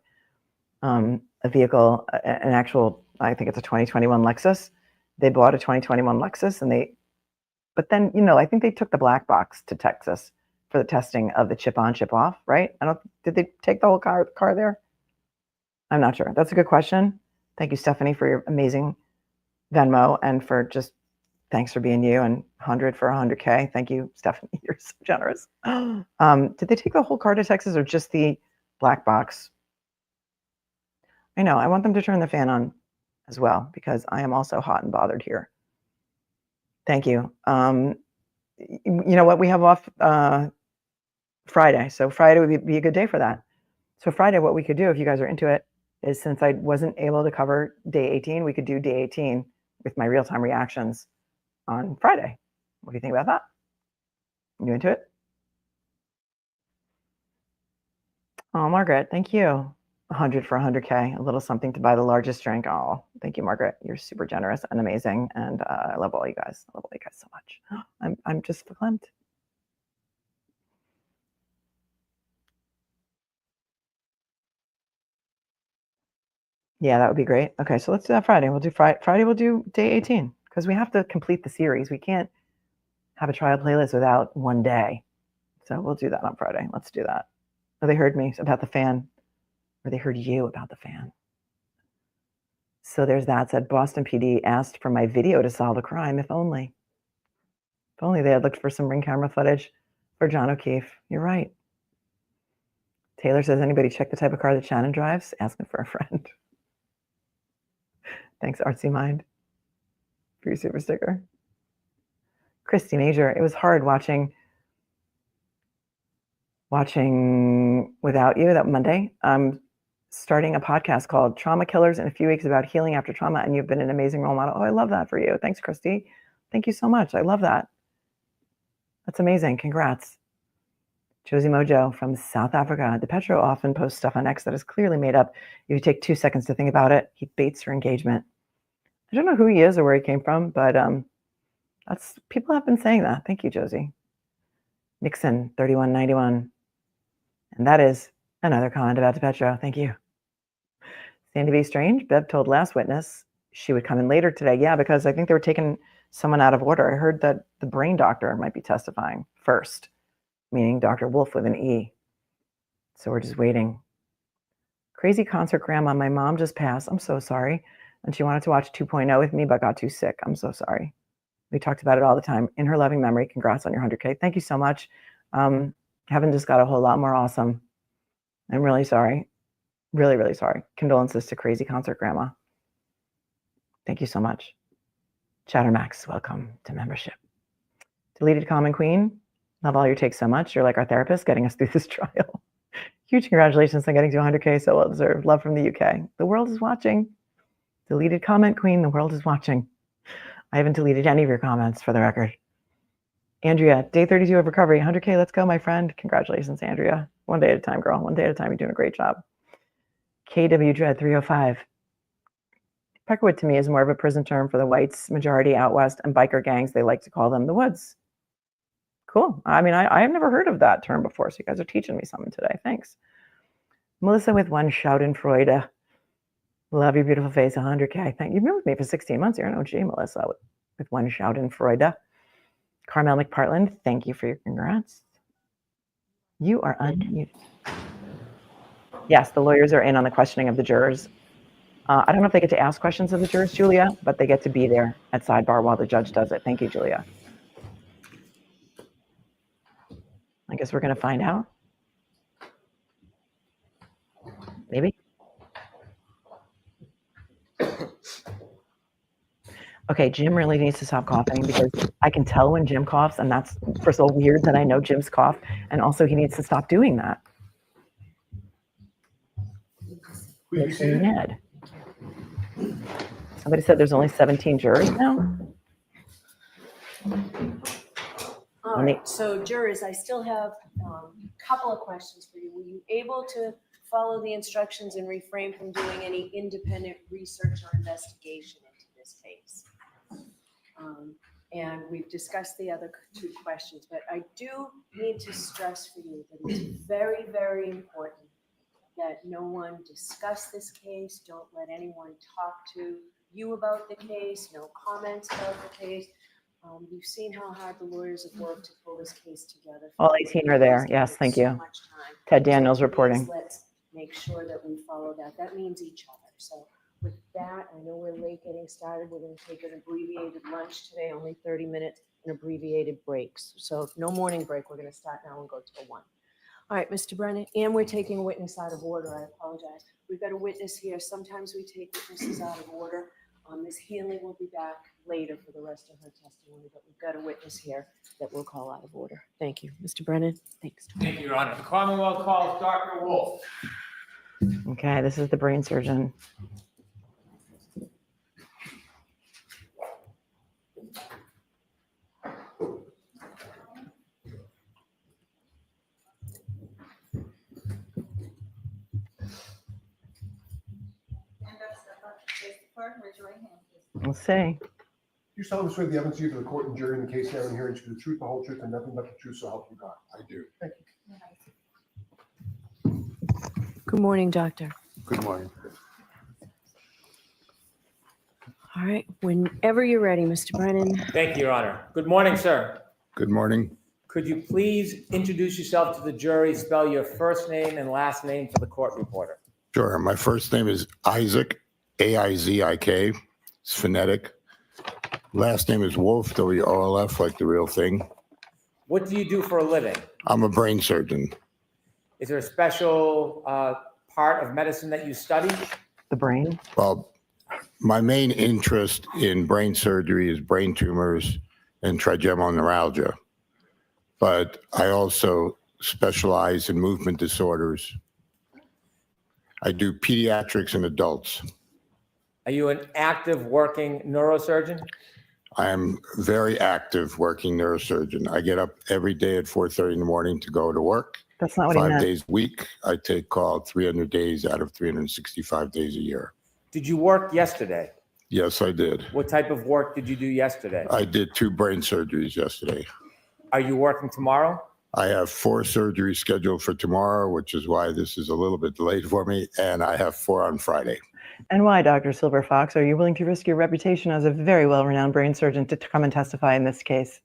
a vehicle, an actual, I think it's a 2021 Lexus. They bought a 2021 Lexus, but then, I think they took the black box to Texas for the testing of the chip on, chip off, right? Did they take the whole car there? I'm not sure. That's a good question. Thank you, Stephanie, for your amazing Venmo and for just thanks for being you and 100 for 100K. Thank you, Stephanie. You're so generous. Did they take the whole car to Texas or just the black box? I know. I want them to turn the fan on as well because I am also hot and bothered here. Thank you. You know what? We have off Friday. So Friday would be a good day for that. So Friday, what we could do if you guys are into it is since I wasn't able to cover day 18, we could do day 18 with my real-time reactions on Friday. What do you think about that? You into it? Oh, Margaret, thank you. 100 for 100K, a little something to buy the largest drink. Oh, thank you, Margaret. You're super generous and amazing. And I love all you guys. I love all you guys so much. I'm just verklempt. Yeah, that would be great. Okay, so let's do that Friday. We'll do Friday. We'll do day 18 because we have to complete the series. We can't have a trial playlist without one day. So we'll do that on Friday. Let's do that. Oh, they heard me about the fan, or they heard you about the fan. So there's that. Said Boston PD asked for my video to solve a crime. If only. If only they had looked for some ring camera footage for John O'Keefe. You're right. Taylor says, anybody check the type of car that Shannon drives? Asking for a friend. Thanks, Artsy Mind, for your super sticker. Christy Major, it was hard watching without you that Monday. I'm starting a podcast called Trauma Killers in a few weeks about healing after trauma, and you've been an amazing role model. Oh, I love that for you. Thanks, Christy. Thank you so much. I love that. That's amazing. Congrats. Josie Mojo from South Africa. DePetro often posts stuff on X that is clearly made up. If you take 2 seconds to think about it, he baits your engagement. I don't know who he is or where he came from, but that's people have been saying that. Thank you, Josie. Nixon, 3191. And that is Another comment about DePetro. Thank you. Sandy B. Strange. Bev told last witness she would come in later today. Yeah, because I think they were taking someone out of order. I heard that the brain doctor might be testifying first, meaning Dr. Wolf with an E. So we're just waiting. Crazy concert grandma. My mom just passed. I'm so sorry. And she wanted to watch 2.0 with me, but got too sick. I'm so sorry. We talked about it all the time. In her loving memory, congrats on your 100K. Thank you so much. Heaven just got a whole lot more awesome. I'm really sorry. Really, really sorry. Condolences to Crazy Concert Grandma. Thank you so much. Chattermax, welcome to membership. Deleted Common Queen, love all your takes so much. You're like our therapist getting us through this trial. Huge congratulations on getting to 100K, so well deserved. Love from the UK. The world is watching. Deleted Comment Queen, the world is watching. I haven't deleted any of your comments for the record. Andrea, day 32 of recovery, 100K, let's go, my friend. Congratulations, Andrea. One day at a time, girl. One day at a time, you're doing a great job. KW Dread 305. Peckerwood to me is more of a prison term for the whites majority out west and biker gangs. They like to call them the woods. Cool. I mean, I have never heard of that term before, so you guys are teaching me something today. Thanks. Melissa with one Schadenfreude. Love your beautiful face, 100K. Thank you. You've been with me for 16 months. You're an OG, Melissa, with one Schadenfreude. Carmel McPartland, thank you for your congrats. You are unmuted. Yes, the lawyers are in on the questioning of the jurors. I don't know if they get to ask questions of the jurors, Julia, but they get to be there at sidebar while the judge does it. Thank you, Julia. I guess we're going to find out. Maybe. Okay, Jim really needs to stop coughing because I can tell when Jim coughs, and that's, first of all, weird that I know Jim's cough, and also he needs to stop doing that. Makes me mad. Somebody said there's only 17 jurors now. All right, so jurors, I still have a couple of questions for you. Were you able to follow the instructions and refrain from doing any independent research or investigation into this case? And we've discussed the other two questions, but I do need to stress for you that it's very, very important that no one discuss this case. Don't let anyone talk to you about the case, no comments about the case. You've seen how hard the lawyers have worked to pull this case together. All 18 are there. Yes, thank you. Ted Daniels reporting. Let's make sure that we follow that. That means each other. So with that, I know we're late getting started. We're going to take an abbreviated lunch today, only 30 minutes, and abbreviated breaks. So no morning break. We're going to start now and go till 1. All right, Mr. Brennan, and we're taking a witness out of order. I apologize. We've got a witness here. Sometimes we take witnesses out of order. Ms. Hanley will be back later for the rest of her testimony, but we've got a witness here that we'll call out of order. Thank you. Mr. Brennan, thanks. Thank you, Your Honor. The Commonwealth calls Dr. Wolf. Okay, this is the brain surgeon. We'll see. You solemnly swear the evidence you to the court and jury in the case now and hearing to the truth, the whole truth, and nothing but the truth, so help you God. I do. Thank you. Good morning, doctor. Good morning. All right, whenever you're ready, Mr. Brennan. Thank you, Your Honor. Good morning, sir. Good morning. Could you please introduce yourself to the jury, spell your first name and last name for the court reporter? Sure. My first name is AIZIK, AIZIK. It's phonetic. Last name is Wolf, WOLF, like the real thing. What do you do for a living? I'm a brain surgeon. Is there a special part of medicine that you study? The brain. Well, my main interest in brain surgery is brain tumors and trigeminal neuralgia. But I also specialize in movement disorders. I do pediatrics and adults. Are you an active working neurosurgeon? I am very active working neurosurgeon. I get up every day at 4:30 in the morning to go to work. That's not what he 5 meant. days a week. I take call 300 days out of 365 days a year. Did you work yesterday? Yes, I did. What type of work did you do yesterday? I did 2 brain surgeries yesterday. Are you working tomorrow? I have 4 surgeries scheduled for tomorrow, which is why this is a little bit delayed for me, and I have 4 on Friday. And why, Dr. Silverfox, are you willing to risk your reputation as a very well-renowned brain surgeon to come and testify in this case?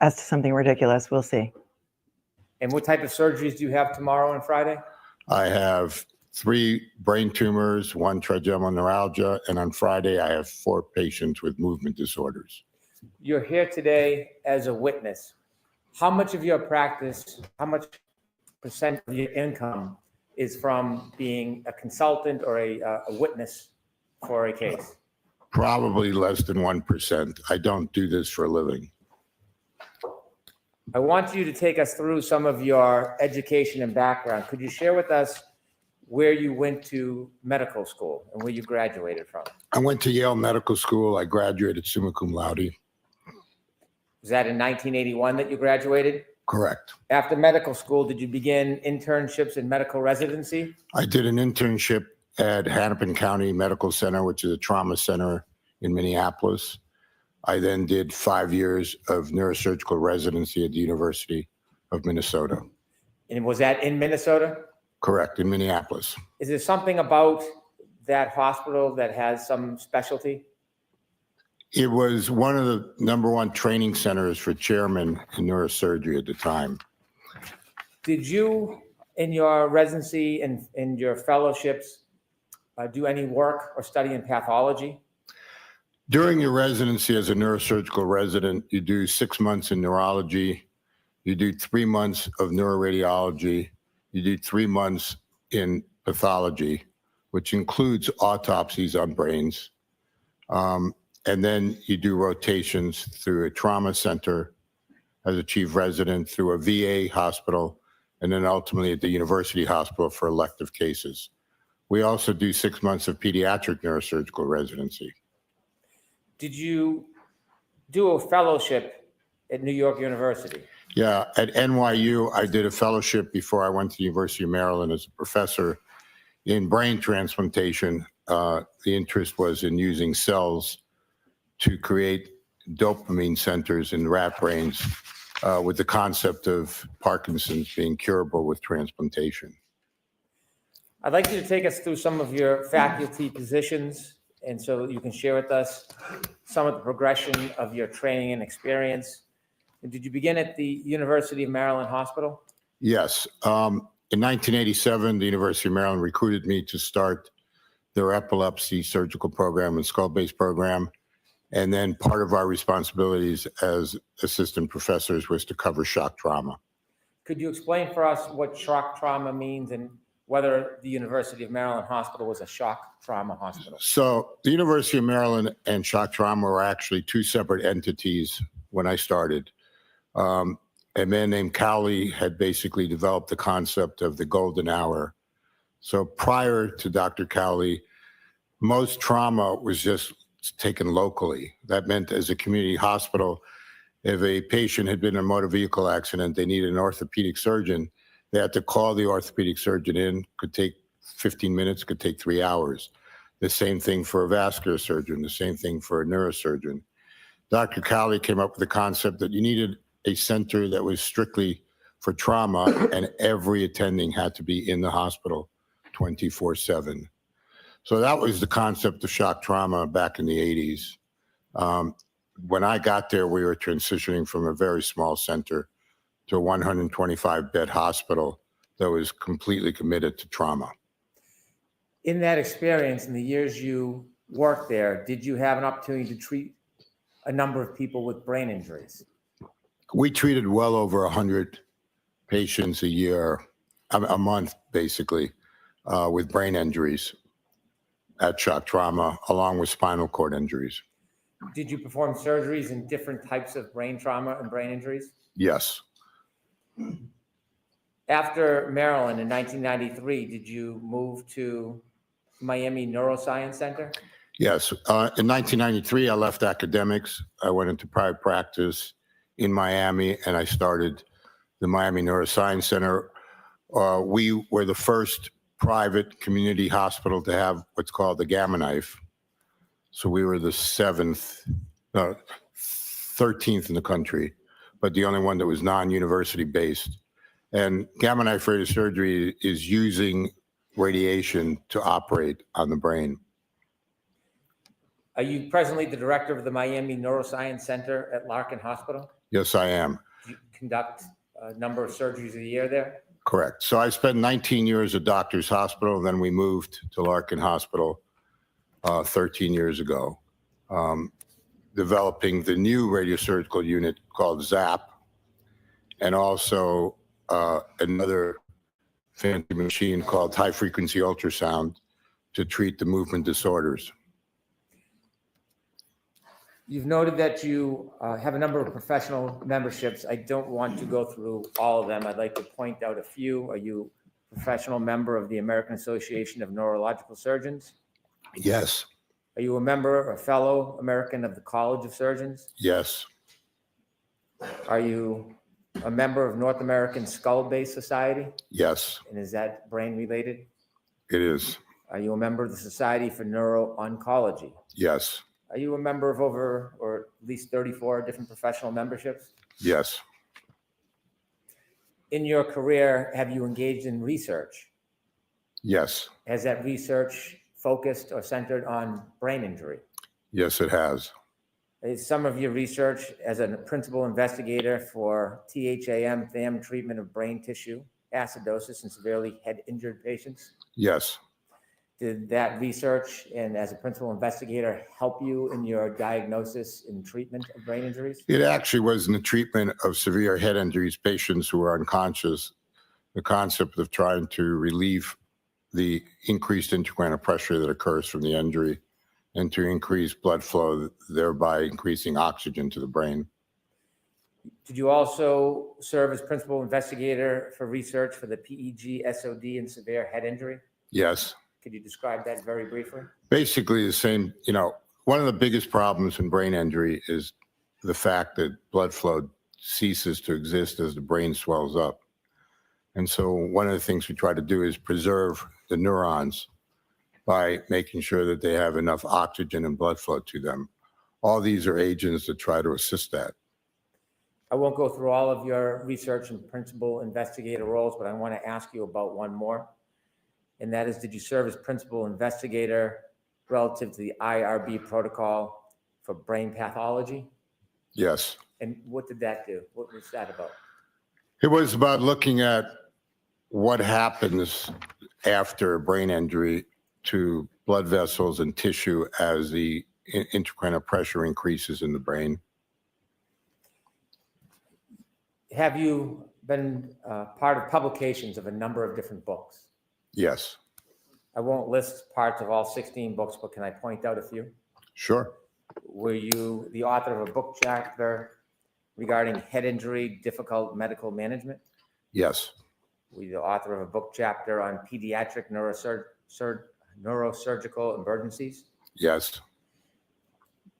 As to something ridiculous, we'll see. And what type of surgeries do you have tomorrow and Friday? I have 3 brain tumors, 1 trigeminal neuralgia, and on Friday I have 4 patients with movement disorders. You're here today as a witness. How much of your practice, how much percent of your income is from being a consultant or a witness for a case? Probably less than 1%. I don't do this for a living. I want you to take us through some of your education and background. Could you share with us where you went to medical school and where you graduated from? I went to Yale Medical School. I graduated summa cum laude. Was that in 1981 that you graduated? Correct. After medical school, did you begin internships in medical residency? I did an internship at Hennepin County Medical Center, which is a trauma center in Minneapolis. I then did 5 years of neurosurgical residency at the University of Minnesota. And was that in Minnesota? Correct, in Minneapolis. Is there something about that hospital that has some specialty? It was one of the #1 training centers for chairmen in neurosurgery at the time. Did you, in your residency and in your fellowships, do any work or study in pathology? During your residency as a neurosurgical resident, you do 6 months in neurology, you do 3 months of neuroradiology, you do 3 months in pathology, which includes autopsies on brains. And then you do rotations through a trauma center as a chief resident, through a VA hospital, and then ultimately at the university hospital for elective cases. We also do 6 months of pediatric neurosurgical residency. Did you do a fellowship at New York University? Yeah, at NYU, I did a fellowship before I went to the University of Maryland as a professor in brain transplantation. The interest was in using cells to create dopamine centers in rat brains with the concept of Parkinson's being curable with transplantation. I'd like you to take us through some of your faculty positions, and so you can share with us some of the progression of your training and experience. And did you begin at the University of Maryland Hospital? Yes. In 1987, the University of Maryland recruited me to start their epilepsy surgical program and skull-based program. And then part of our responsibilities as assistant professors was to cover shock trauma. Could you explain for us what shock trauma means and whether the University of Maryland Hospital was a shock trauma hospital? So the University of Maryland and shock trauma were actually 2 separate entities when I started. A man named Howie had basically developed the concept of the golden hour. So prior to Dr. Howie, most trauma was just taken locally. That meant as a community hospital, if a patient had been in a motor vehicle accident, they needed an orthopedic surgeon, they had to call the orthopedic surgeon in, could take 15 minutes, could take 3 hours. The same thing for a vascular surgeon, the same thing for a neurosurgeon. Dr. Howie came up with the concept that you needed a center that was strictly for trauma and every attending had to be in the hospital 24/7. So that was the concept of shock trauma back in the 80s. When I got there, we were transitioning from a very small center to a 125-bed hospital that was completely committed to trauma. In that experience, in the years you worked there, did you have an opportunity to treat a number of people with brain injuries? We treated well over 100 patients a month, basically, with brain injuries at shock trauma, along with spinal cord injuries. Did you perform surgeries in different types of brain trauma and brain injuries? Yes. After Maryland in 1993, did you move to Miami Neuroscience Center? Yes. In 1993, I left academics. I went into private practice in Miami, and I started the Miami Neuroscience Center. We were the first private community hospital to have what's called the Gamma Knife. So we were the 13th in the country. but the only one that was non-university based. And gamma knife radiosurgery is using radiation to operate on the brain. Are you presently the director of the Miami Neuroscience Center at Larkin Hospital? Yes, I am. Do you conduct a number of surgeries a year there? Correct. So I spent 19 years at Doctors Hospital, then we moved to Larkin Hospital 13 years ago, developing the new radiosurgical unit called ZAP, and also another fancy machine called high-frequency ultrasound to treat the movement disorders. You've noted that you have a number of professional memberships. I don't want to go through all of them. I'd like to point out a few. Are you a professional member of the American Association of Neurological Surgeons? Yes, Are you a member, a fellow American of the College of Surgeons? yes, Are you a member of North American Skull Base Society? yes, And is that brain related? it is. Are you a member of the Society for Neuro-Oncology? Yes, Are you a member of over, or at least 34 different professional memberships? yes, In your career, have you engaged in research? yes, Has that research focused or centered on brain injury? yes, it has. Is some of your research as a principal investigator for THAM treatment of brain tissue, acidosis, and severely head injured patients? Yes, Did that research and as a principal investigator help you in your diagnosis and treatment of brain injuries? it actually was in the treatment of severe head injuries, patients who were unconscious, the concept of trying to relieve the increased intracranial pressure that occurs from the injury and to increase blood flow, thereby increasing oxygen to the brain. Did you also serve as principal investigator for research for the PEG, SOD, and severe head injury? Yes, Could you describe that very briefly? basically the same, one of the biggest problems in brain injury is the fact that blood flow ceases to exist as the brain swells up. And so one of the things we try to do is preserve the neurons by making sure that they have enough oxygen and blood flow to them. All these are agents that try to assist that. I won't go through all of your research and principal investigator roles, but I want to ask you about one more. And that is, did you serve as principal investigator relative to the IRB protocol for brain pathology? Yes. And what did that do? What was that about? It was about looking at what happens after a brain injury to blood vessels and tissue as the intracranial pressure increases in the brain. Have you been part of publications of a number of different books? Yes. I won't list parts of all 16 books, but can I point out a few? Sure. Were you the author of a book chapter regarding head injury, difficult medical management? Yes. Were you the author of a book chapter on pediatric neurosurgical emergencies? Yes.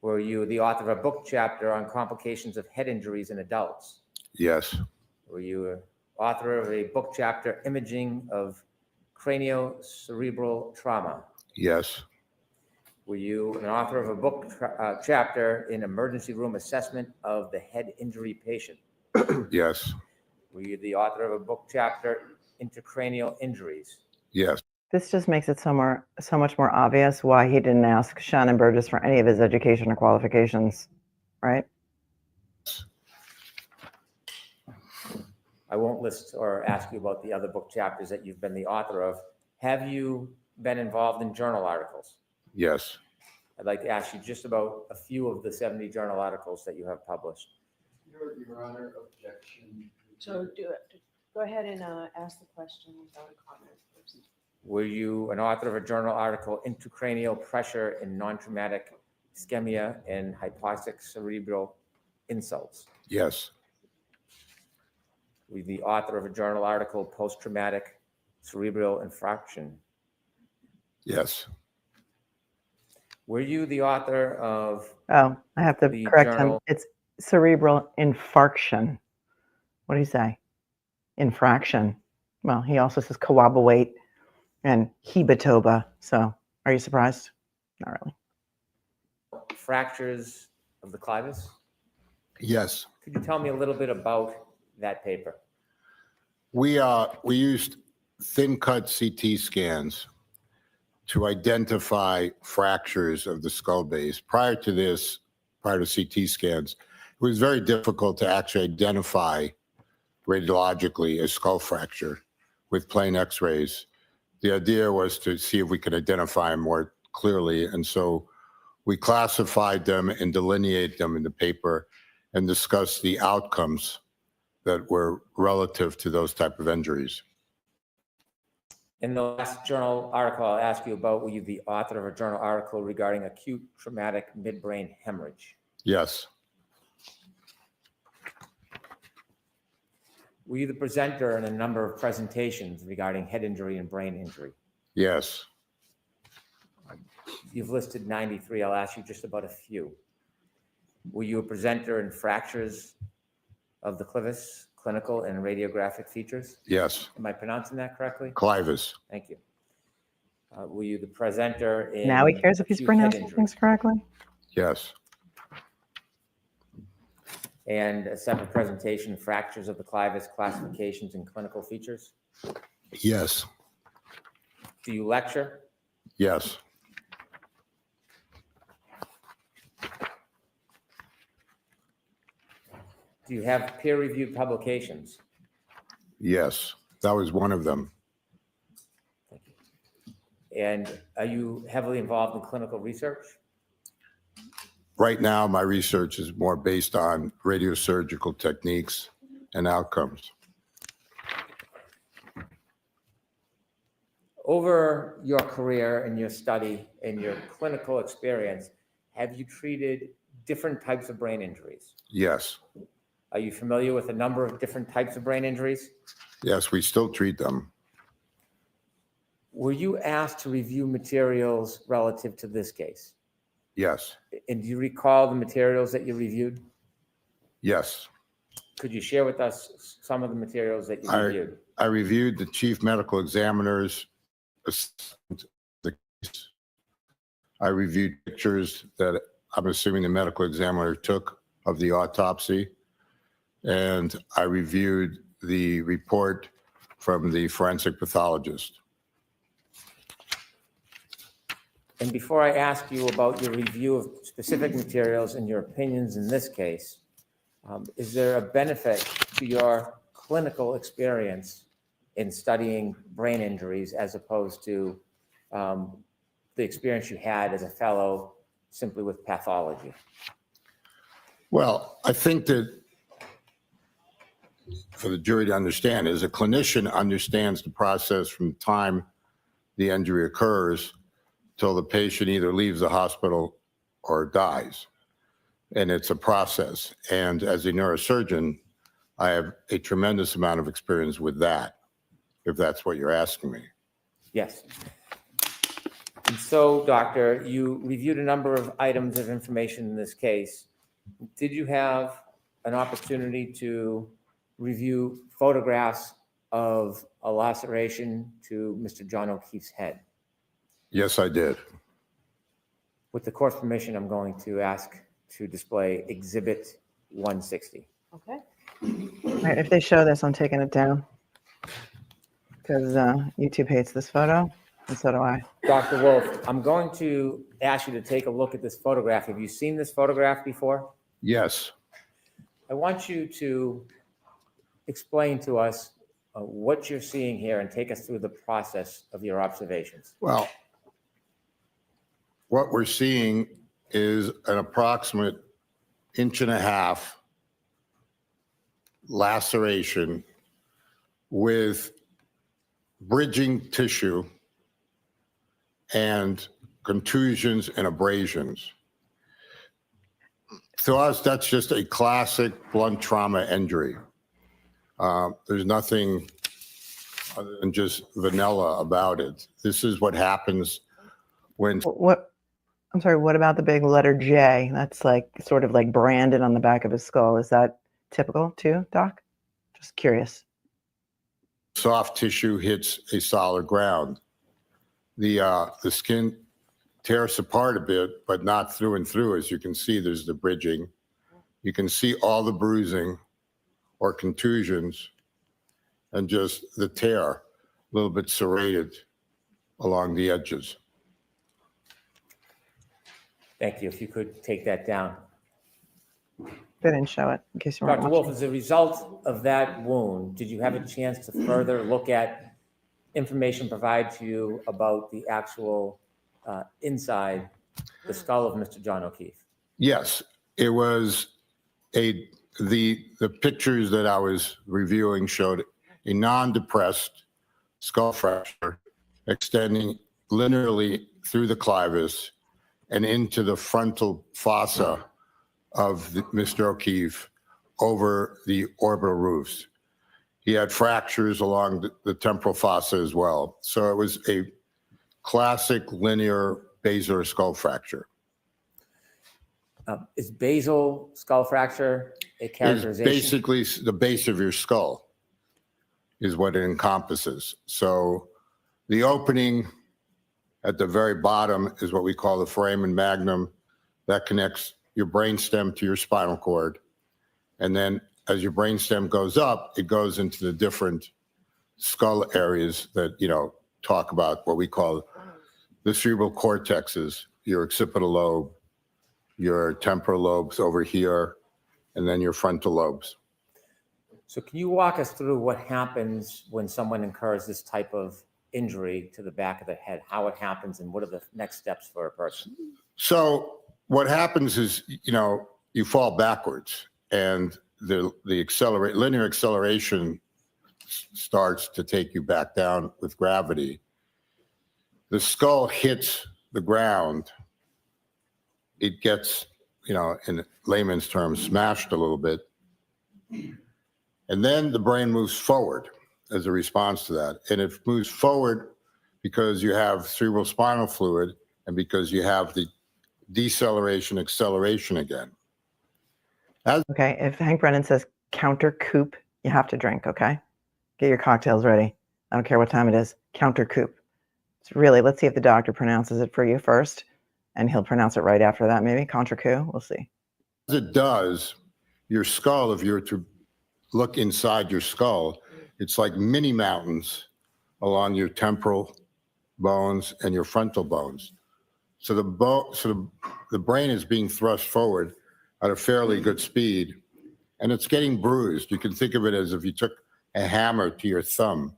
Were you the author of a book chapter on complications of head injuries in adults? Yes. Were you an author of a book chapter, imaging of craniocerebral trauma? Yes. Were you an author of a book chapter in emergency room assessment of the head injury patient? Yes. Were you the author of a book chapter, intracranial injuries? Yes. This just makes it so much more obvious why he didn't ask Shannon Burgess for any of his education or qualifications, right? I won't list or ask you about the other book chapters that you've been the author of. Have you been involved in journal articles? Yes. I'd like to ask you just about a few of the 70 journal articles that you have published. Your Honor, objection. So go ahead and ask the question without a comment, please. Were you an author of a journal article, Intracranial Pressure in Non-Traumatic Ischemia and Hypoxic Cerebral Insults? Yes. Were you the author of a journal article, Post-Traumatic Cerebral Infarction? Yes. Were you the author of? Oh, I have to The correct him. journal- It's cerebral infarction. What do you say? Infraction. Well, he also says coabulate and hebatoba. So are you surprised? Not really. Fractures of the clivus? Yes. Could you tell me a little bit about that paper? We used thin cut CT scans to identify fractures of the skull base. Prior to CT scans, it was very difficult to actually identify radiologically a skull fracture with plain x-rays. The idea was to see if we could identify them more clearly. And so we classified them and delineate them in the paper and discuss the outcomes that were relative to those type of injuries. In the last journal article I'll ask you about, were you the author of a journal article regarding acute traumatic midbrain hemorrhage? Yes, Were you the presenter in a number of presentations regarding head injury and brain injury? yes, You've listed 93. I'll ask you just about a few. Were you a presenter in fractures of the clivus, clinical and radiographic features? yes. Am I pronouncing that correctly? Clivus, Thank you. Were you the presenter in? Now he cares if he's acute head pronouncing injury? things correctly. yes, And a separate presentation, fractures of the clivus, classifications and clinical features? yes, Do you lecture? yes, Do you have peer-reviewed publications? yes. That was one of them. Thank you. And are you heavily involved in clinical research? Right now, my research is more based on radiosurgical techniques and outcomes. Over your career and your study and your clinical experience, have you treated different types of brain injuries? Yes, Are you familiar with a number of different types of brain injuries? yes, we still treat them. Were you asked to review materials relative to this case? Yes, And do you recall the materials that you reviewed? yes. Could you share with us some of the materials that you reviewed? I reviewed the chief medical examiner's assessment of the case. I reviewed pictures that I'm assuming the medical examiner took of the autopsy. And I reviewed the report from the forensic pathologist. And before I ask you about your review of specific materials and your opinions in this case, is there a benefit to your clinical experience in studying brain injuries as opposed to the experience you had as a fellow simply with pathology? Well, I think that for the jury to understand is a clinician understands the process from the time the injury occurs till the patient either leaves the hospital or dies. And it's a process. And as a neurosurgeon, I have a tremendous amount of experience with that, if that's what you're asking me. Yes. And so, doctor, you reviewed a number of items of information in this case. Did you have an opportunity to review photographs of a laceration to Mr. John O'Keefe's head? Yes, I did. With the court's permission, I'm going to ask to display Exhibit 160. Okay. All right, if they show this, I'm taking it down because YouTube hates this photo, and so do I. Dr. Wolf, I'm going to ask you to take a look at this photograph. Have you seen this photograph before? Yes. I want you to explain to us what you're seeing here and take us through the process of your observations. Well, what we're seeing is an approximate 1.5 inch laceration with bridging tissue and contusions and abrasions. To us, that's just a classic blunt trauma injury. There's nothing other than just vanilla about it. This is what happens when What? I'm sorry. What about the big letter J? That's like sort of like branded on the back of his skull. Is that typical too, Doc? Just curious. soft tissue hits a solid ground. The skin tears apart a bit, but not through and through. As you can see, there's the bridging. You can see all the bruising or contusions and just the tear, a little bit serrated along the edges. Thank you. If you could take that down. They didn't show it in case you weren't Dr. Wolf, watching. as a result of that wound, did you have a chance to further look at information provided to you about the actual inside the skull of Mr. John O'Keefe? Yes, it was the pictures that I was reviewing showed a non-depressed skull fracture extending linearly through the clivus and into the frontal fossa of Mr. O'Keefe over the orbital roofs. He had fractures along the temporal fossa as well. So it was a classic linear basilar skull fracture. Is basal skull fracture a It's characterization? basically the base of your skull is what it encompasses. So the opening at the very bottom is what we call the foramen magnum. That connects your brainstem to your spinal cord. And then as your brainstem goes up, it goes into the different skull areas that, talk about what we call the cerebral cortexes, your occipital lobe, your temporal lobes over here, and then your frontal lobes. So can you walk us through what happens when someone incurs this type of injury to the back of the head, how it happens, and what are the next steps for a person? So what happens is, you fall backwards, and the linear acceleration starts to take you back down with gravity. The skull hits the ground. It gets, in layman's terms, smashed a little bit. And then the brain moves forward as a response to that. And it moves forward because you have cerebral spinal fluid and because you have the deceleration, acceleration again. Okay, if Hank Brennan says counter coop, you have to drink, okay? Get your cocktails ready. I don't care what time it is. Counter coop. It's really, let's see if the doctor pronounces it for you first, and he'll pronounce it right after that, maybe. Contra coup, we'll see. As it does, your skull, if you were to look inside your skull, it's like mini mountains along your temporal bones and your frontal bones. So the brain is being thrust forward at a fairly good speed, and it's getting bruised. You can think of it as if you took a hammer to your thumb.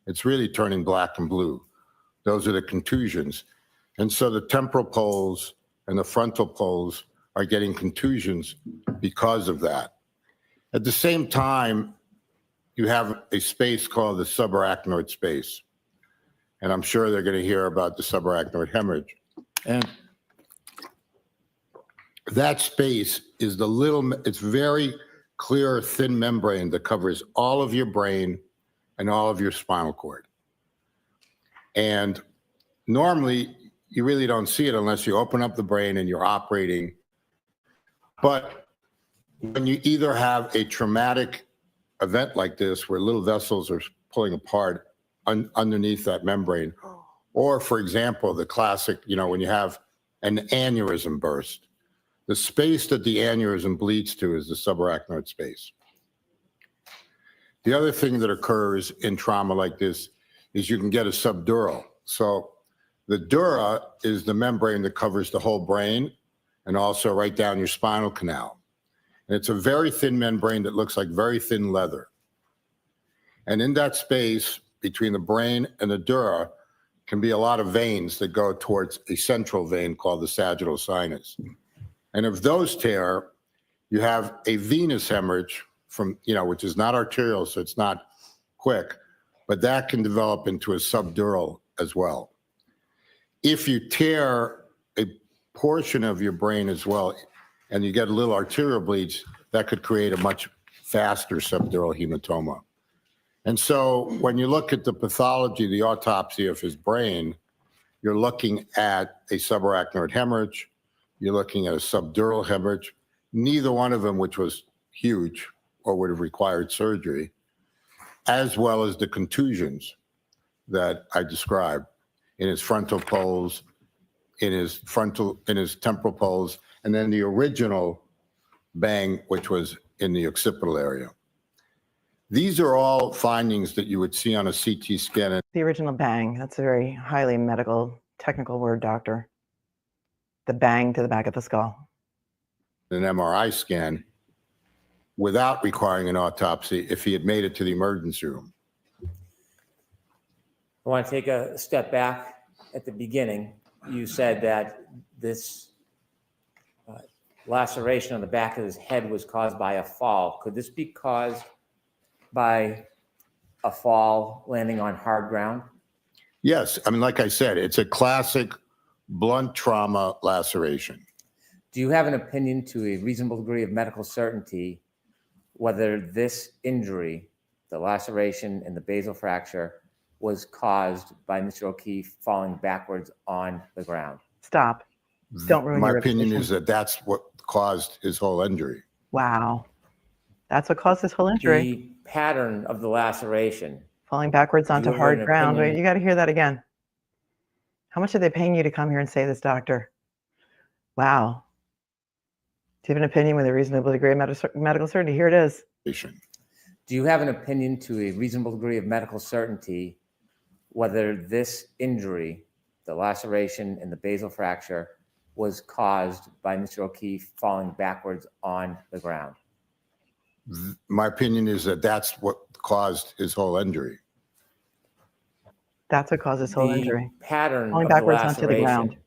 It's really turning black and blue. Those are the contusions. And so the temporal poles and the frontal poles are getting contusions because of that. At the same time, you have a space called the subarachnoid space. And I'm sure they're going to hear about the subarachnoid hemorrhage. And that space is it's very clear, thin membrane that covers all of your brain and all of your spinal cord. And normally, you really don't see it unless you open up the brain and you're operating. But when you either have a traumatic event like this, where little vessels are pulling apart underneath that membrane, or, for example, the classic, when you have an aneurysm burst, the space that the aneurysm bleeds to is the subarachnoid space. The other thing that occurs in trauma like this is you can get a subdural. So the dura is the membrane that covers the whole brain and also right down your spinal canal. And it's a very thin membrane that looks like very thin leather. And in that space between the brain and the dura can be a lot of veins that go towards a central vein called the sagittal sinus. And if those tear, you have a venous hemorrhage from, which is not arterial, so it's not quick, but that can develop into a subdural as well. If you tear a portion of your brain as well, and you get a little arterial bleeds, that could create a much faster subdural hematoma. And so when you look at the pathology, the autopsy of his brain, you're looking at a subarachnoid hemorrhage, you're looking at a subdural hemorrhage, neither one of them which was huge or would have required surgery, as well as the contusions that I described in his frontal poles, in his temporal poles, and then the original bang, which was in the occipital area. These are all findings that you would see on a CT scan. The original bang. That's a very highly medical, technical word, doctor. The bang to the back of the skull. An MRI scan without requiring an autopsy if he had made it to the emergency room. I want to take a step back at the beginning. You said that this laceration on the back of his head was caused by a fall. Could this be caused by a fall landing on hard ground? Yes, I mean, like I said, it's a classic blunt trauma laceration. Do you have an opinion to a reasonable degree of medical certainty whether this injury, the laceration and the basal fracture, was caused by Mr. O'Keefe falling backwards on the ground? Stop. Don't ruin My your opinion reputation. is that that's what caused his whole injury. Wow. That's what caused this whole injury. The pattern of the laceration. Falling backwards onto you have hard an ground. Wait, opinion? you got to hear that again. How much are they paying you to come here and say this, doctor? Wow. Do you have an opinion with a reasonable degree of medical certainty? Here it is. Do you have an opinion to a reasonable degree of medical certainty whether this injury, the laceration and the basal fracture, was caused by Mr. O'Keefe falling backwards on the ground? My opinion is that that's what caused his whole injury. That's what caused this whole The injury. pattern Falling of the backwards onto the laceration, ground.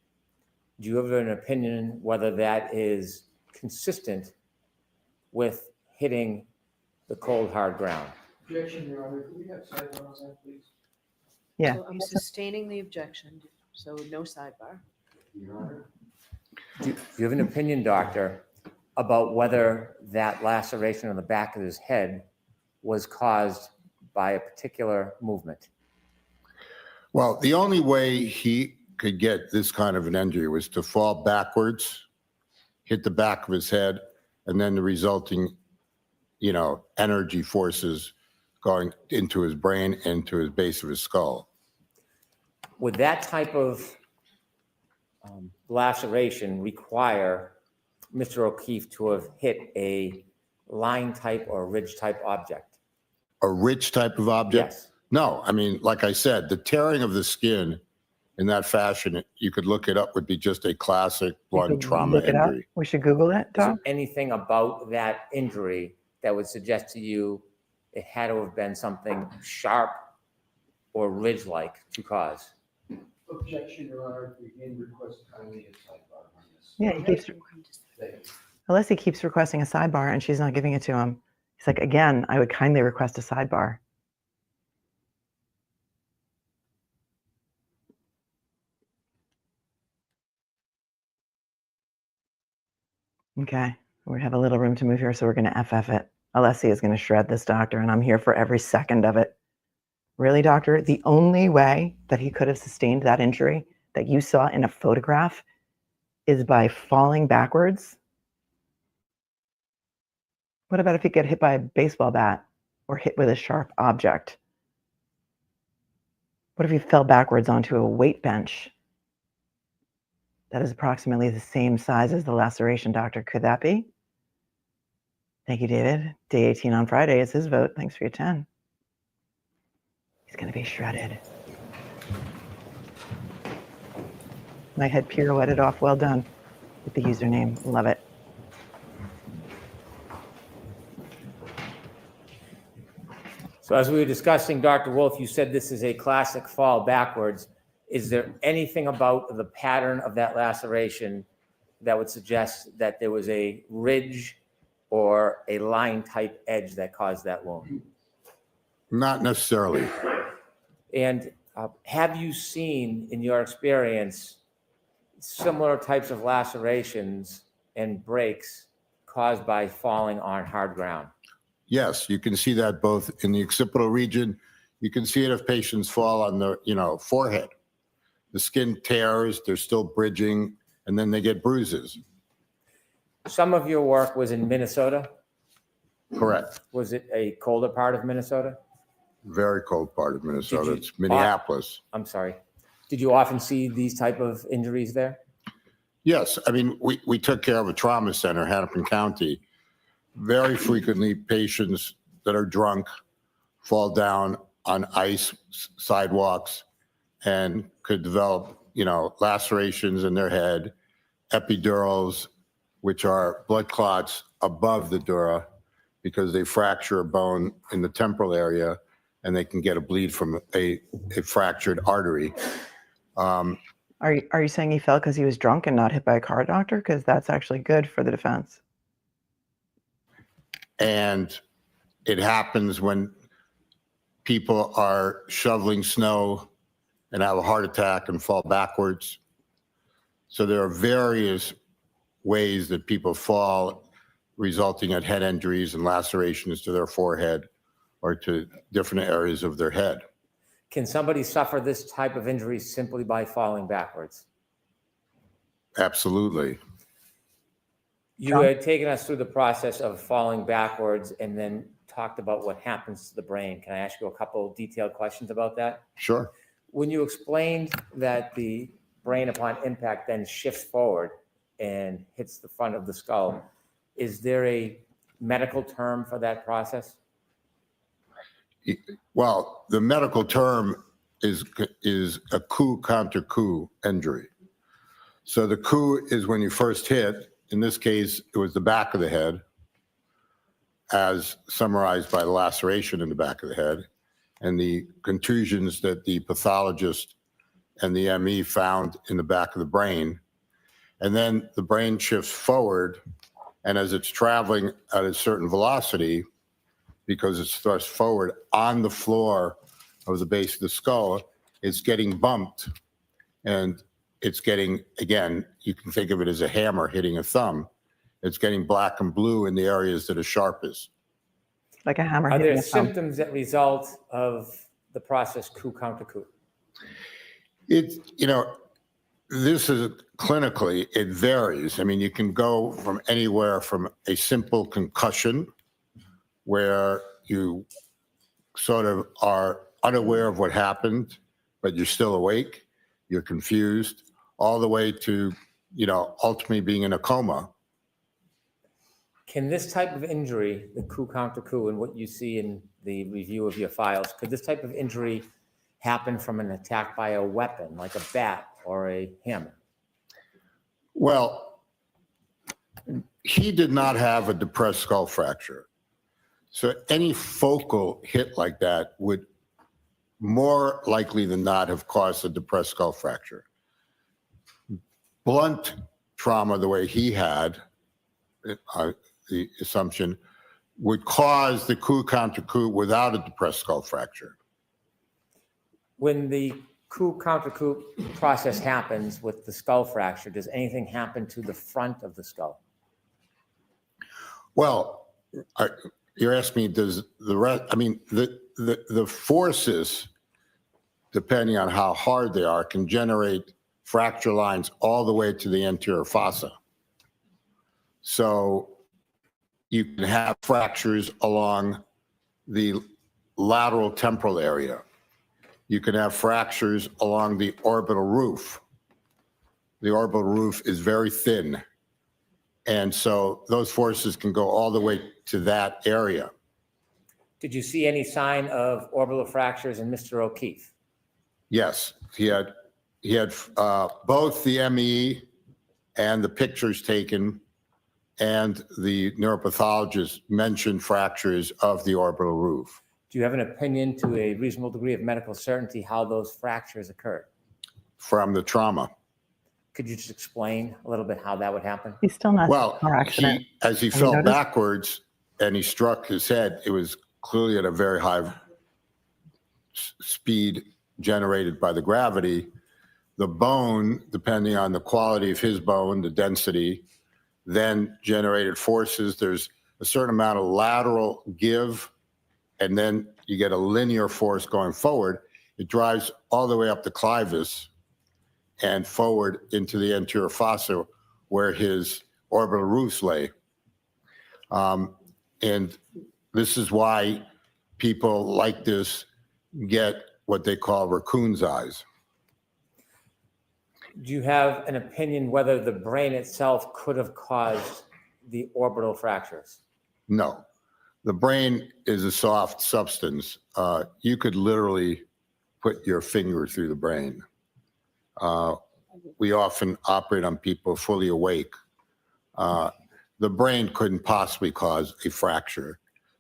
do you have an opinion whether that is consistent with hitting the cold, hard ground? Objection, Your Honor. Could we have sidebar on that, please? Yeah. So I'm sustaining the objection, so no sidebar. Your Honor. Do you have an opinion, doctor, about whether that laceration on the back of his head was caused by a particular movement? Well, the only way he could get this kind of an injury was to fall backwards, hit the back of his head, and then the resulting, energy forces going into his brain, into his base of his skull. Would that type of laceration require Mr. O'Keefe to have hit a line type or ridge type object? A ridge type of object? Yes. No, I mean, like I said, the tearing of the skin in that fashion, you could look it up, would be just a classic We blunt could trauma look it up. injury. We should Google it, Is there Doc. anything about that injury that would suggest to you it had to have been something sharp or ridge-like to cause? Objection, Your Honor. We again request kindly a sidebar on this. Yeah, he keeps, Thank you. Alessi keeps requesting a sidebar and she's not giving it to him. He's like, again, I would kindly request a sidebar. Okay, we have a little room to move here, so we're going to FF it. Alessi is going to shred this doctor, and I'm here for every second of it. Really, doctor? The only way that he could have sustained that injury that you saw in a photograph is by falling backwards? What about if he got hit by a baseball bat or hit with a sharp object? What if he fell backwards onto a weight bench? That is approximately the same size as the laceration, doctor. Could that be? Thank you, David. Day 18 on Friday is his vote. Thanks for your 10. He's going to be shredded. My head pirouetted off. Well done with the username. Love it. So as we were discussing, Dr. Wolf, you said this is a classic fall backwards. Is there anything about the pattern of that laceration that would suggest that there was a ridge or a line type edge that caused that wound? Not necessarily. And have you seen, in your experience, similar types of lacerations and breaks caused by falling on hard ground? Yes, you can see that both in the occipital region. You can see it if patients fall on the, forehead. The skin tears, they're still bridging, and then they get bruises. Some of your work was in Minnesota. Correct. Was it a colder part of Minnesota? Very cold part of Minnesota. you- It's Minneapolis. I'm sorry. Did you often see these type of injuries there? Yes, I mean, we took care of a trauma center, Hennepin County, very frequently patients that are drunk fall down on ice sidewalks and could develop, lacerations in their head, epidurals, which are blood clots above the dura because they fracture a bone in the temporal area and they can get a bleed from a fractured artery. Are you saying he fell because he was drunk and not hit by a car, doctor? Because that's actually good for the defense. And it happens when people are shoveling snow and have a heart attack and fall backwards. So there are various ways that people fall, resulting in head injuries and lacerations to their forehead or to different areas of their head. Can somebody suffer this type of injury simply by falling backwards? Absolutely. You had taken us through the process of falling backwards and then talked about what happens to the brain. Can I ask you a couple of detailed questions about that? Sure. When you explained that the brain upon impact then shifts forward and hits the front of the skull, is there a medical term for that process? Well, the medical term is a coup contre coup injury. So the coup is when you first hit. In this case, it was the back of the head, as summarized by the laceration in the back of the head, and the contusions that the pathologist and the ME found in the back of the brain. And then the brain shifts forward, and as it's traveling at a certain velocity, because it's thrust forward on the floor of the base of the skull, it's getting bumped. And it's getting, again, you can think of it as a hammer hitting a thumb. It's getting black and blue in the areas that are sharpest. Like a hammer Are hitting there a thumb. symptoms that result of the process coup contre coup? This is clinically, it varies. I mean, you can go from anywhere from a simple concussion where you sort of are unaware of what happened, but you're still awake, you're confused, all the way to, ultimately being in a coma. Can this type of injury, the coup contre coup, and what you see in the review of your files, could this type of injury happen from an attack by a weapon, like a bat or a hammer? Well, he did not have a depressed skull fracture. So any focal hit like that would more likely than not have caused a depressed skull fracture. Blunt trauma, the way he had, the assumption, would cause the coup contre coup without a depressed skull fracture. When the coup contre coup process happens with the skull fracture, does anything happen to the front of the skull? Well, you're asking me, does the rest, I mean, the forces, depending on how hard they are, can generate fracture lines all the way to the anterior fossa. So you can have fractures along the lateral temporal area. You can have fractures along the orbital roof. The orbital roof is very thin. And so those forces can go all the way to that area. Did you see any sign of orbital fractures in Mr. O'Keefe? Yes, he had both the ME and the pictures taken, and the neuropathologist mentioned fractures of the orbital roof. Do you have an opinion to a reasonable degree of medical certainty how those fractures occurred? From the trauma. Could you just explain a little bit how that would happen? He's still not Well, in a car accident. as he Have you fell noticed? backwards and he struck his head, it was clearly at a very high speed generated by the gravity. The bone, depending on the quality of his bone, the density, then generated forces. There's a certain amount of lateral give, and then you get a linear force going forward. It drives all the way up the clivus and forward into the anterior fossa where his orbital roofs lay. And this is why people like this get what they call raccoon's eyes. Do you have an opinion whether the brain itself could have caused the orbital fractures? No. The brain is a soft substance. You could literally put your finger through the brain. We often operate on people fully awake. The brain couldn't possibly cause a fracture.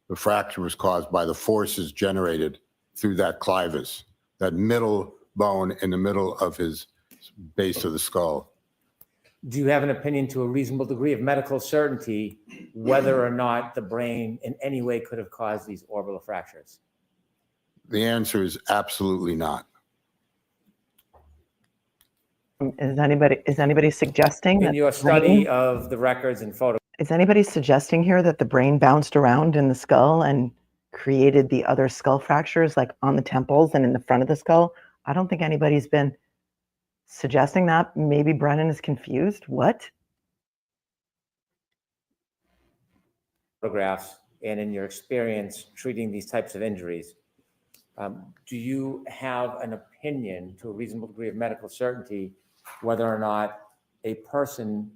The fracture was caused by the forces generated through that clivus, that middle bone in the middle of his base of the skull. Do you have an opinion to a reasonable degree of medical certainty whether or not the brain in any way could have caused these orbital fractures? The answer is absolutely not. Is anybody suggesting In that your the brain- study of the records and photos, is anybody suggesting here that the brain bounced around in the skull and created the other skull fractures, like on the temples and in the front of the skull? I don't think anybody's been suggesting that. Maybe Brennan is confused. What? photographs and in your experience treating these types of injuries, do you have an opinion to a reasonable degree of medical certainty whether or not a person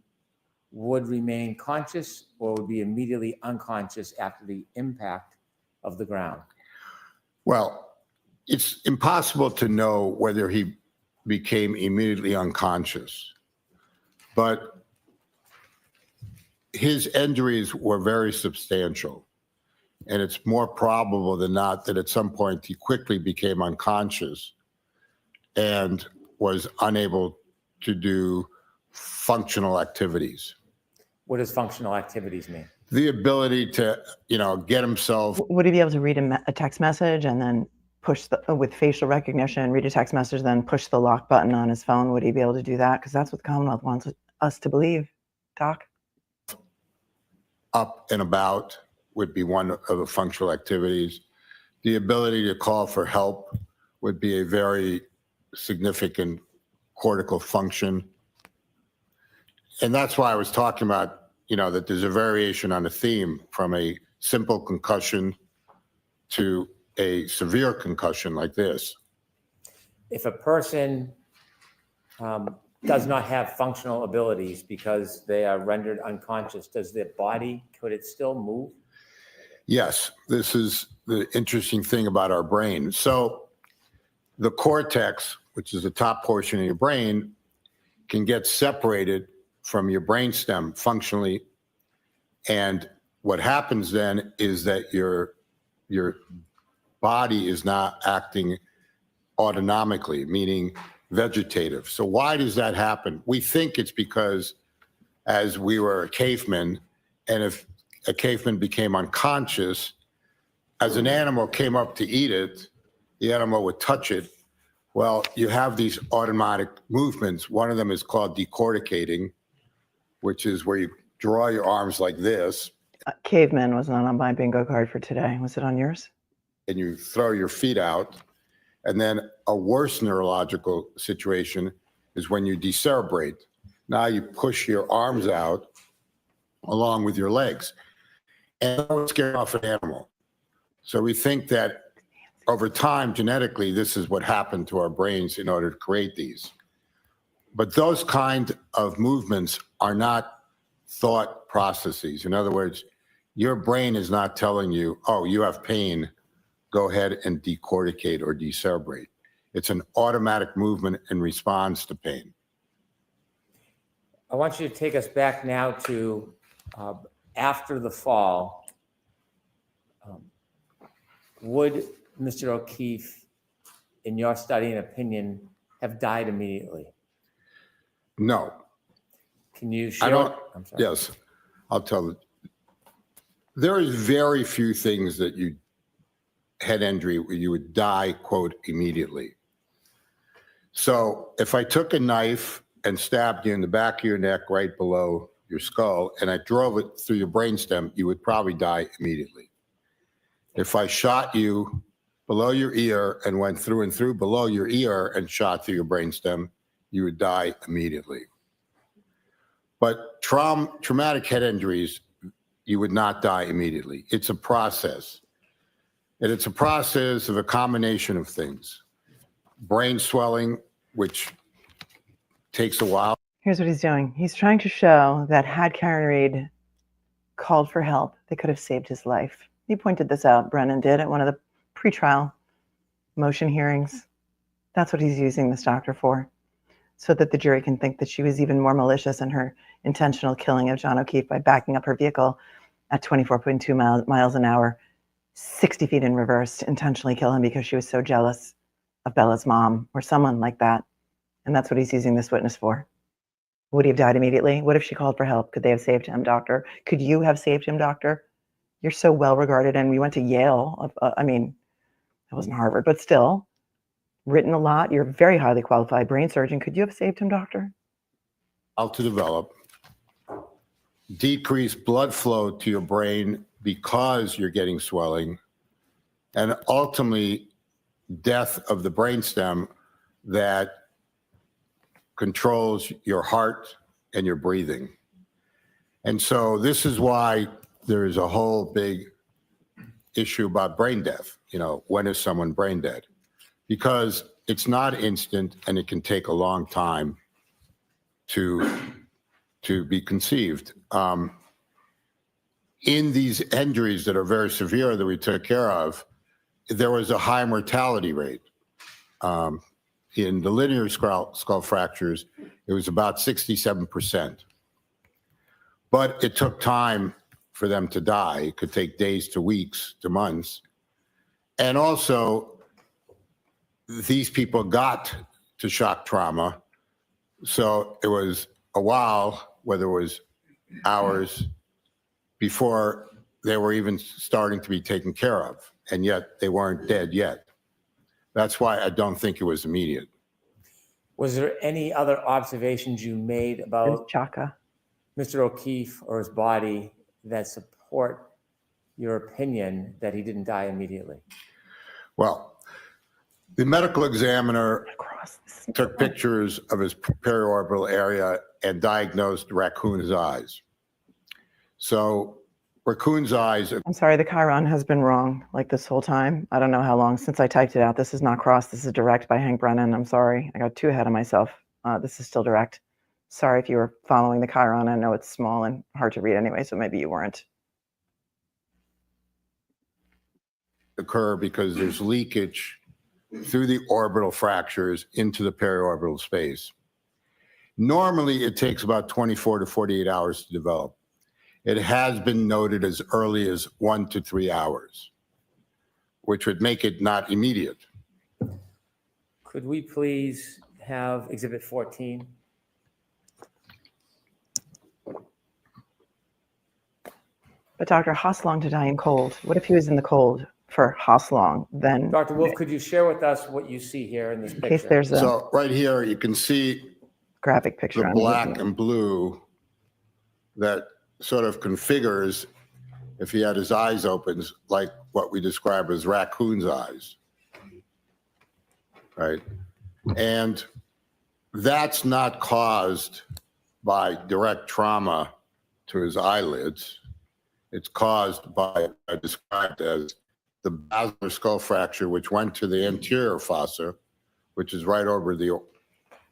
would remain conscious or would be immediately unconscious after the impact of the ground? Well, it's impossible to know whether he became immediately unconscious, but his injuries were very substantial. And it's more probable than not that at some point he quickly became unconscious and was unable to do functional activities. What does functional activities mean? The ability to, get himself. Would he be able to read a text message and then push with facial recognition, read a text message, then push the lock button on his phone? Would he be able to do that? Because that's what the Commonwealth wants us to believe, Doc. Up and about would be one of the functional activities. The ability to call for help would be a very significant cortical function. And that's why I was talking about, that there's a variation on the theme from a simple concussion to a severe concussion like this. If a person does not have functional abilities because they are rendered unconscious, does their body, could it still move? Yes, this is the interesting thing about our brain. So the cortex, which is the top portion of your brain, can get separated from your brainstem functionally. And what happens then is that your body is not acting autonomically, meaning vegetative. So why does that happen? We think it's because as we were a caveman, and if a caveman became unconscious, as an animal came up to eat it, the animal would touch it. Well, you have these automatic movements. One of them is called decorticating, which is where you draw your arms like this. Caveman was not on my bingo card for today. Was it on yours? And you throw your feet out. And then a worse neurological situation is when you decerebrate. Now you push your arms out along with your legs. And that would scare off an animal. So we think that over time, genetically, this is what happened to our brains in order to create these. But those kind of movements are not thought processes. In other words, your brain is not telling you, oh, you have pain, go ahead and decorticate or decerebrate. It's an automatic movement in response to pain. I want you to take us back now to after the fall. Would Mr. O'Keefe, in your study and opinion, have died immediately? No. Can you share? I'm sorry. Yes, I'll tell it. There is very few things that you head injury where you would die, quote, immediately. So if I took a knife and stabbed you in the back of your neck right below your skull and I drove it through your brainstem, you would probably die immediately. If I shot you below your ear and went through and through below your ear and shot through your brainstem, you would die immediately. But traumatic head injuries, you would not die immediately. It's a process. And it's a process of a combination of things. Brain swelling, which takes a while. Here's what he's doing. He's trying to show that had Karen Reed called for help, they could have saved his life. He pointed this out, Brennan did, at one of the pretrial motion hearings. That's what he's using this doctor for, so that the jury can think that she was even more malicious in her intentional killing of John O'Keefe by backing up her vehicle at 24.2 miles an hour, 60 feet in reverse, to intentionally kill him because she was so jealous of Bella's mom or someone like that. And that's what he's using this witness for. Would he have died immediately? What if she called for help? Could they have saved him, doctor? Could you have saved him, doctor? You're so well regarded, and we went to Yale. I mean, that wasn't Harvard, but still, written a lot. You're a very highly qualified brain surgeon. Could you have saved him, doctor? How to develop decreased blood flow to your brain because you're getting swelling, and ultimately death of the brainstem that controls your heart and your breathing. And so this is why there is a whole big issue about brain death. You know, when is someone brain dead? Because it's not instant and it can take a long time to be conceived. In these injuries that are very severe that we took care of, there was a high mortality rate. In the linear skull fractures, it was about 67%. But it took time for them to die. It could take days to weeks to months. And also, these people got to shock trauma. So it was a while, whether it was hours, before they were even starting to be taken care of. And yet they weren't dead yet. That's why I don't think it was immediate. Was there any other observations you made There's about Chaka. Mr. O'Keefe or his body that support your opinion that he didn't die immediately? Well, the medical examiner Across. took pictures of his periorbital area and diagnosed raccoon's eyes. So raccoon's eyes, I'm sorry, the chyron has been wrong like this whole time. I don't know how long since I typed it out. This is not cross. This is direct by Hank Brennan. I'm sorry. I got too ahead of myself. This is still direct. Sorry if you were following the chyron. I know it's small and hard to read anyway, so maybe you weren't. occur because there's leakage through the orbital fractures into the periorbital space. Normally, it takes about 24 to 48 hours to develop. It has been noted as early as 1 to 3 hours, which would make it not immediate. Could we please have Exhibit 14? But Dr. Hoslong to die in cold. What if he was in the cold for Hoslong? Then Dr. Wolf, could you share with us what you see here in this in picture? case there's a So right here, you can see graphic picture. the I'm black using. and blue that sort of configures, if he had his eyes open, like what we describe as raccoon's eyes, right? And that's not caused by direct trauma to his eyelids. It's caused by, described as the basilar skull fracture, which went to the anterior fossa, which is right over the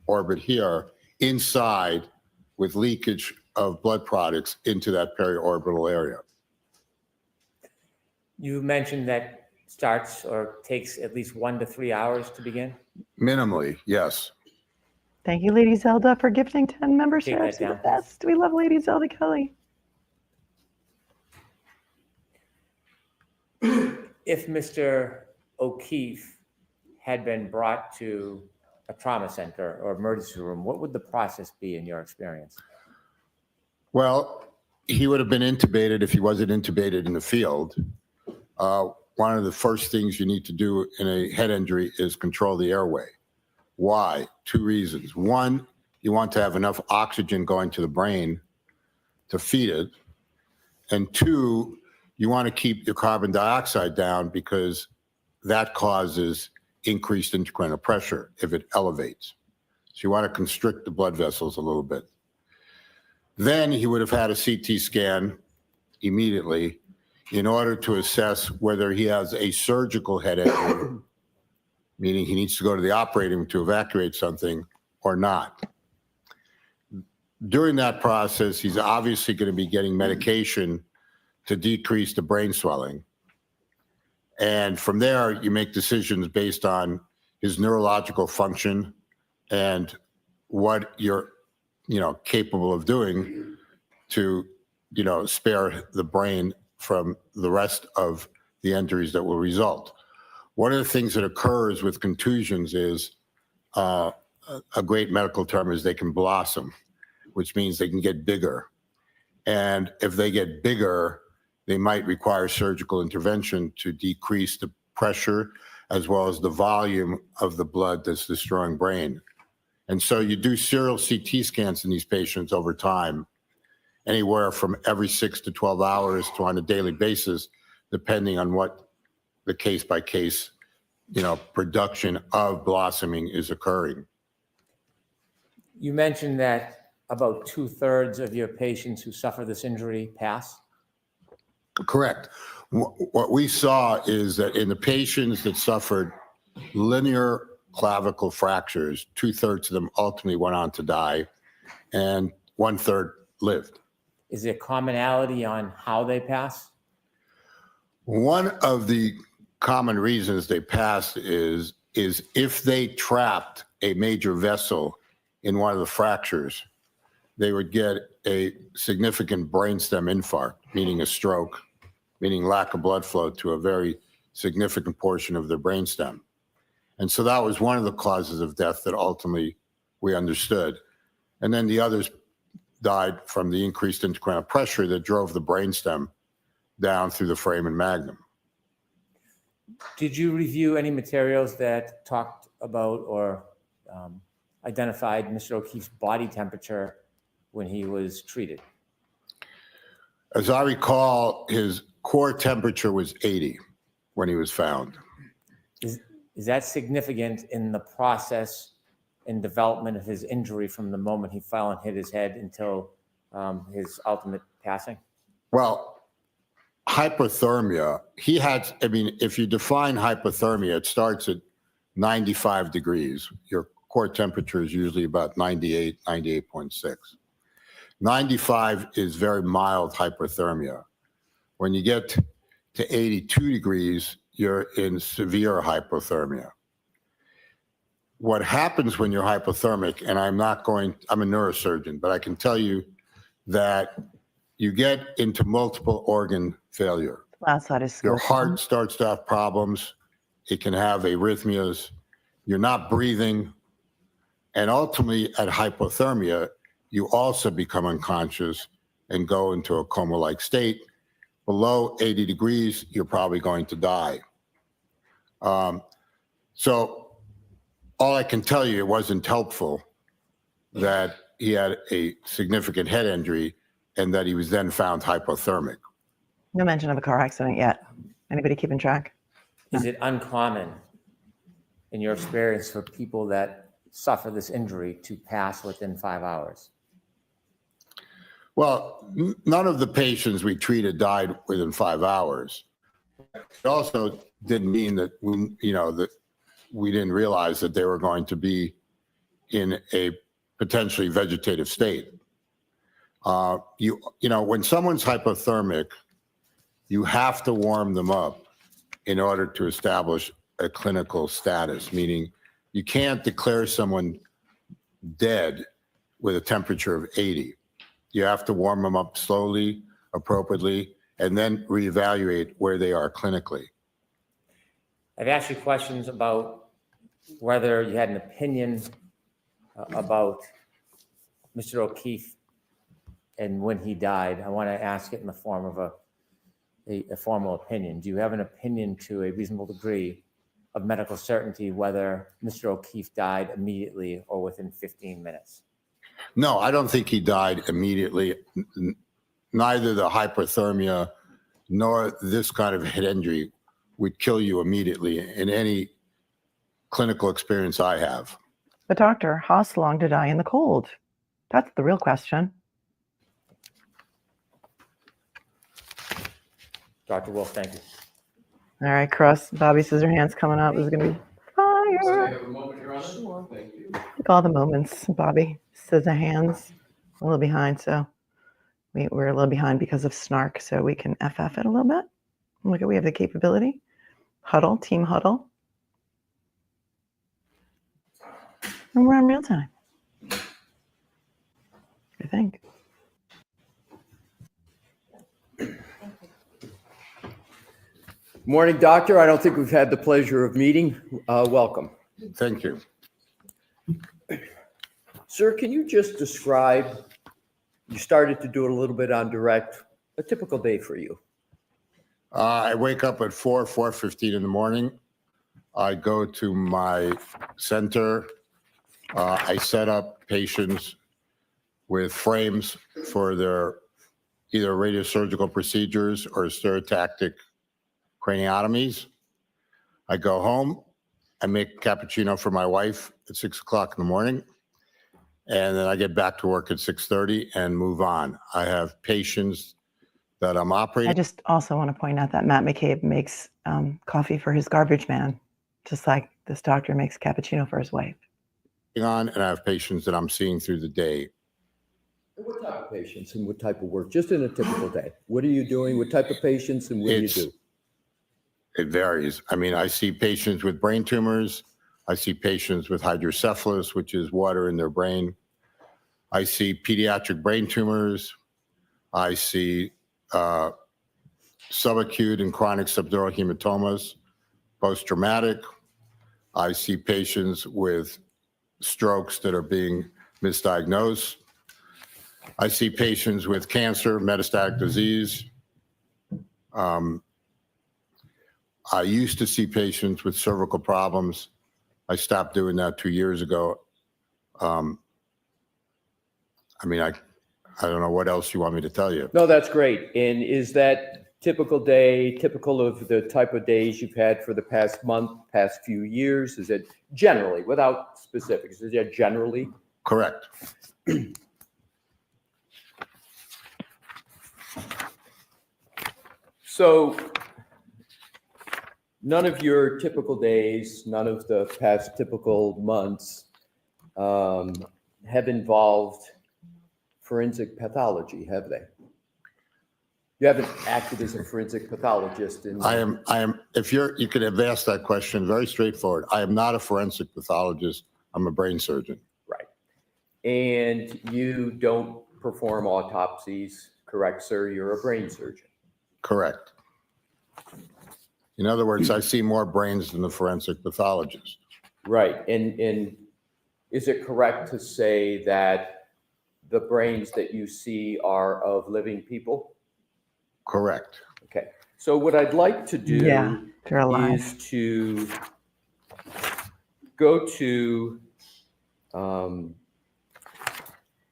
orbit here, inside with leakage of blood products into that periorbital area. You mentioned that starts or takes at least 1 to 3 hours to begin. Minimally, yes. Thank you, Lady Zelda, for gifting 10 Take memberships. that You're the down, please. best. We love Lady Zelda Kelly. If Mr. O'Keefe had been brought to a trauma center or emergency room, what would the process be in your experience? Well, he would have been intubated if he wasn't intubated in the field. One of the first things you need to do in a head injury is control the airway. Why? 2 reasons. One, you want to have enough oxygen going to the brain to feed it. And 2, you want to keep your carbon dioxide down because that causes increased intracranial pressure if it elevates. So you want to constrict the blood vessels a little bit. Then he would have had a CT scan immediately in order to assess whether he has a surgical head injury, meaning he needs to go to the operating room to evacuate something or not. During that process, he's obviously going to be getting medication to decrease the brain swelling. And from there, you make decisions based on his neurological function and what you're, capable of doing to, spare the brain from the rest of the injuries that will result. One of the things that occurs with contusions is a great medical term is they can blossom, which means they can get bigger. And if they get bigger, they might require surgical intervention to decrease the pressure as well as the volume of the blood that's destroying brain. And so you do serial CT scans in these patients over time, anywhere from every 6 to 12 hours to on a daily basis, depending on what the case by case, production of blossoming is occurring. You mentioned that about 2/3 of your patients who suffer this injury pass. Correct. What we saw is that in the patients that suffered linear clavicle fractures, 2/3 of them ultimately went on to die, and 1/3 lived. Is there commonality on how they pass? One of the common reasons they passed is if they trapped a major vessel in one of the fractures, they would get a significant brainstem infarct, meaning a stroke, meaning lack of blood flow to a very significant portion of their brainstem. And so that was one of the causes of death that ultimately we understood. And then the others died from the increased intracranial pressure that drove the brainstem down through the foramen magnum. Did you review any materials that talked about or identified Mr. O'Keefe's body temperature when he was treated? As I recall, his core temperature was 80 when he was found. Is that significant in the process and development of his injury from the moment he fell and hit his head until his ultimate passing? Well, hypothermia, if you define hypothermia, it starts at 95 degrees. Your core temperature is usually about 98, 98.6. 95 is very mild hypothermia. When you get to 82 degrees, you're in severe hypothermia. What happens when you're hypothermic, and I'm a neurosurgeon, but I can tell you that you get into multiple organ failure. Last side is Your heart starts to have problems. It can have arrhythmias. You're not breathing. And ultimately, at hypothermia, you also become unconscious and go into a coma-like state. Below 80 degrees, you're probably going to die. So all I can tell you, it wasn't helpful that he had a significant head injury and that he was then found hypothermic. No mention of a car accident yet. Anybody keeping track? Is it uncommon in your experience for people that suffer this injury to pass within 5 hours? Well, none of the patients we treated died within 5 hours. It also didn't mean that we didn't realize that they were going to be in a potentially vegetative state. When someone's hypothermic, you have to warm them up in order to establish a clinical status, meaning you can't declare someone dead with a temperature of 80. You have to warm them up slowly, appropriately, and then reevaluate where they are clinically. I've asked you questions about whether you had an opinion about Mr. O'Keefe and when he died. I want to ask it in the form of a formal opinion. Do you have an opinion to a reasonable degree of medical certainty whether Mr. O'Keefe died immediately or within 15 minutes? No, I don't think he died immediately. Neither the hypothermia nor this kind of head injury would kill you immediately in any clinical experience I have. But doctor, how long to die in the cold? That's the real question. Dr. Wolf, thank you. All right, Cross, Bobby Scissorhands coming up. This is going to be fire. have a moment, Your Honor? Thank you. Take all the moments, Bobby Scissorhands. A little behind, so We're a little behind because of snark, so we can FF it a little bit. Look at, we have the capability. Huddle, team huddle. And we're on real time, I think. Morning, doctor. I don't think we've had the pleasure of meeting. Welcome. Thank you. Sir, can you just describe, you started to do it a little bit on direct, a typical day for you? I wake up at 4:15 in the morning. I go to my center. I set up patients with frames for their either radiosurgical procedures or stereotactic craniotomies. I go home. I make cappuccino for my wife at 6 o'clock in the morning. And then I get back to work at 6:30 and move on. I have patients that I'm operating. I just also want to point out that Matt McCabe makes coffee for his garbage man, just like this doctor makes cappuccino for his wife. On, and I have patients that I'm seeing through the day. What type of patients and what type of work? Just in a typical day. What are you doing? What type of patients and what do you do? It varies. I mean, I see patients with brain tumors. I see patients with hydrocephalus, which is water in their brain. I see pediatric brain tumors. I see subacute and chronic subdural hematomas, post-traumatic. I see patients with strokes that are being misdiagnosed. I see patients with cancer, metastatic disease. I used to see patients with cervical problems. I stopped doing that 2 years ago. I mean, I don't know what else you want me to tell you. No, that's great. And is that typical day, typical of the type of days you've had for the past month, past few years? Is it generally, without specifics, is it generally? Correct. So none of your typical days, none of the past typical months have involved forensic pathology, have they? You haven't acted as a forensic pathologist in. I am, you could have asked that question, very straightforward. I am not a forensic pathologist. I'm a brain surgeon. Right. And you don't perform autopsies, correct, sir? You're a brain surgeon. Correct. In other words, I see more brains than the forensic pathologist. Right. And is it correct to say that the brains that you see are of living people? Correct. Okay. So what I'd like to do they're alive. is to go to a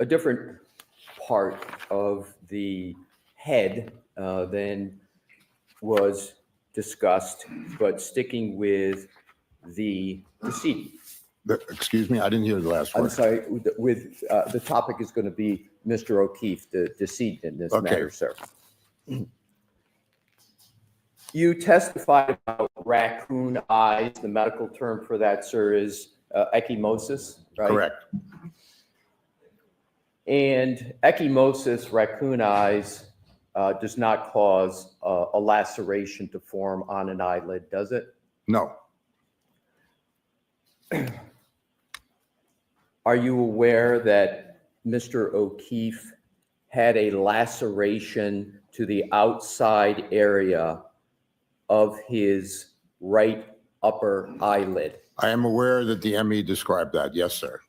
different part of the head than was discussed, but sticking with the decedent. Excuse me, I didn't hear the last word. I'm sorry, with the topic is going to be Mr. O'Keefe, the decedent in this matter, sir. You testified about raccoon eyes. The medical term for that, sir, is ecchymosis, right? Correct. And ecchymosis, raccoon eyes, does not cause a laceration to form on an eyelid, does it? No. Are you aware that Mr. O'Keefe had a laceration to the outside area of his right upper eyelid? I am aware that the ME described that. Yes, sir.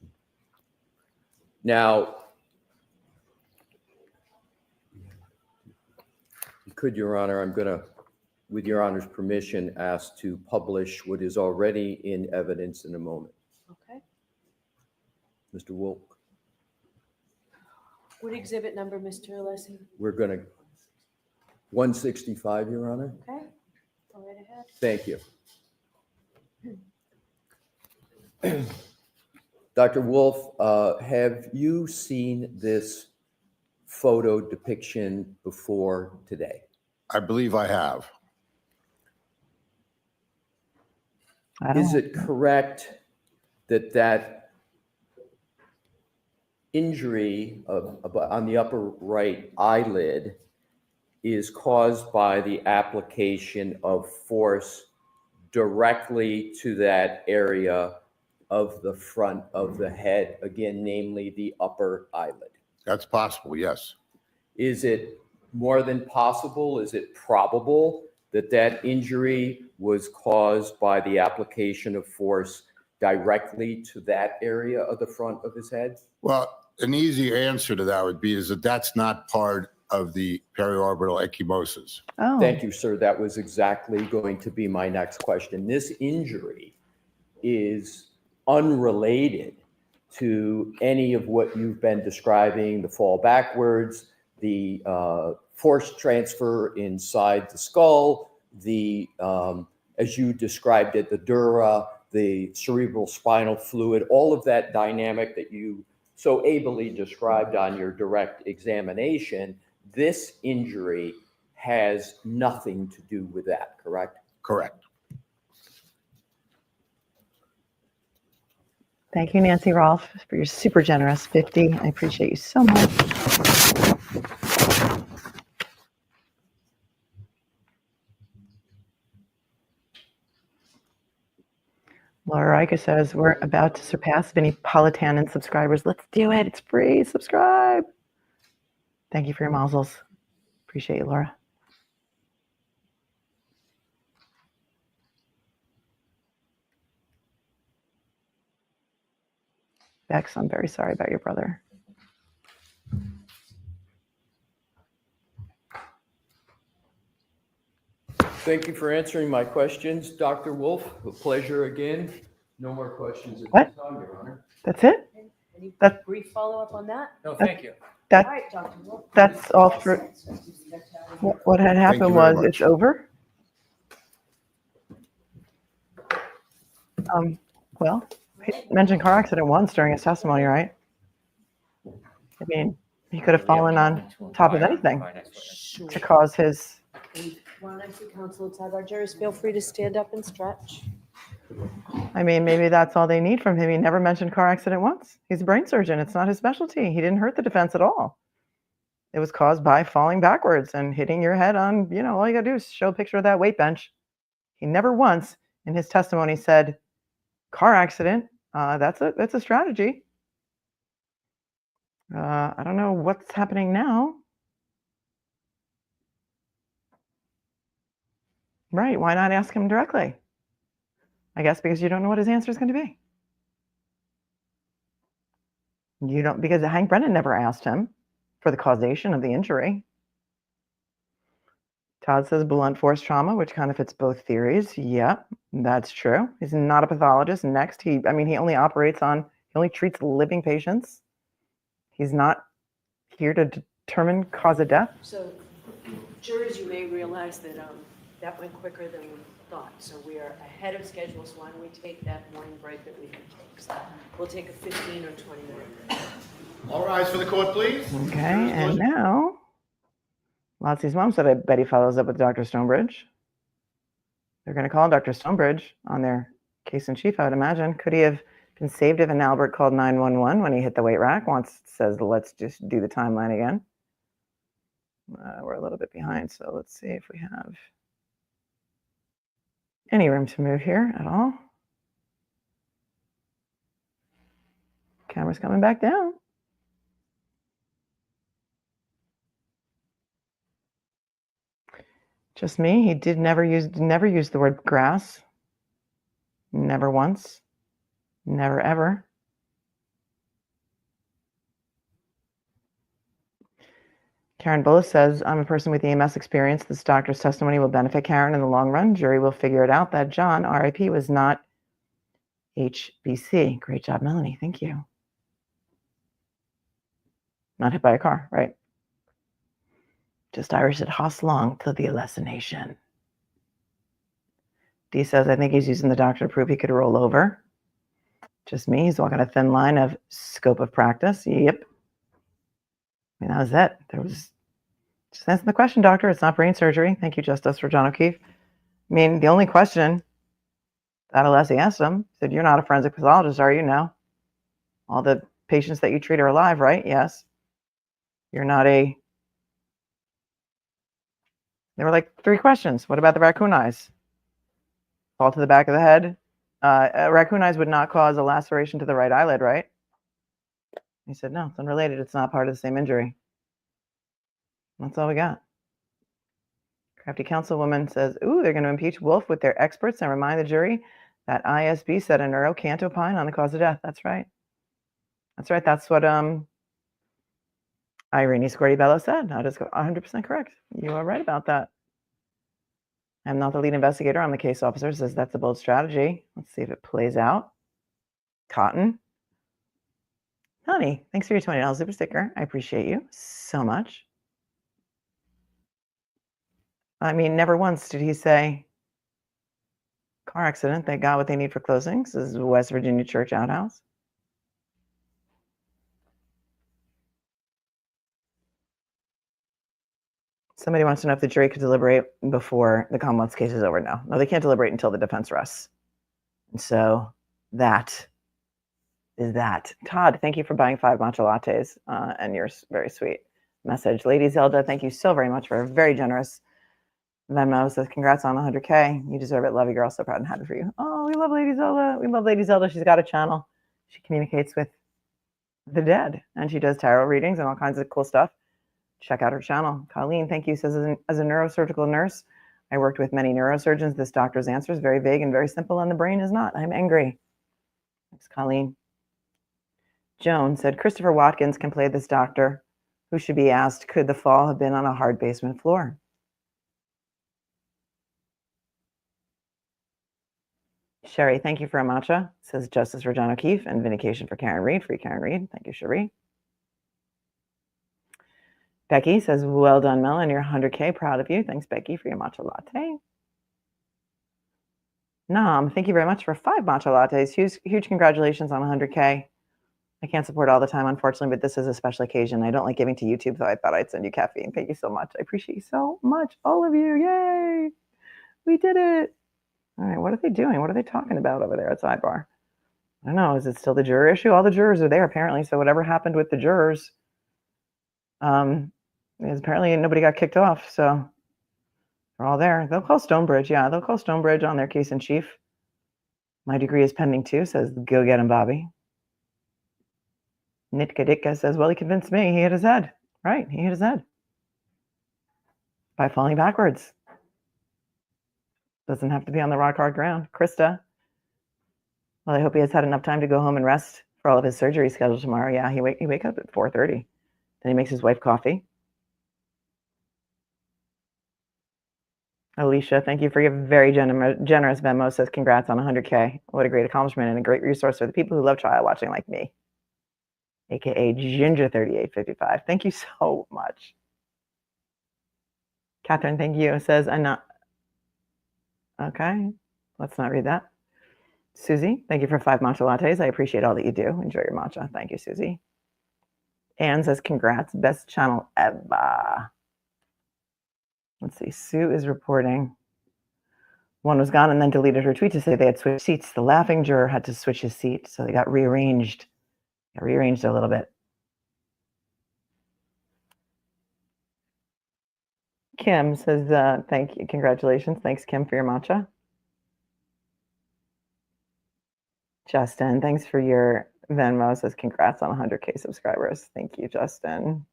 Now, could, Your Honor, I'm going to, with Your Honor's permission, ask to publish what is already in evidence in a moment. Okay. Mr. Wolf, What exhibit number, Mr. Alessi? we're going to, 165, Your Honor. Okay, go right ahead. Thank you. Dr. Wolf, have you seen this photo depiction before today? I believe I have. Is it correct that that injury on the upper right eyelid is caused by the application of force directly to that area of the front of the head, again, namely the upper eyelid. That's possible, yes. Is it more than possible? Is it probable that that injury was caused by the application of force directly to that area of the front of his head? Well, an easy answer to that would be is that that's not part of the periorbital ecchymosis. Oh, Thank you, sir. That was exactly going to be my next question. This injury is unrelated to any of what you've been describing, the fall backwards, the force transfer inside the skull, the, as you described it, the dura, the cerebral spinal fluid, all of that dynamic that you so ably described on your direct examination. This injury has nothing to do with that, correct? Correct. thank you, Nancy Rolfe, for your super generous 50. I appreciate you so much. Laura Riker says, we're about to surpass Vinny Politan in subscribers. Let's do it. It's free. Subscribe. Thank you for your mazzles. Appreciate you, Laura. Bex, I'm very sorry about your brother. Thank you for answering my questions, Dr. Wolf. A pleasure again. No more questions at What? this time, Your Honor. That's it? Any That- brief follow-up on that? No, thank you. All That, right, Dr. Wolf. that's all for, what had Thank you happened very was it's much. over. Well, he mentioned car accident once during his testimony, right? I mean, he could have fallen on top of anything Sure. to cause his, And While I see counsel at sidebar, jurors, feel free to stand up and stretch. I mean, maybe that's all they need from him. He never mentioned car accident once. He's a brain surgeon. It's not his specialty. He didn't hurt the defense at all. It was caused by falling backwards and hitting your head on, all you gotta do is show a picture of that weight bench. He never once in his testimony said, car accident, that's a strategy. I don't know what's happening now. Right, why not ask him directly? I guess because you don't know what his answer is going to be. You don't, because Hank Brennan never asked him for the causation of the injury. Todd says blunt force trauma, which kind of fits both theories. Yep, that's true. He's not a pathologist. Next, he only he only treats living patients. He's not here to determine cause of death. So jurors, you may realize that that went quicker than we thought. So we are ahead of schedule. So why don't we take that morning break that we can take? So we'll take a 15 or 20 minute break. All rise for the court, please. Okay, and now, Lottie's mom said, I bet he follows up with Dr. Stonebridge. They're going to call Dr. Stonebridge on their case in chief, I would imagine. Could he have been saved if an Albert called 911 when he hit the weight rack? Once says, let's just do the timeline again. We're a little bit behind, so let's see if we have any room to move here at all. Camera's coming back down. Just me. He did never use the word grass. Never once. Never ever. Karen Bullis says, I'm a person with EMS experience. This doctor's testimony will benefit Karen in the long run. Jury will figure it out that John, RIP, was not HBC. Great job, Melanie. Thank you. Not hit by a car, right? Just Irish at Hoss Long to the Alessi Nation. D says, I think he's using the doctor to prove he could roll over. Just me. He's walking a thin line of scope of practice. Yep. I mean, that was it. There was just answering the question, doctor. It's not brain surgery. Thank you, Justice, for John O'Keefe. I mean, the only question that Alessi asked him, said, you're not a forensic pathologist, are you? No. All the patients that you treat are alive, right? Yes. You're not a... There were like 3 questions. What about the raccoon eyes? Fall to the back of the head. Raccoon eyes would not cause a laceration to the right eyelid, right? He said, no, it's unrelated. It's not part of the same injury. That's all we got. Crafty councilwoman says, ooh, they're going to impeach Wolf with their experts and remind the jury that ISB said a neuro can't opine on the cause of death. That's right. That's right. That's what Irene Squirty Bello said. That is 100% correct. You are right about that. I'm not the lead investigator. I'm the case officer. Says that's a bold strategy. Let's see if it plays out. Cotton. Honey, thanks for your $20 super sticker. I appreciate you so much. I mean, never once did he say, car accident, they got what they need for closings. This is a West Virginia church outhouse. Somebody wants to know if the jury could deliberate before the Commonwealth's case is over. No, they can't deliberate until the defense rests. And so that is that. Todd, thank you for buying 5 matcha lattes and your very sweet message. Lady Zelda, thank you so very much for a very generous Venmo. Says congrats on 100K. You deserve it. Love you, girl. So proud and happy for you. Oh, we love Lady Zelda. We love Lady Zelda. She's got a channel. She communicates with the dead and she does tarot readings and all kinds of cool stuff. Check out her channel. Colleen, thank you. Says as a neurosurgical nurse, I worked with many neurosurgeons. This doctor's answer is very vague and very simple, and the brain is not. I'm angry. Thanks, Colleen. Joan said Christopher Watkins can play this doctor who should be asked, could the fall have been on a hard basement floor? Sherry, thank you for a matcha. Says justice for John O'Keefe and vindication for Karen Reed. Free Karen Reed. Thank you, Sherry. Becky says, well done, Mel, and your 100K. Proud of you. Thanks, Becky, for your matcha latte. Nam, thank you very much for 5 matcha lattes. Huge congratulations on 100K. I can't support all the time, unfortunately, but this is a special occasion. I don't like giving to YouTube, so I thought I'd send you caffeine. Thank you so much. I appreciate you so much, all of you. Yay! We did it. All right, what are they doing? What are they talking about over there at Sidebar? I don't know. Is it still the juror issue? All the jurors are there, apparently, so whatever happened with the jurors, is apparently nobody got kicked off, so they're all there. They'll call Stonebridge. Yeah, they'll call Stonebridge on their case in chief. My degree is pending too, says go get him, Bobby. Nitka Ditka says, well, he convinced me. He hit his head. Right, he hit his head. By falling backwards. Doesn't have to be on the rock hard ground. Krista. Well, I hope he has had enough time to go home and rest for all of his surgery scheduled tomorrow. Yeah, he wake up at 4:30. Then he makes his wife coffee. Alicia, thank you for your very generous Venmo. Says congrats on 100K. What a great accomplishment and a great resource for the people who love trial watching like me, aka Ginger3855. Thank you so much. Catherine, thank you. Says I'm not. Okay, let's not read that. Susie, thank you for 5 matcha lattes. I appreciate all that you do. Enjoy your matcha. Thank you, Susie. Anne says congrats, best channel ever. Let's see, Sue is reporting. One was gone and then deleted her tweet to say they had switched seats. The laughing juror had to switch his seat, so they got rearranged. Got rearranged a little bit. Kim says, thank you, congratulations. Thanks, Kim, for your matcha. Justin, thanks for your Venmo. Says congrats on 100K subscribers. Thank you, Justin.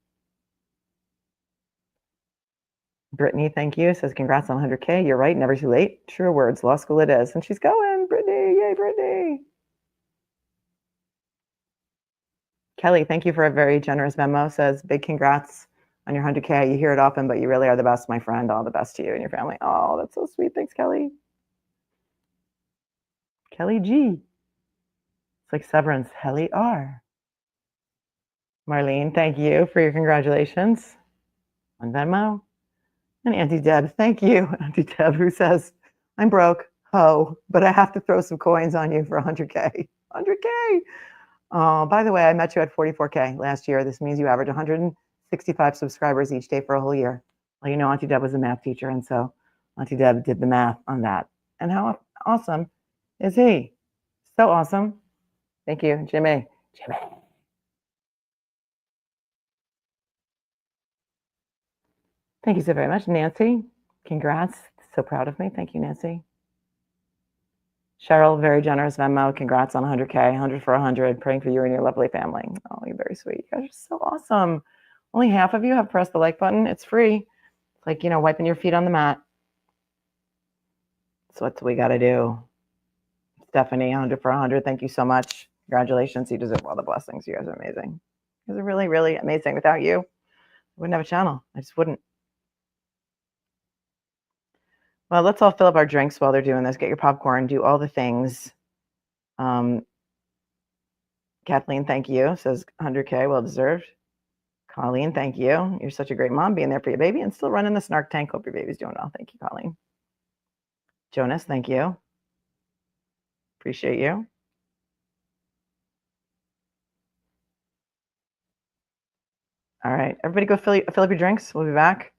Brittany, thank you. Says congrats on 100K. You're right, never too late. True words, law school it is. And she's going, Brittany. Yay, Brittany. Kelly, thank you for a very generous Venmo. Says big congrats on your 100K. You hear it often, but you really are the best, my friend. All the best to you and your family. Oh, that's so sweet. Thanks, Kelly. Kelly G. It's like Severance. Helly R. Marlene, thank you for your congratulations on Venmo. And Auntie Deb, thank you. Auntie Deb, who says, I'm broke, but I have to throw some coins on you for 100K. 100K. Oh, by the way, I met you at 44K last year. This means you average 165 subscribers each day for a whole year. Well, you know, Auntie Deb was a math teacher, and so Auntie Deb did the math on that. And how awesome is he? So awesome. Thank you, Jimmy. Jimmy. Thank you so very much. Nancy, congrats. So proud of me. Thank you, Nancy. Cheryl, very generous memo. Congrats on 100K, 100 for 100. Praying for you and your lovely family. Oh, you're very sweet. You guys are so awesome. Only half of you have pressed the like button. It's free. It's like, wiping your feet on the mat. So what we got to do? Stephanie, 100 for 100. Thank you so much. Congratulations. You deserve all the blessings. You guys are amazing. You guys are really, really amazing. Without you, I wouldn't have a channel. I just wouldn't. Well, let's all fill up our drinks while they're doing this. Get your popcorn. Do all the things. Kathleen, thank you. Says 100K. Well deserved. Colleen, thank you. You're such a great mom being there for your baby and still running the snark tank. Hope your baby's doing well. Thank you, Colleen. Jonas, thank you. Appreciate you. All right, everybody go fill up your drinks. We'll be back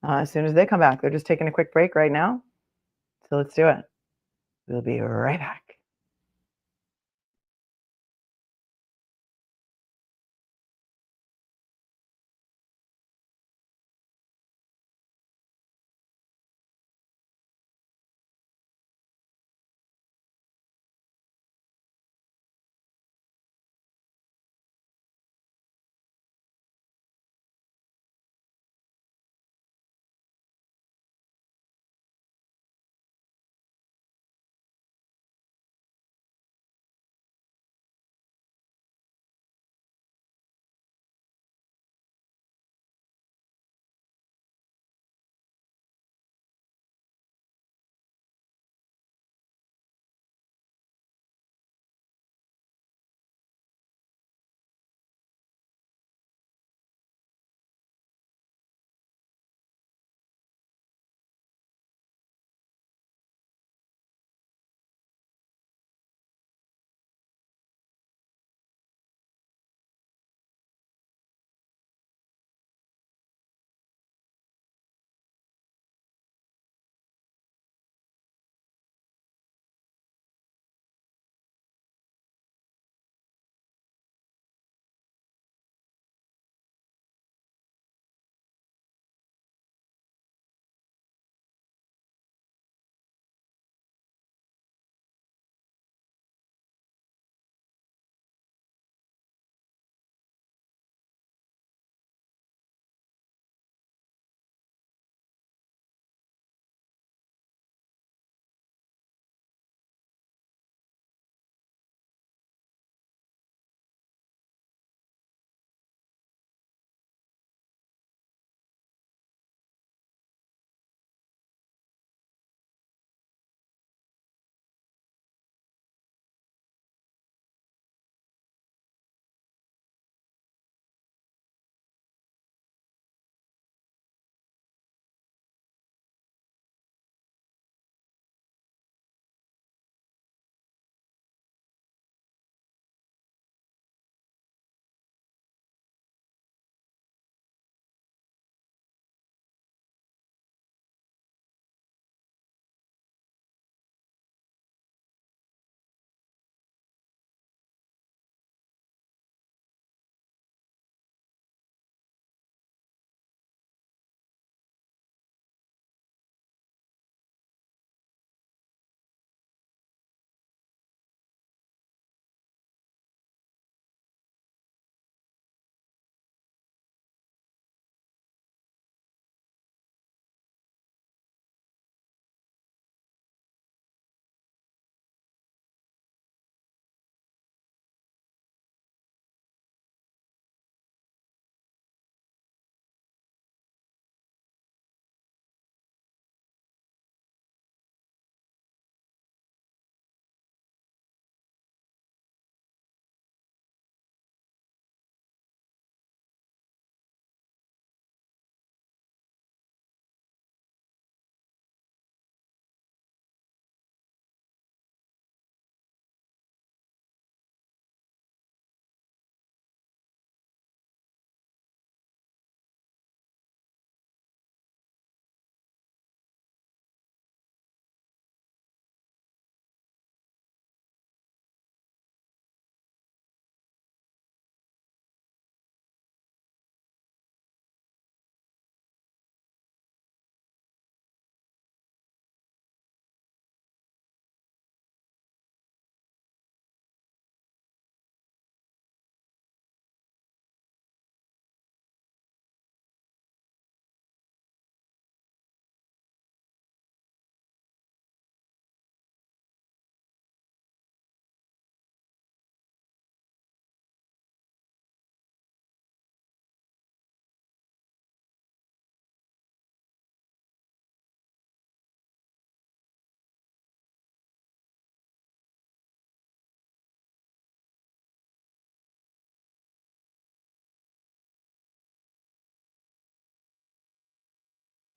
as soon as they come back. They're just taking a quick break right now. So let's do it. We'll be right back.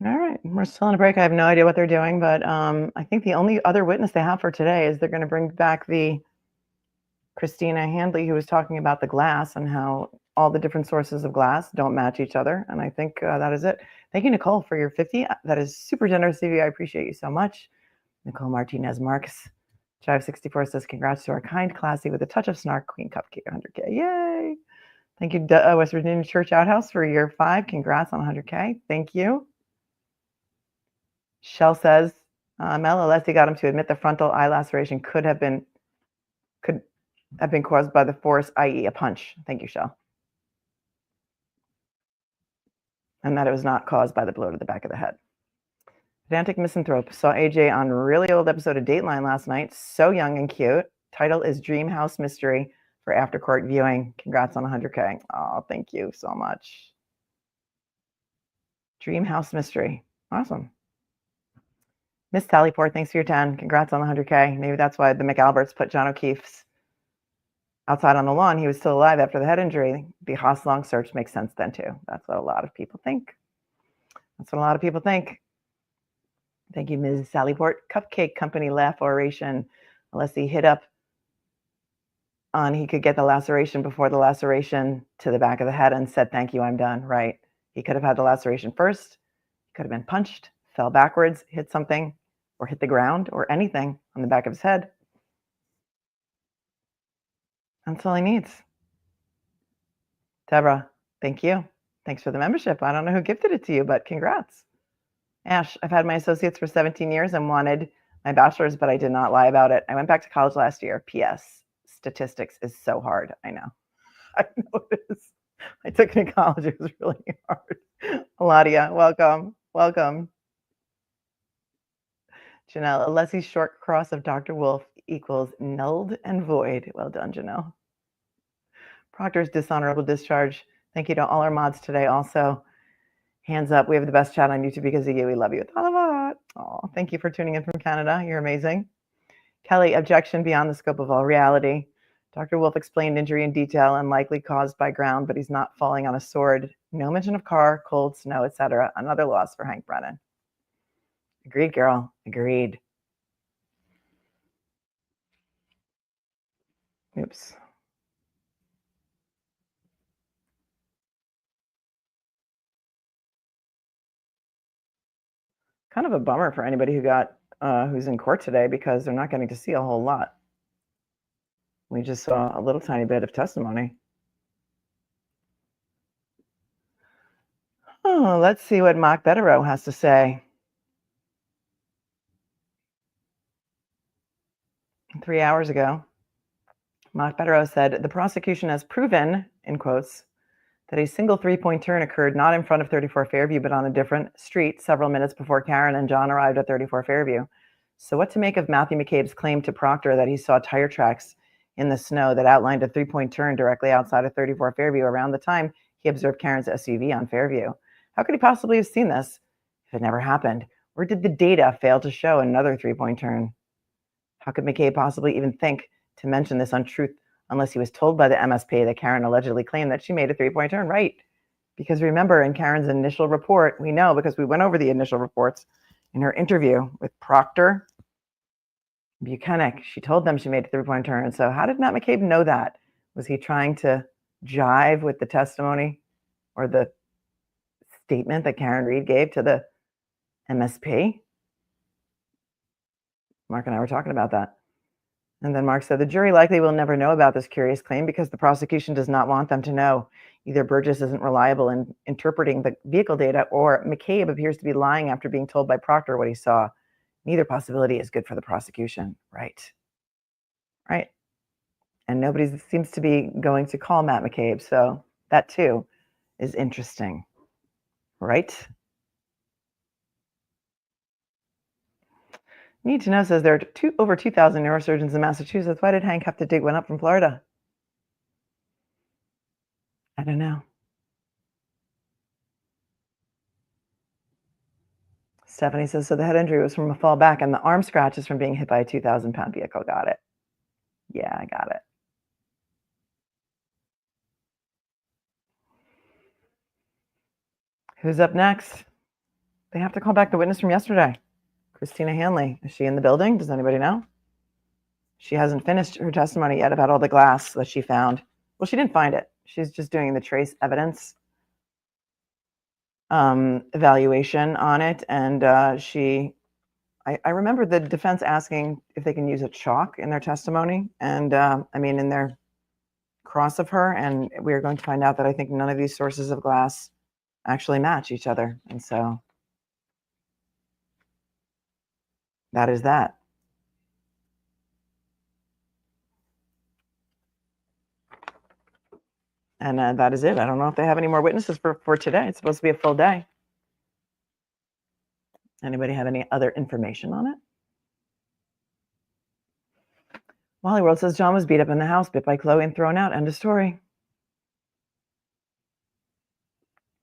All right, we're still on a break. I have no idea what they're doing, but I think the only other witness they have for today is they're going to bring back the CHRISTINA HANLEY, who was talking about the glass and how all the different sources of glass don't match each other. And I think that is it. Thank you, Nicole, for your 50. That is super generous of you. I appreciate you so much. Nicole Martinez Marks, Jive64 says, congrats to our kind, classy, with a touch of snark, Queen Cupcake 100K. Yay. Thank you, West Virginia Church Outhouse, for year 5. Congrats on 100K. Thank you. Shell says, Mel Alessi got him to admit the frontal eye laceration could have been caused by the force, i.e. a punch. Thank you, Shell. And that it was not caused by the blow to the back of the head. Pedantic Misanthrope saw AJ on a really old episode of Dateline last night. So young and cute. Title is Dream House Mystery for after court viewing. Congrats on 100K. Oh, thank you so much. Dream House Mystery. Awesome. Miss Tallyport, thanks for your 10. Congrats on the 100K. Maybe that's why the McAlberts put John O'Keefe's outside on the lawn. He was still alive after the head injury. The Haas-Long search makes sense then, too. That's what a lot of people think. That's what a lot of people think. Thank you, Ms. Sallyport. Cupcake Company laugh oration. Alessi hit up on he could get the laceration before the laceration to the back of the head and said, thank you, I'm done. Right. He could have had the laceration first. He could have been punched, fell backwards, hit something, or hit the ground, or anything on the back of his head. That's all he needs. Deborah, thank you. Thanks for the membership. I don't know who gifted it to you, but congrats. Ash, I've had my associates for 17 years and wanted my bachelor's, but I did not lie about it. I went back to college last year. P.S. Statistics is so hard. I know. I know it is. I took it in college. It was really hard. Eladia, welcome. Welcome. Janelle, Alessi's short cross of Dr. Wolf equals nulled and void. Well done, Janelle. Proctor's dishonorable discharge. Thank you to all our mods today also. Hands up. We have the best chat on YouTube because of you. We love you. Oh, thank you for tuning in from Canada. You're amazing. Kelly, objection beyond the scope of all reality. Dr. Wolf explained injury in detail and likely caused by ground, but he's not falling on a sword. No mention of car, cold, snow, etc. Another loss for Hank Brennan. Agreed, girl. Agreed. Oops. Kind of a bummer for anybody who got who's in court today because they're not getting to see a whole lot. We just saw a little tiny bit of testimony. Oh, let's see what Mark Betterow has to say. 3 hours ago, Mark Betterow said, the prosecution has proven, in quotes, that a single three-point turn occurred not in front of 34 Fairview, but on a different street several minutes before Karen and John arrived at 34 Fairview. So what to make of Matthew McCabe's claim to Proctor that he saw tire tracks in the snow that outlined a three-point turn directly outside of 34 Fairview around the time he observed Karen's SUV on Fairview? How could he possibly have seen this if it never happened? Or did the data fail to show another three-point turn? How could McCabe possibly even think to mention this untruth unless he was told by the MSP that Karen allegedly claimed that she made a three-point turn? Right. Because remember, in Karen's initial report, we know because we went over the initial reports in her interview with Proctor Buchanan, she told them she made a three-point turn. And so how did Matt McCabe know that? Was he trying to jive with the testimony or the statement that Karen Reed gave to the MSP? Mark and I were talking about that. And then Mark said, the jury likely will never know about this curious claim because the prosecution does not want them to know. Either Burgess isn't reliable in interpreting the vehicle data or McCabe appears to be lying after being told by Proctor what he saw. Neither possibility is good for the prosecution. Right. Right. And nobody seems to be going to call Matt McCabe. So that too is interesting. Right. Need to know says there are over 2,000 neurosurgeons in Massachusetts. Why did Hank have to dig one up from Florida? I don't know. Stephanie says, so the head injury was from a fall back and the arm scratches from being hit by a 2,000-pound vehicle. Got it. Yeah, I got it. Who's up next? They have to call back the witness from yesterday. Christina Hanley. Is she in the building? Does anybody know? She hasn't finished her testimony yet about all the glass that she found. Well, she didn't find it. She's just doing the trace evidence evaluation on it. And I remember the defense asking if they can use a chalk in their testimony. And in their cross of her. And we are going to find out that I think none of these sources of glass actually match each other. And so that is that. And that is it. I don't know if they have any more witnesses for today. It's supposed to be a full day. Anybody have any other information on it? Wally World says John was beat up in the house, bit by Chloe and thrown out. End of story.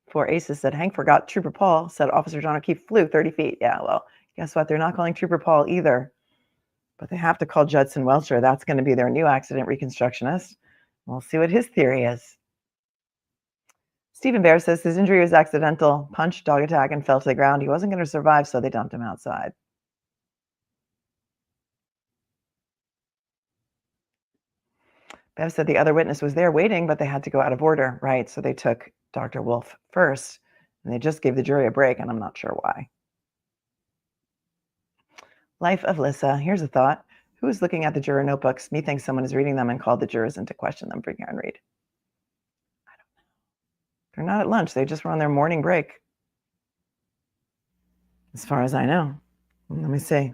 Four Aces said Hank forgot Trooper Paul, said Officer John O'Keefe flew 30 feet. Yeah, well, guess what? They're not calling Trooper Paul either. But they have to call Judson Welcher. That's going to be their new accident reconstructionist. We'll see what his theory is. Stephen Bear says his injury was accidental, punch, dog attack, and fell to the ground. He wasn't going to survive, so they dumped him outside. Bev said the other witness was there waiting, but they had to go out of order, right? So they took Dr. Wolf first, and they just gave the jury a break, and I'm not sure why. Life of Lissa. Here's a thought. Who is looking at the juror notebooks? Me thinks someone is reading them and called the jurors in to question them for Karen Reed. I don't know. They're not at lunch. They just were on their morning break. As far as I know. Let me see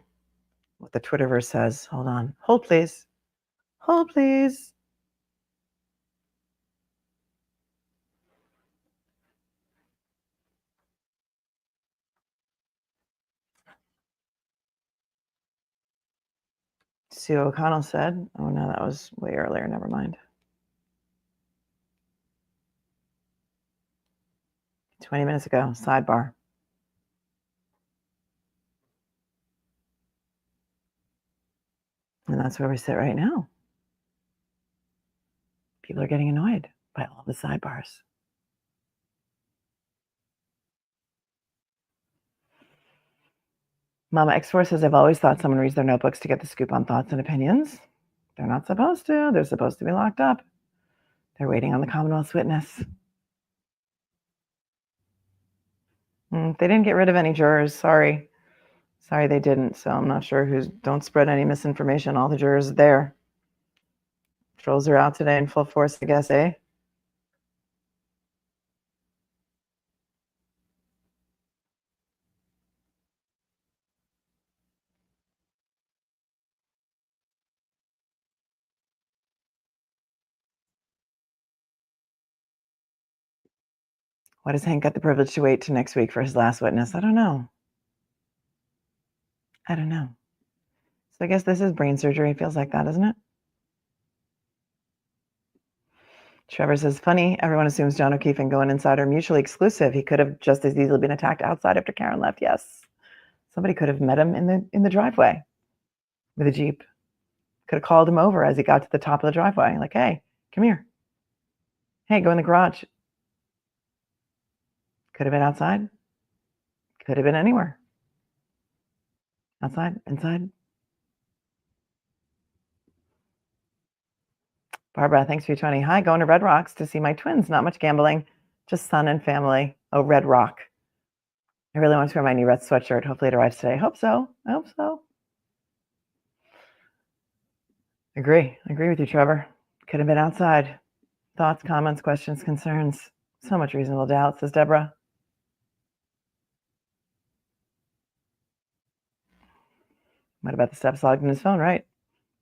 what the Twitterverse says. Hold on. Hold, please. Hold, please. Sue O'Connell said, oh no, that was way earlier. Never mind. 20 minutes ago, sidebar. And that's where we sit right now. People are getting annoyed by all the sidebars. Mama X4 says, I've always thought someone reads their notebooks to get the scoop on thoughts and opinions. They're not supposed to. They're supposed to be locked up. They're waiting on the Commonwealth's witness. They didn't get rid of any jurors. Sorry. Sorry they didn't. So I'm not sure who's, don't spread any misinformation. All the jurors are there. Trolls are out today in full force, I guess, eh? Why does Hank get the privilege to wait till next week for his last witness? I don't know. I don't know. So I guess this is brain surgery. It feels like that, doesn't it? Trevor says, funny, everyone assumes John O'Keefe and Goen Inside are mutually exclusive. He could have just as easily been attacked outside after Karen left. Yes. Somebody could have met him in the driveway with a Jeep. Could have called him over as he got to the top of the driveway. Like, hey, come here. Hey, go in the garage. Could have been outside. Could have been anywhere. Outside, inside. Barbara, thanks for your 20. Hi, going to Red Rocks to see my twins. Not much gambling, just son and family. Oh, Red Rock. I really want to wear my new red sweatshirt. Hopefully it arrives today. Hope so. I hope so. Agree with you, Trevor. Could have been outside. Thoughts, comments, questions, concerns. So much reasonable doubt, says Deborah. What about the steps logged in his phone, right?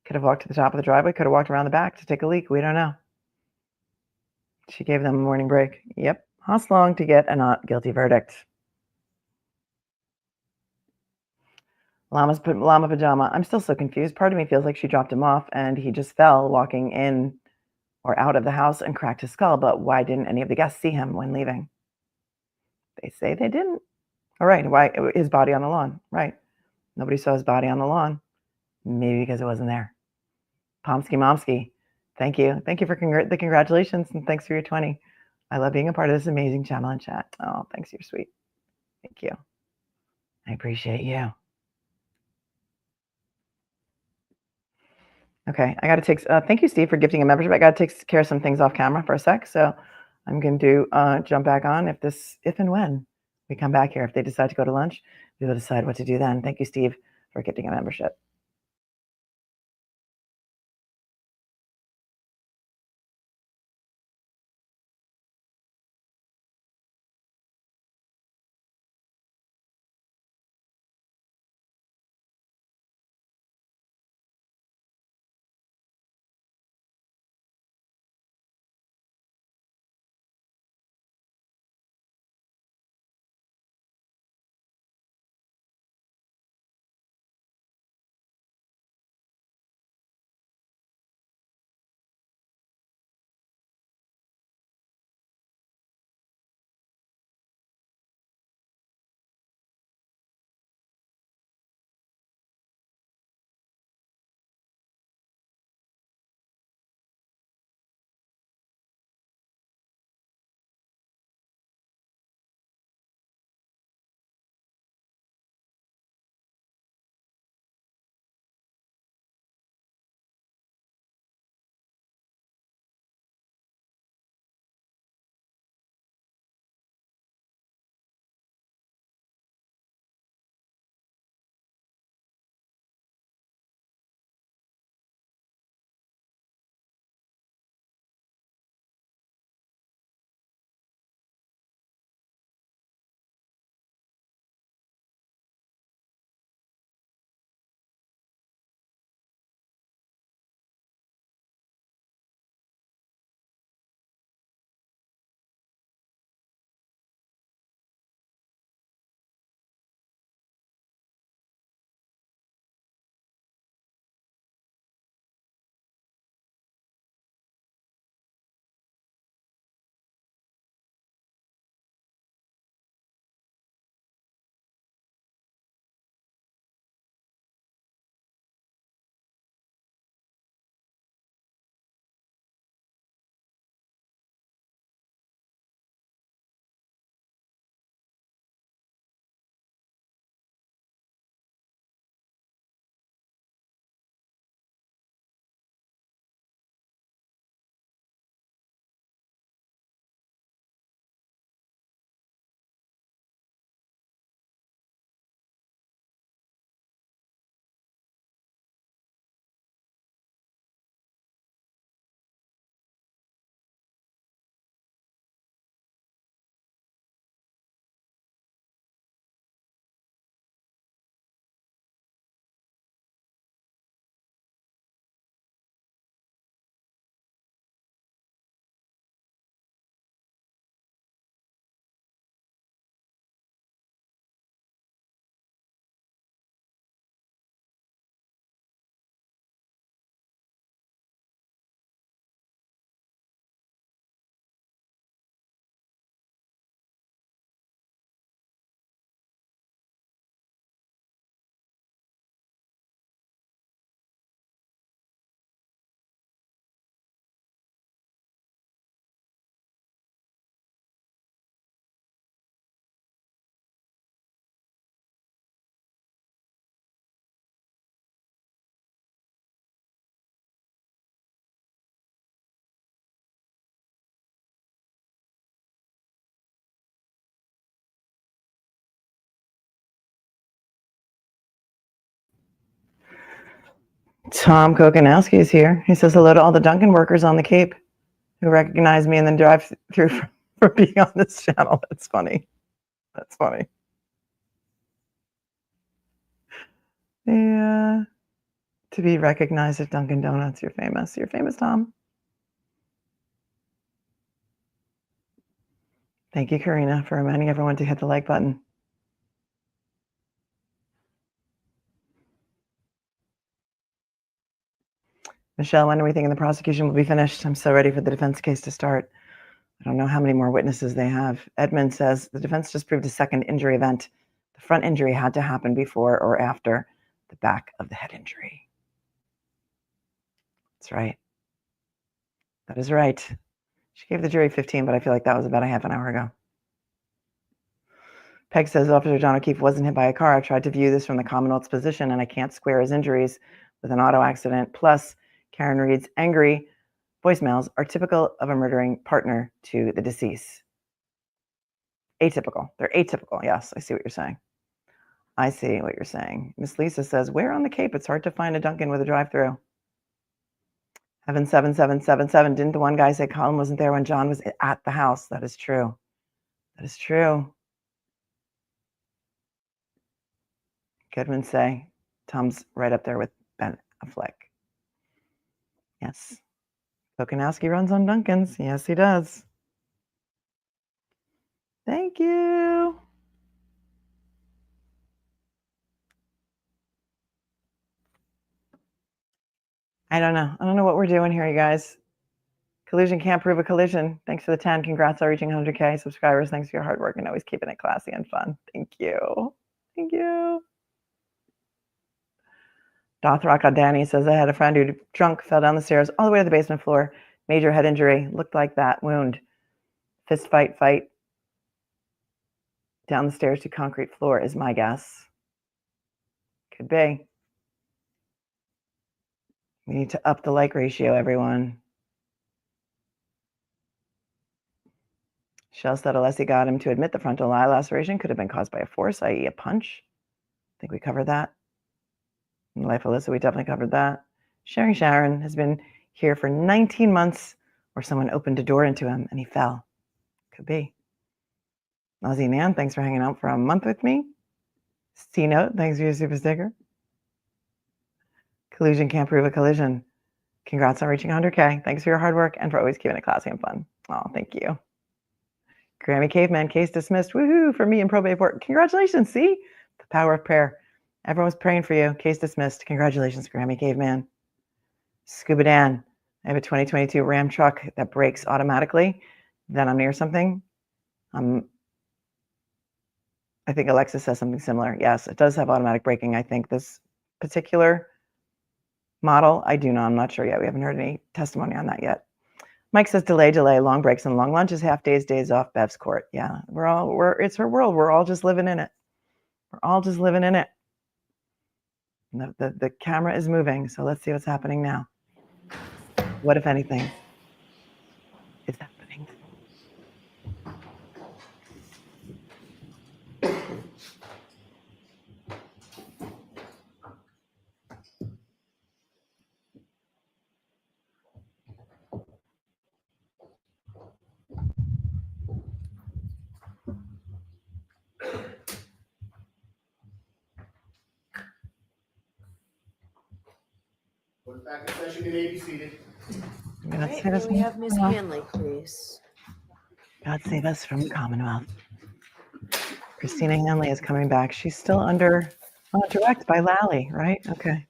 Could have walked to the top of the driveway, could have walked around the back to take a leak. We don't know. She gave them a morning break. Yep. How long to get a not guilty verdict? Llama Pajama. I'm still so confused. Part of me feels like she dropped him off and he just fell walking in or out of the house and cracked his skull. But why didn't any of the guests see him when leaving? They say they didn't. All right. Why his body on the lawn? Right. Nobody saw his body on the lawn. Maybe because it wasn't there. Pomsky Momsky. Thank you. Thank you for the congratulations and thanks for your 20. I love being a part of this amazing channel and chat. Oh, thanks. You're sweet. Thank you. I appreciate you. Okay, I got to take, thank you, Steve, for gifting a membership. I got to take care of some things off camera for a sec. So I'm going to jump back on if and when we come back here. If they decide to go to lunch, we will decide what to do then. Thank you, Steve, for gifting a membership. Tom Kokonowski is here. He says hello to all the Dunkin' workers on the Cape who recognize me and then drive through for being on this channel. That's funny. That's funny. Yeah. To be recognized at Dunkin' Donuts, you're famous. You're famous, Tom. Thank you, Karina, for reminding everyone to hit the like button. Michelle, when do we think the prosecution will be finished? I'm so ready for the defense case to start. I don't know how many more witnesses they have. Edmund says the defense just proved a second injury event. The front injury had to happen before or after the back of the head injury. That's right. That is right. She gave the jury 15, but I feel like that was about a half an hour ago. Peg says Officer John O'Keefe wasn't hit by a car. I tried to view this from the Commonwealth's position, and I can't square his injuries with an auto accident. Plus, Karen Reed's angry voicemails are typical of a murdering partner to the deceased. Atypical. They're atypical. Yes, I see what you're saying. I see what you're saying. Miss Lisa says, where on the Cape? It's hard to find a Dunkin' with a drive-through. Heaven 7777. Didn't the one guy say Colin wasn't there when John was at the house? That is true. That is true. Goodman say, Tom's right up there with Ben Affleck. Yes. Kokanowski runs on Dunkin's. Yes, he does. Thank you. I don't know. I don't know what we're doing here, you guys. Collusion can't prove a collision. Thanks for the 10. Congrats on reaching 100K subscribers. Thanks for your hard work and always keeping it classy and fun. Thank you. Thank you. Dothrock Danny says, I had a friend who drunk, fell down the stairs all the way to the basement floor. Major head injury. Looked like that wound. Fist fight. Down the stairs to concrete floor is my guess. Could be. We need to up the like ratio, everyone. Shell said Alessi got him to admit the frontal eye laceration could have been caused by a force, i.e. a punch. I think we covered that. In Life Alyssa, we definitely covered that. Sharon has been here for 19 months where someone opened a door into him and he fell. Could be. Aussie Man, thanks for hanging out for a month with me. C-Note, thanks for your super sticker. Collusion can't prove a collision. Congrats on reaching 100K. Thanks for your hard work and for always keeping it classy and fun. Oh, thank you. Grammy Caveman, case dismissed. Woohoo, for me in probate court. Congratulations, see? The power of prayer. Everyone's praying for you. Case dismissed. Congratulations, Grammy Caveman. Scuba Dan, I have a 2022 Ram truck that brakes automatically. Then I'm near something. I think Alexis says something similar. Yes, it does have automatic braking. I think this particular model, I do know. I'm not sure yet. We haven't heard any testimony on that yet. Mike says delay, long breaks and long lunches, half days, days off, Bev's court. Yeah, it's her world. We're all just living in it. We're all just living in it. The camera is moving, so let's see what's happening now. What, if anything, is happening? Put it back in session, you may be seated. God Right, save us may from we the have Ms. Commonwealth. Hanley, please? God save us from the Commonwealth. Christina Hanley is coming back. She's still under direct by Lally, right? Okay.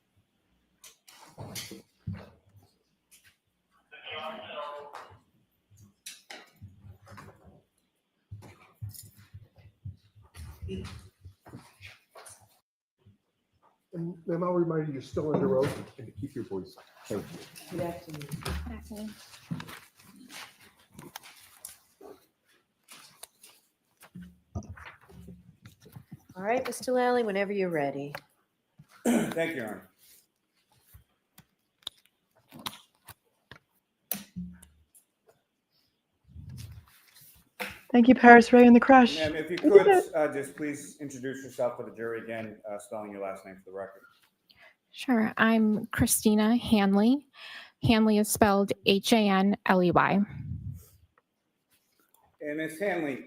And ma'am, I'll remind you, you're still under oath and to keep your voice. Thank you. Good afternoon. All right, Mr. Lally, whenever you're ready. Thank you, Your Honor. Thank you, Paris Ray and the Crush. Ma'am, if you could, just please introduce yourself to the jury again, spelling your last name for the record. Sure. I'm Christina Hanley. Hanley is spelled Hanley. And Ms. Hanley,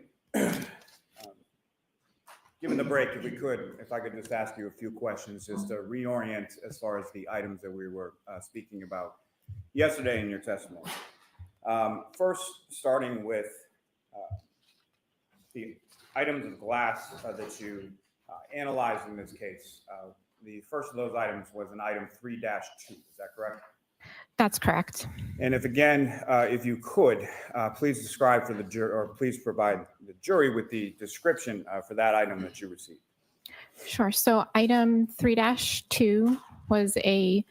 given the break, if I could just ask you a few questions just to reorient as far as the items that we were speaking about yesterday in your testimony. First, starting with the items of glass that you analyzed in this case. The first of those items was an item 3-2, is that correct? That's correct. And if you could, please describe for the jury, or please provide the jury with the description for that item that you received. Sure. So item 3-2 was a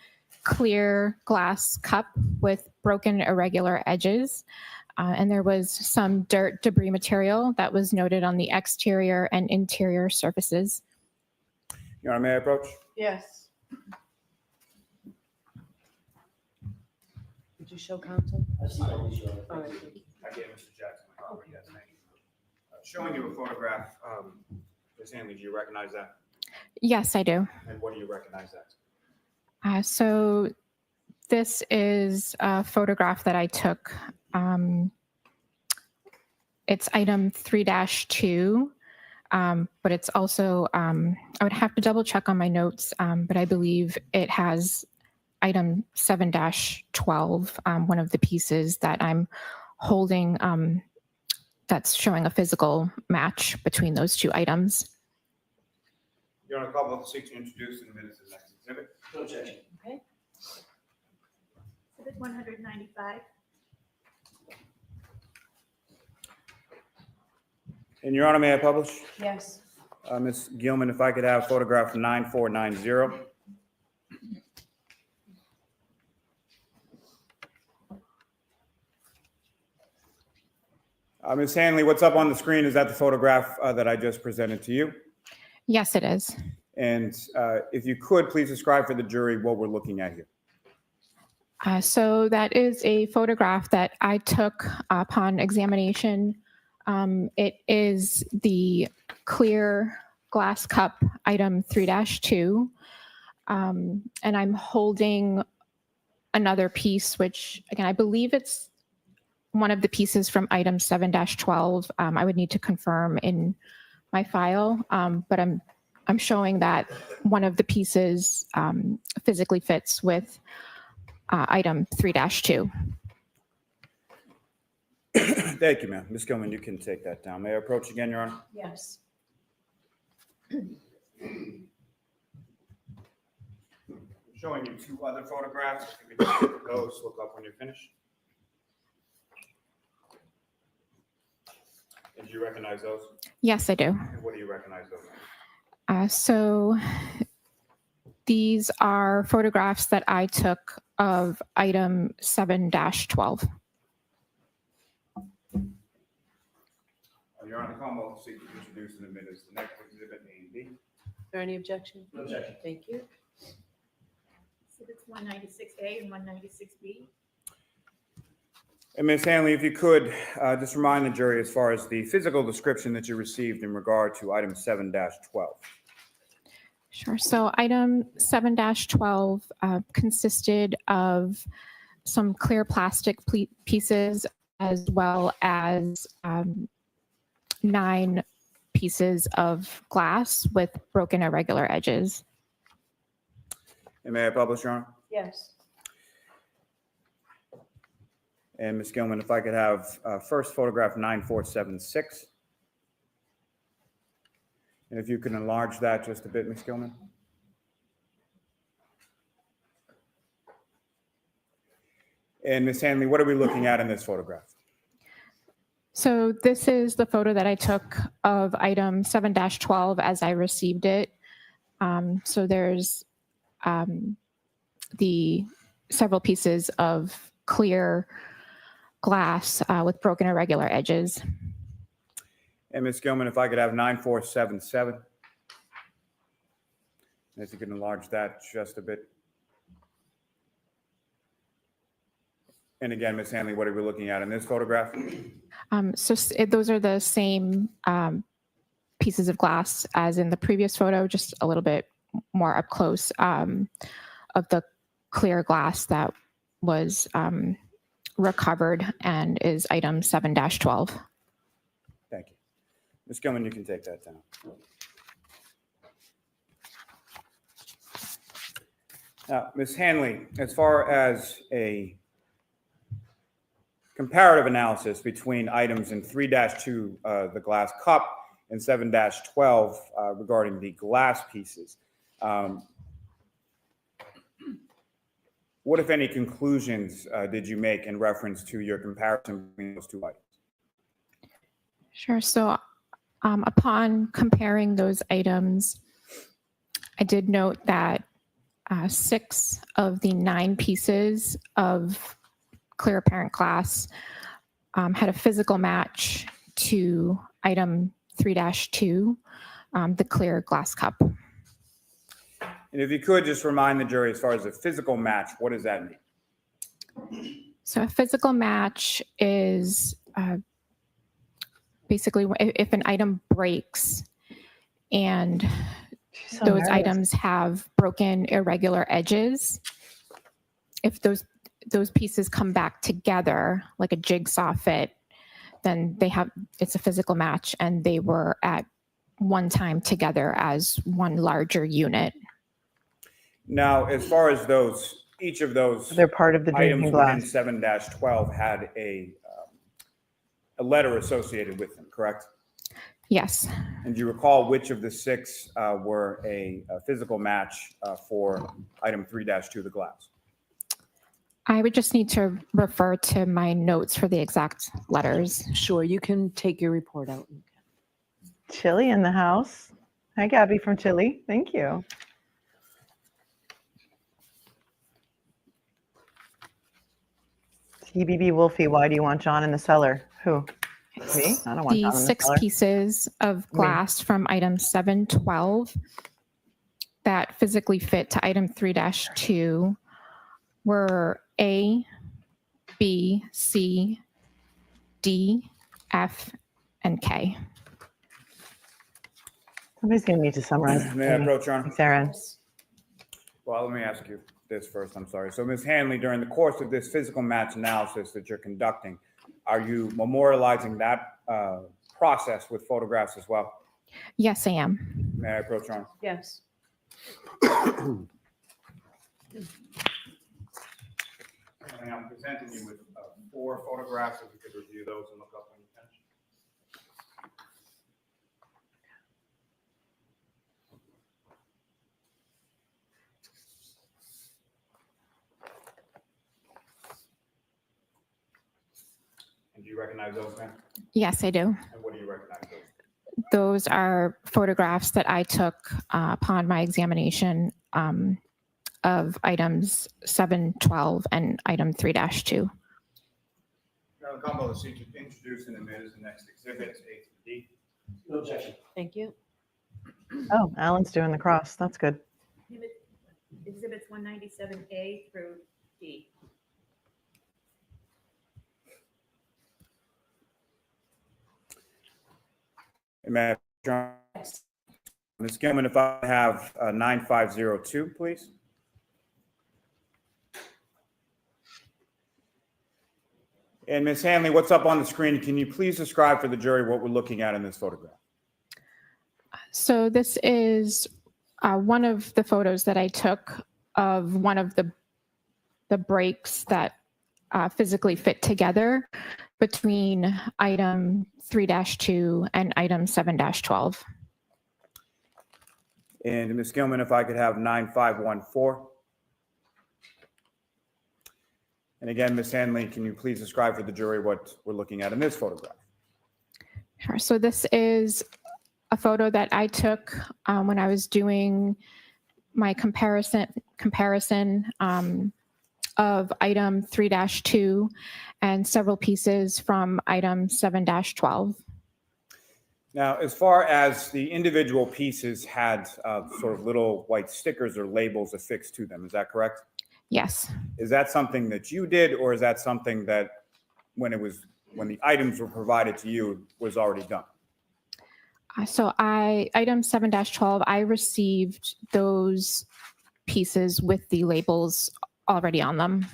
clear glass cup with broken irregular edges. and there was some dirt debris material that was noted on the exterior and interior surfaces. Your Honor, may I approach? Yes. Did you show counsel? I see all these, Your Honor. All right. I gave Mr. Jackson my copy, yes, thank you. Showing you a photograph, Ms. Hanley, do you recognize that? Yes, I do. And what do you recognize that? So this is a photograph that I took. It's item 3-2, but it's also, I would have to double check on my notes, but I believe it has item 7-12, one of the pieces that I'm holding that's showing a physical match between those two items. Your Honor, call both seek to introduce in the minutes of the next exhibit. No objection. Okay. Exhibit 195. And Your Honor, may I publish? Yes. Ms. Gilman, if I could have photograph 9490. Ms. Hanley, what's up on the screen? Is that the photograph that I just presented to you? Yes, it is. And if you could, please describe for the jury what we're looking at here. So that is a photograph that I took upon examination. It is the clear glass cup item 3-2. And I'm holding another piece, which again, I believe it's one of the pieces from item 7-12. I would need to confirm in my file, but I'm showing that one of the pieces physically fits with item 3-2. Thank you, ma'am. Ms. Gilman, you can take that down. May I approach again, Your Honor? Yes. Showing you two other photographs. If you could just look at those, look up when you're finished. And do you recognize those? Yes, I do. And what do you recognize those as? So these are photographs that I took of item 7-12. Your Honor, the Commonwealth seeks to introduce in the minutes the next exhibit A and B. Is there any objection? No objection. Thank you. Exhibits 196A and 196B. And Ms. Hanley, if you could, just remind the jury as far as the physical description that you received in regard to item 7-12. Sure. So item 7-12 consisted of some clear plastic pieces as well as 9 pieces of glass with broken irregular edges. And may I publish, Your Honor? Yes. And Ms. Gilman, if I could have first photograph 9476. And if you can enlarge that just a bit, Ms. Gilman. And Ms. Hanley, what are we looking at in this photograph? So this is the photo that I took of item 7-12 as I received it. So there's the several pieces of clear glass with broken irregular edges. And Ms. Gilman, if I could have 9477. And if you can enlarge that just a bit. And again, Ms. Hanley, what are we looking at in this photograph? Those are the same pieces of glass as in the previous photo, just a little bit more up close of the clear glass that was recovered and is item 7-12. Thank you. Ms. Gilman, you can take that down. Now, Ms. Hanley, as far as a comparative analysis between items in 3-2, the glass cup, and 7-12 regarding the glass pieces, what, if any, conclusions did you make in reference to your comparison between those two items? Sure. So upon comparing those items, I did note that 6 of the 9 pieces of clear apparent glass had a physical match to item 3-2, the clear glass cup. And if you could just remind the jury as far as a physical match, what does that mean? So a physical match is basically if an item breaks and She's so those nervous. items have broken irregular edges, if those pieces come back together like a jigsaw fit, then it's a physical match and they were at one time together as one larger unit. Now, as far as each of those They're part of the drinking items within glass. 7-12 had a letter associated with them, correct? Yes. And do you recall which of the 6 were a physical match for item 3-2, the glass? I would just need to refer to my notes for the exact letters. Sure, you can take your report out. Chili in the house. Hi, Gabby from Chili. Thank you. TBB Wolfie, why do you want John in the cellar? Who? Me? I don't want The John in the 6 cellar. pieces of glass from item 7-12 that physically fit to item 3-2 were A, B, C, D, F, and K. Somebody's going to need to summarize. May I approach, Your Honor? Thanks, Aaron. Well, let me ask you this first. I'm sorry. So, Ms. Hanley, during the course of this physical match analysis that you're conducting, are you memorializing that process with photographs as well? Yes, I am. May I approach, Your Honor? Yes. And I'm presenting you with 4 photographs, if you could review those and look up when you finish. And do you recognize those, ma'am? Yes, I do. And what do you recognize those? Those are photographs that I took upon my examination of items 7-12 and item 3-2. Your Combo, the seat to introduce and admit as the next exhibits, A through D. No objection. Thank you. Oh, Alan's doing the cross. That's good. Exhibits 197A through D. May I, Ms. Gilman, if I have 9502, please. And Ms. Hanley, what's up on the screen? Can you please describe for the jury what we're looking at in this photograph? So this is one of the photos that I took of one of the breaks that physically fit together between item 3-2 and item 7-12. And Ms. Gilman, if I could have 9514. And again, Ms. Hanley, can you please describe for the jury what we're looking at in this photograph? Sure. So this is a photo that I took when I was doing my comparison of item 3-2 and several pieces from item 7-12. Now, as far as the individual pieces had sort of little white stickers or labels affixed to them, is that correct? Yes. Is that something that you did, or is that something that when the items were provided to you was already done? So item 7-12, I received those pieces with the labels already on them.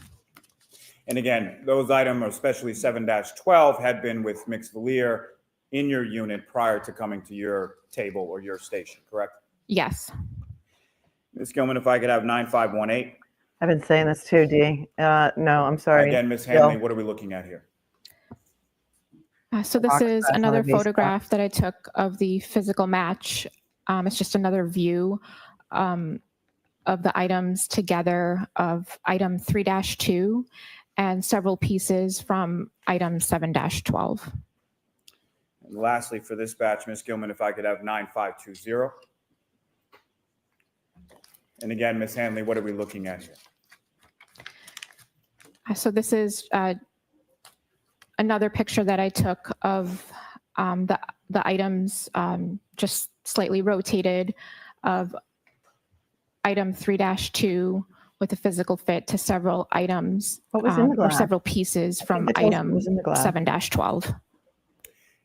And again, those items, especially 7-12, had been with mixed veneer in your unit prior to coming to your table or your station, correct? Yes. Ms. Gilman, if I could have 9518. I've been saying this too, Dee. No, I'm sorry. Again, Ms. Bill. Hanley, what are we looking at here? So this Box is back on another the base photograph that I took of the physical match. It's just another view of the items together of item 3-2 and several pieces from item 7-12. And lastly, for this batch, Ms. Gilman, if I could have 9520. And again, Ms. Hanley, what are we looking at here? So this is another picture that I took of the items just slightly rotated of item 3-2 with a physical fit to several items What was in the or glass? several pieces from the close-up item was in the glass. 7-12.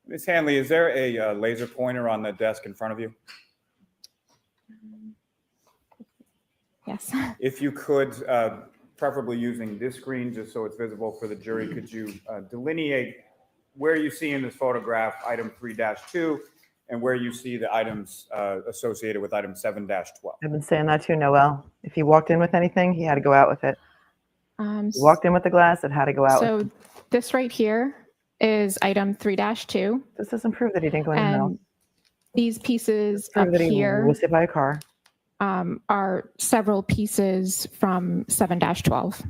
Ms. Hanley, is there a laser pointer on the desk in front of you? Yes. If you could, preferably using this screen, just so it's visible for the jury, could you delineate where you see in this photograph item 3-2 and where you see the items associated with item 7-12? I've been saying that too, Noel. If he walked in with anything, he had to go out with it. He walked in with the glass, it had to go out. So this right here is item 3-2. This doesn't prove that he didn't go in the house. And these pieces Prove up that he here was hit by a car. are several pieces from 7-12.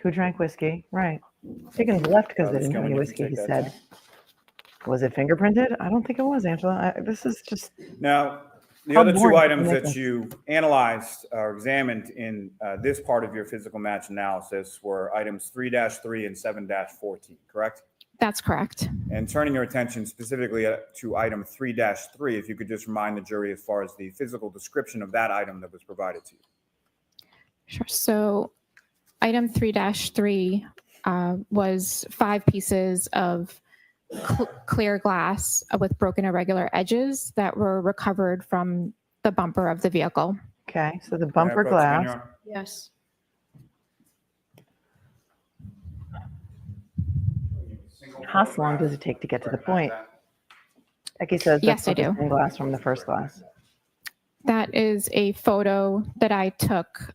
Who drank whiskey? Right. Higgins left because they Ms. didn't have any Gilman, you whiskey, can he take that said. Was it fingerprinted? I don't think it was, Angela. This is just, Now, the How other two boring items can you make that you analyzed or examined in this part of your physical match analysis were items 3-3 and 7-14, correct? That's correct. And turning your attention specifically to item 3-3, if you could just remind the jury as far as the physical description of that item that was provided to you. Sure. So item 3-3 was 5 pieces of clear glass with broken irregular edges that were recovered from the bumper of the vehicle. okay, so the May I bumper approach you, glass. Your Honor? Yes. How long does it take to get to the point? Becky says Yes, that's I not the do. same glass from the first glass. That is a photo that I took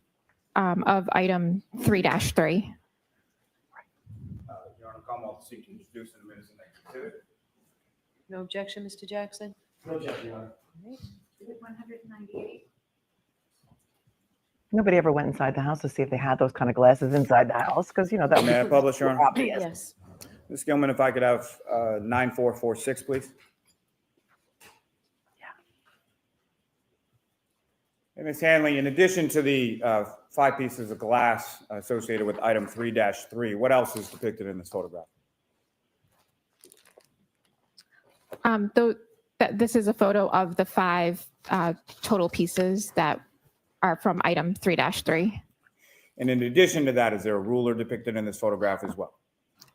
of item 3-3. Your Honor, Commonwealth seek to introduce in a minute the next exhibit. No objection, Mr. Jackson? No objection, Your Honor. Exhibit 198. Nobody ever went inside the house to see if they had those kind of glasses inside the house because, you know, that May I was publish, Your Honor? obvious. Yes. Ms. Gilman, if I could have 9446, please. And Ms. Hanley, in addition to the 5 pieces of glass associated with item 3-3, what else is depicted in this photograph? This is a photo of the 5 total pieces that are from item 3-3. And in addition to that, is there a ruler depicted in this photograph as well?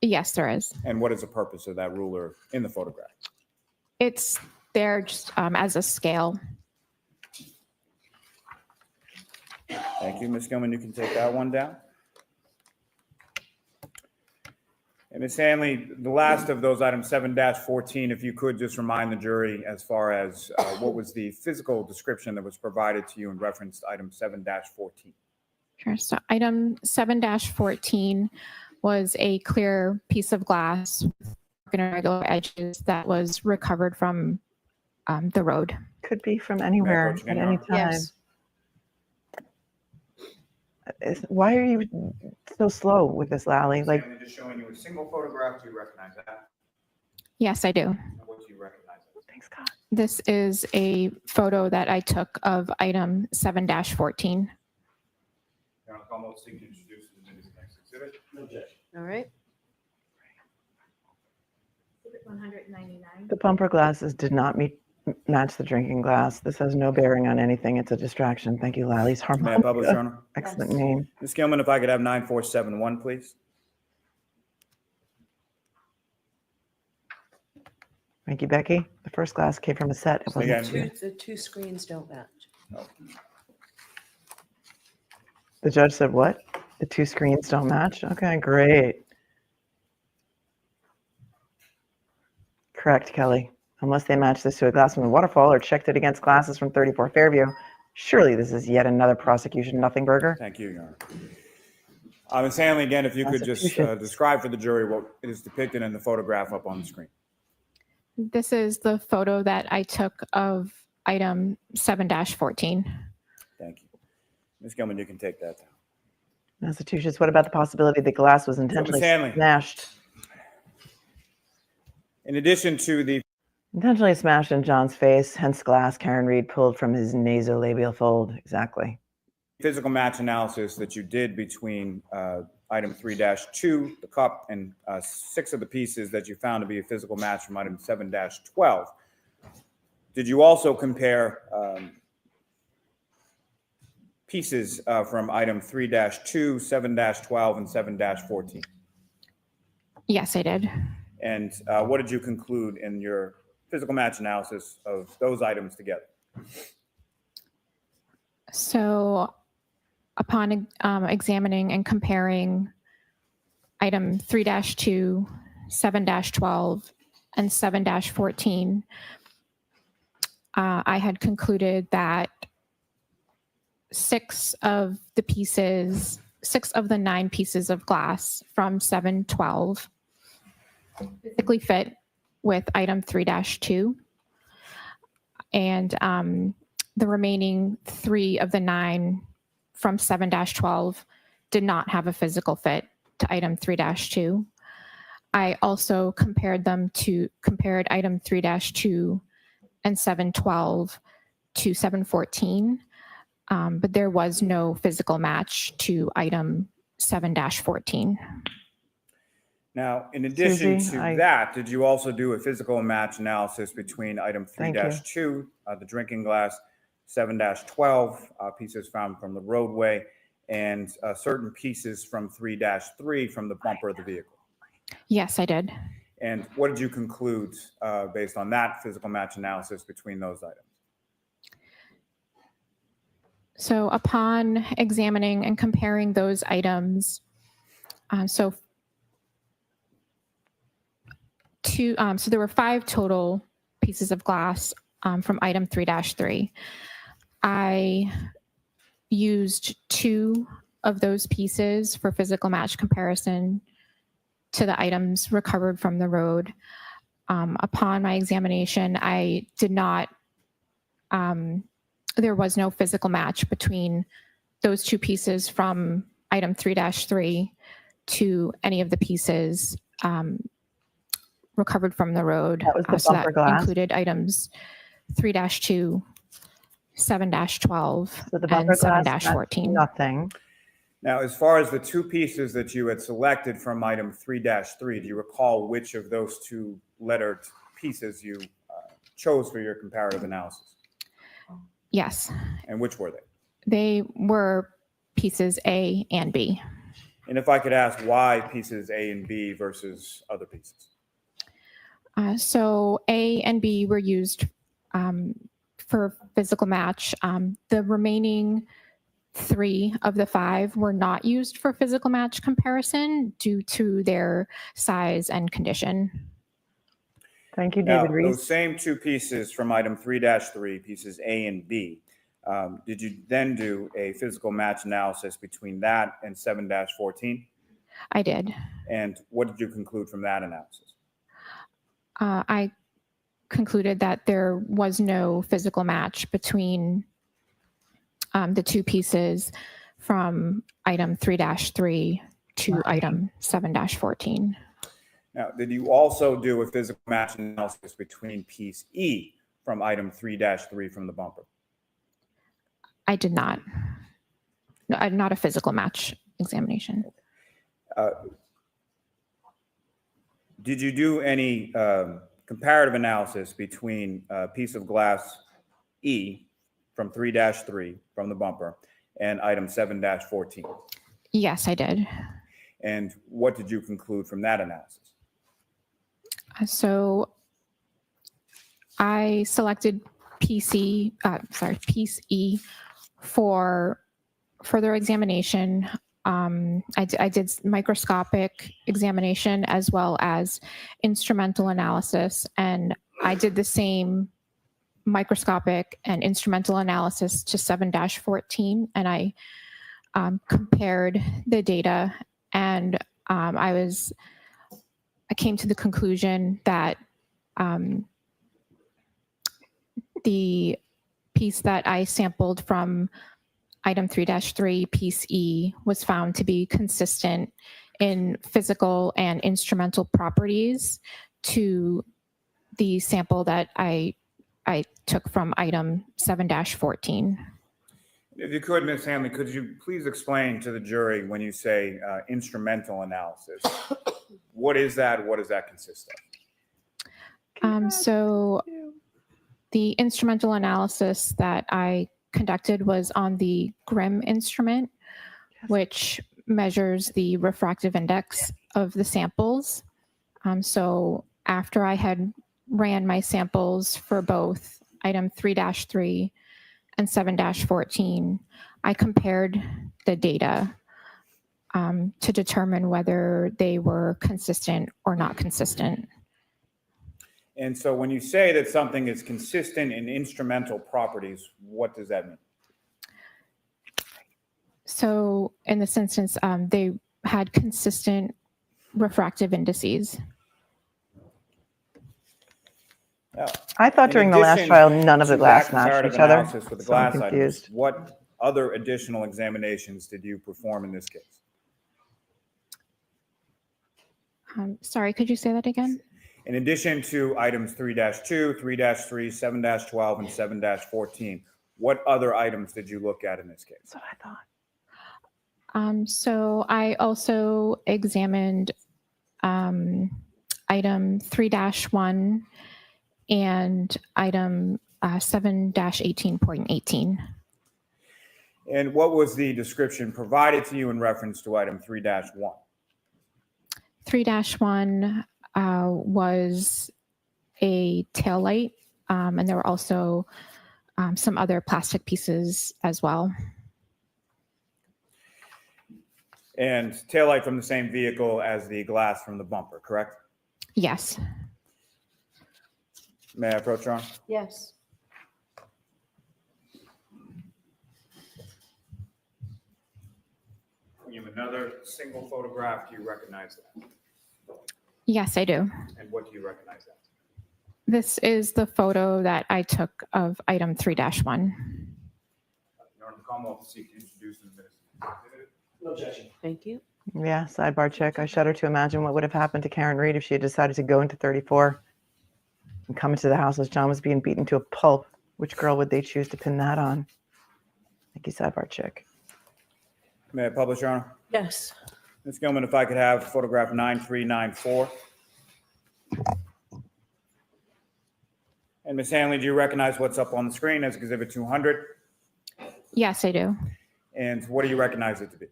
Yes, there is. And what is the purpose of that ruler in the photograph? It's there just as a scale. Thank you, Ms. Gilman. You can take that one down. And Ms. Hanley, the last of those items, 7-14, if you could just remind the jury as far as what was the physical description that was provided to you in reference to item 7-14. Sure. So item 7-14 was a clear piece of glass with irregular edges that was recovered from the road. Could be from anywhere approach at again, any Your time. Yes. Why are you so slow with this, Lally? Like, Hanley, just showing you a single photograph. Do you recognize that? Yes, I do. And what do you recognize? thanks God. This is a photo that I took of item 7-14. Your Honor, Commonwealth seek to introduce in the next exhibit. No objection. All right. Exhibit 199. The bumper glasses did not match the drinking glass. This has no bearing on anything. It's a distraction. Thank you, Lally's May I publish, Your harmonica. Honor? Excellent Yes. name. Ms. Gilman, if I could have 9471, please. Thank you, Becky. The first glass came from a set. It Say wasn't again. The 2 screens don't match. The judge said, what? The 2 screens don't match? Okay, great. Correct, Kelly. Unless they match this to a glass from the waterfall or checked it against glasses from 34 Fairview. Surely this is yet another prosecution nothing burger. Thank you, Your Honor. Ms. Hanley, again, if you could just Constitution. describe for the jury what is depicted in the photograph up on the screen. This is the photo that I took of item 7-14. Thank you. Ms. Gilman, you can take that down. Massachusetts, what about the possibility the glass was intentionally Hanley. smashed? In addition to the Intentionally smashed in John's face, hence glass Karen Reed pulled from his nasolabial fold. Exactly. physical match analysis that you did between item 3-2, the cup, and 6 of the pieces that you found to be a physical match from item 7-12, did you also compare pieces from item 3-2, 7-12, and 7-14? Yes, I did. And what did you conclude in your physical match analysis of those items together? So upon examining and comparing item 3-2, 7-12, and 7-14, I had concluded that 6 of the 9 pieces of glass from 7-12 physically fit with item 3-2, and the remaining 3 of the 9 from 7-12 did not have a physical fit to item 3-2. I also compared item 3-2 and 7-12 to 7-14, but there was no physical match to item 7-14. Now, in addition Susie, to that, did you also do a physical match analysis between item Thank you. 3-2, the drinking glass, 7-12, pieces found from the roadway, and certain pieces from 3-3 from the bumper of the vehicle? Yes, I did. And what did you conclude based on that physical match analysis between those items? So upon examining and comparing those items, so there were 5 total pieces of glass from item 3-3. I used 2 of those pieces for physical match comparison to the items recovered from the road. Upon my examination, I did not, there was no physical match between those 2 pieces from item 3-3 to any of the pieces recovered from the road. That was the So bumper that glass. included items 3-2, 7-12, So the bumper and glass, that's 7-14. nothing. Now, as far as the 2 pieces that you had selected from item 3-3, do you recall which of those 2 lettered pieces you chose for your comparative analysis? Yes, And which were they? they were pieces A and B. And if I could ask why pieces A and B versus other pieces? So A and B were used for physical match. The remaining 3 of the 5 were not used for physical match comparison due to their size and condition. Thank you, Now, David Reese. those same 2 pieces from item 3-3, pieces A and B, did you then do a physical match analysis between that and 7-14? I did. And what did you conclude from that analysis? I concluded that there was no physical match between the 2 pieces from item 3-3 to item 7-14. Now, did you also do a physical match analysis between piece E from item 3-3 from the bumper? I did not. No, not a physical match examination. Did you do any comparative analysis between a piece of glass E from 3-3 from the bumper and item 7-14? Yes, I did. And what did you conclude from that analysis? So I selected piece E for further examination. I did microscopic examination as well as instrumental analysis, and I did the same microscopic and instrumental analysis to 7-14, and I compared the data, and I came to the conclusion that the piece that I sampled from item 3-3, piece E, was found to be consistent in physical and instrumental properties to the sample that I took from item 7-14. If you could, Ms. Hanley, could you please explain to the jury when you say instrumental analysis, what is that? What does that consist of? So the instrumental analysis that I conducted was on the GRIM instrument, which measures the refractive index of the samples. So after I had ran my samples for both item 3-3 and 7-14, I compared the data to determine whether they were consistent or not consistent. And so when you say that something is consistent in instrumental properties, what does that mean? So in this instance, they had consistent refractive indices. I thought during the last trial, none of the glass matched each other. With the So glass I'm items, confused. what other additional examinations did you perform in this case? Sorry, could you say that again? In addition to items 3-2, 3-3, 7-12, and 7-14, what other items did you look at in this case? That's what I thought. So I also examined item 3-1 and item 7-18.18. And what was the description provided to you in reference to item 3-1? 3-1 was a taillight, and there were also some other plastic pieces as well. And taillight from the same vehicle as the glass from the bumper, correct? Yes. May I approach, Your Honor? Yes. You have another single photograph. Do you recognize that? Yes, I do. And what do you recognize that? This is the photo that I took of item 3-1. Your Honor, the Commonwealth will seek to introduce in a minute. No objection. Thank you. Yeah, sidebar check. I shudder to imagine what would have happened to Karen Reed if she had decided to go into 34 and come into the house as John was being beaten to a pulp. Which girl would they choose to pin that on? Thank you, sidebar check. May I publish, Your Honor? Yes. Ms. Gilman, if I could have photograph 9394. And Ms. Hanley, do you recognize what's up on the screen as Exhibit 200? Yes, I do. And what do you recognize it to be?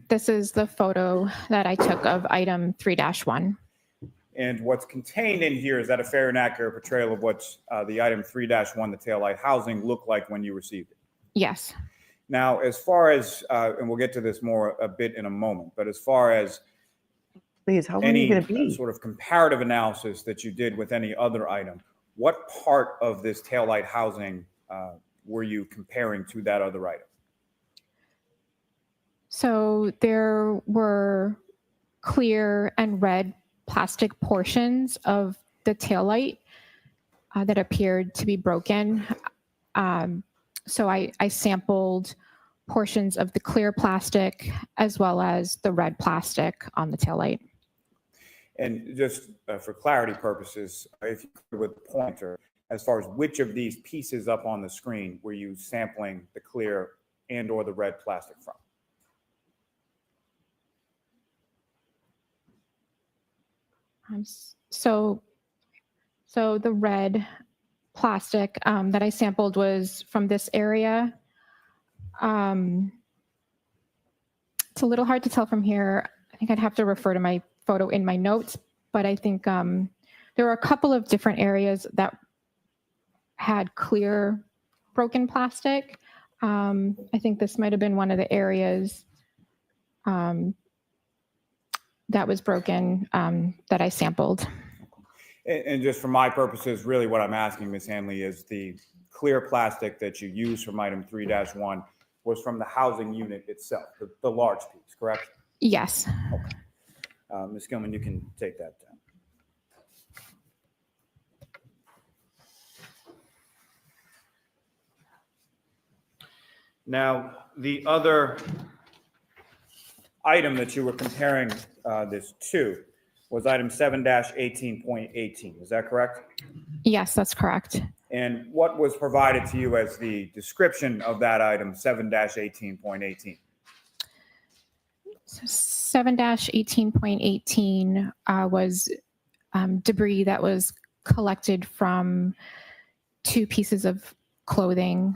This is the photo that I took of item 3-1. And what's contained in here, is that a fair and accurate portrayal of what the item 3-1, the taillight housing, looked like when you received it? Yes. Now, as far as, and we'll get to this more a bit in a moment, but as far as Please, how long are any you going to be? sort of comparative analysis that you did with any other item, what part of this taillight housing were you comparing to that other item? So there were clear and red plastic portions of the taillight that appeared to be broken. So I sampled portions of the clear plastic as well as the red plastic on the taillight. And just for clarity purposes, if you could with the pointer, as far as which of these pieces up on the screen were you sampling the clear and or the red plastic from? So the red plastic that I sampled was from this area. It's a little hard to tell from here. I think I'd have to refer to my photo in my notes, but I think there were a couple of different areas that had clear broken plastic. I think this might have been one of the areas that was broken that I sampled. And just for my purposes, really what I'm asking, Ms. Hanley, is the clear plastic that you used from item 3-1 was from the housing unit itself, the large piece, correct? Yes. Okay. Ms. Gilman, you can take that down. Now, the other item that you were comparing this to was item 7-18.18. Is that correct? Yes, that's correct. And what was provided to you as the description of that item, 7-18.18? So 7-18.18 was debris that was collected from 2 pieces of clothing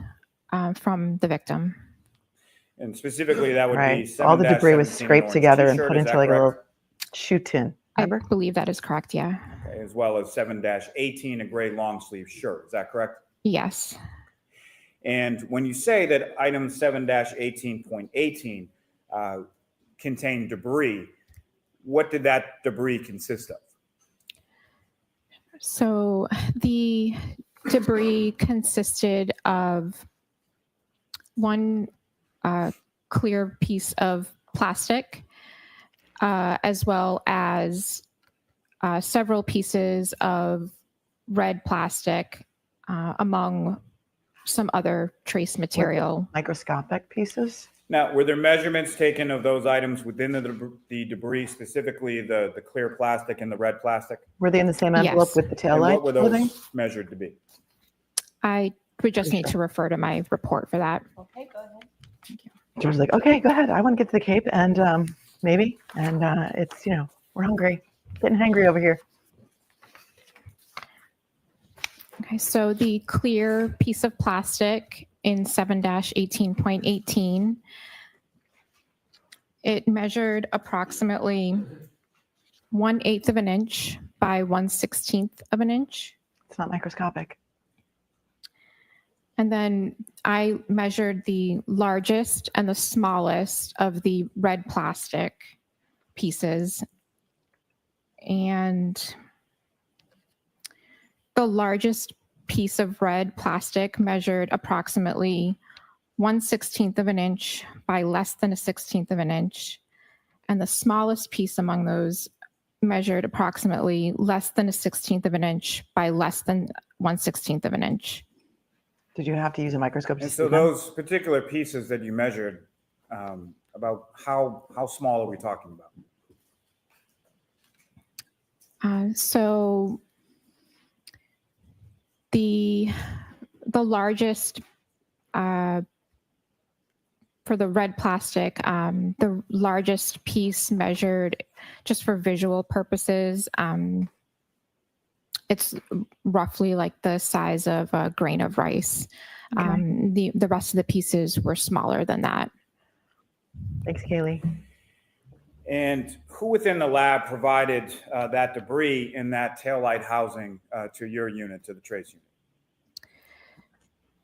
from the victim. And specifically, that would Right. be 7-17 All the debris was scraped orange together and t-shirt, put is into that like a little correct? shoe tin. I Remember? believe that is correct, yeah. Okay, as well as 7-18, a gray long sleeve shirt, is that correct? Yes. And when you say that item 7-18.18 contained debris, what did that debris consist of? So the debris consisted of one clear piece of plastic, as well as several pieces of red plastic, among some other trace material. Microscopic pieces. Now, were there measurements taken of those items within the debris, specifically the clear plastic and the red plastic? Were they in the same envelope Yes. with the And tail light what were clothing? those measured to be? I would just Pretty need sure. to refer to my report for that. Okay, go ahead. George was like, okay, go ahead. I want to get to the Cape and maybe. And it's, we're hungry. Getting hangry over here. Okay, so the clear piece of plastic in 7-18.18, it measured approximately 1/8 of an inch by 1/16 of an inch. It's not microscopic. And then I measured the largest and the smallest of the red plastic pieces. And the largest piece of red plastic measured approximately 1/16 of an inch by less than 1/16 of an inch. And the smallest piece among those measured approximately less than 1/16 of an inch by less than 1/16 of an inch. Did you have to use a microscope? And to so see them? those particular pieces that you measured, about how small are we talking about? So the largest for the red plastic, the largest piece measured, just for visual purposes, it's roughly like the size of a grain of rice. Okay. The rest of the pieces were smaller than that. Thanks, Kaylee. And who within the lab provided that debris in that taillight housing to your unit, to the trace unit?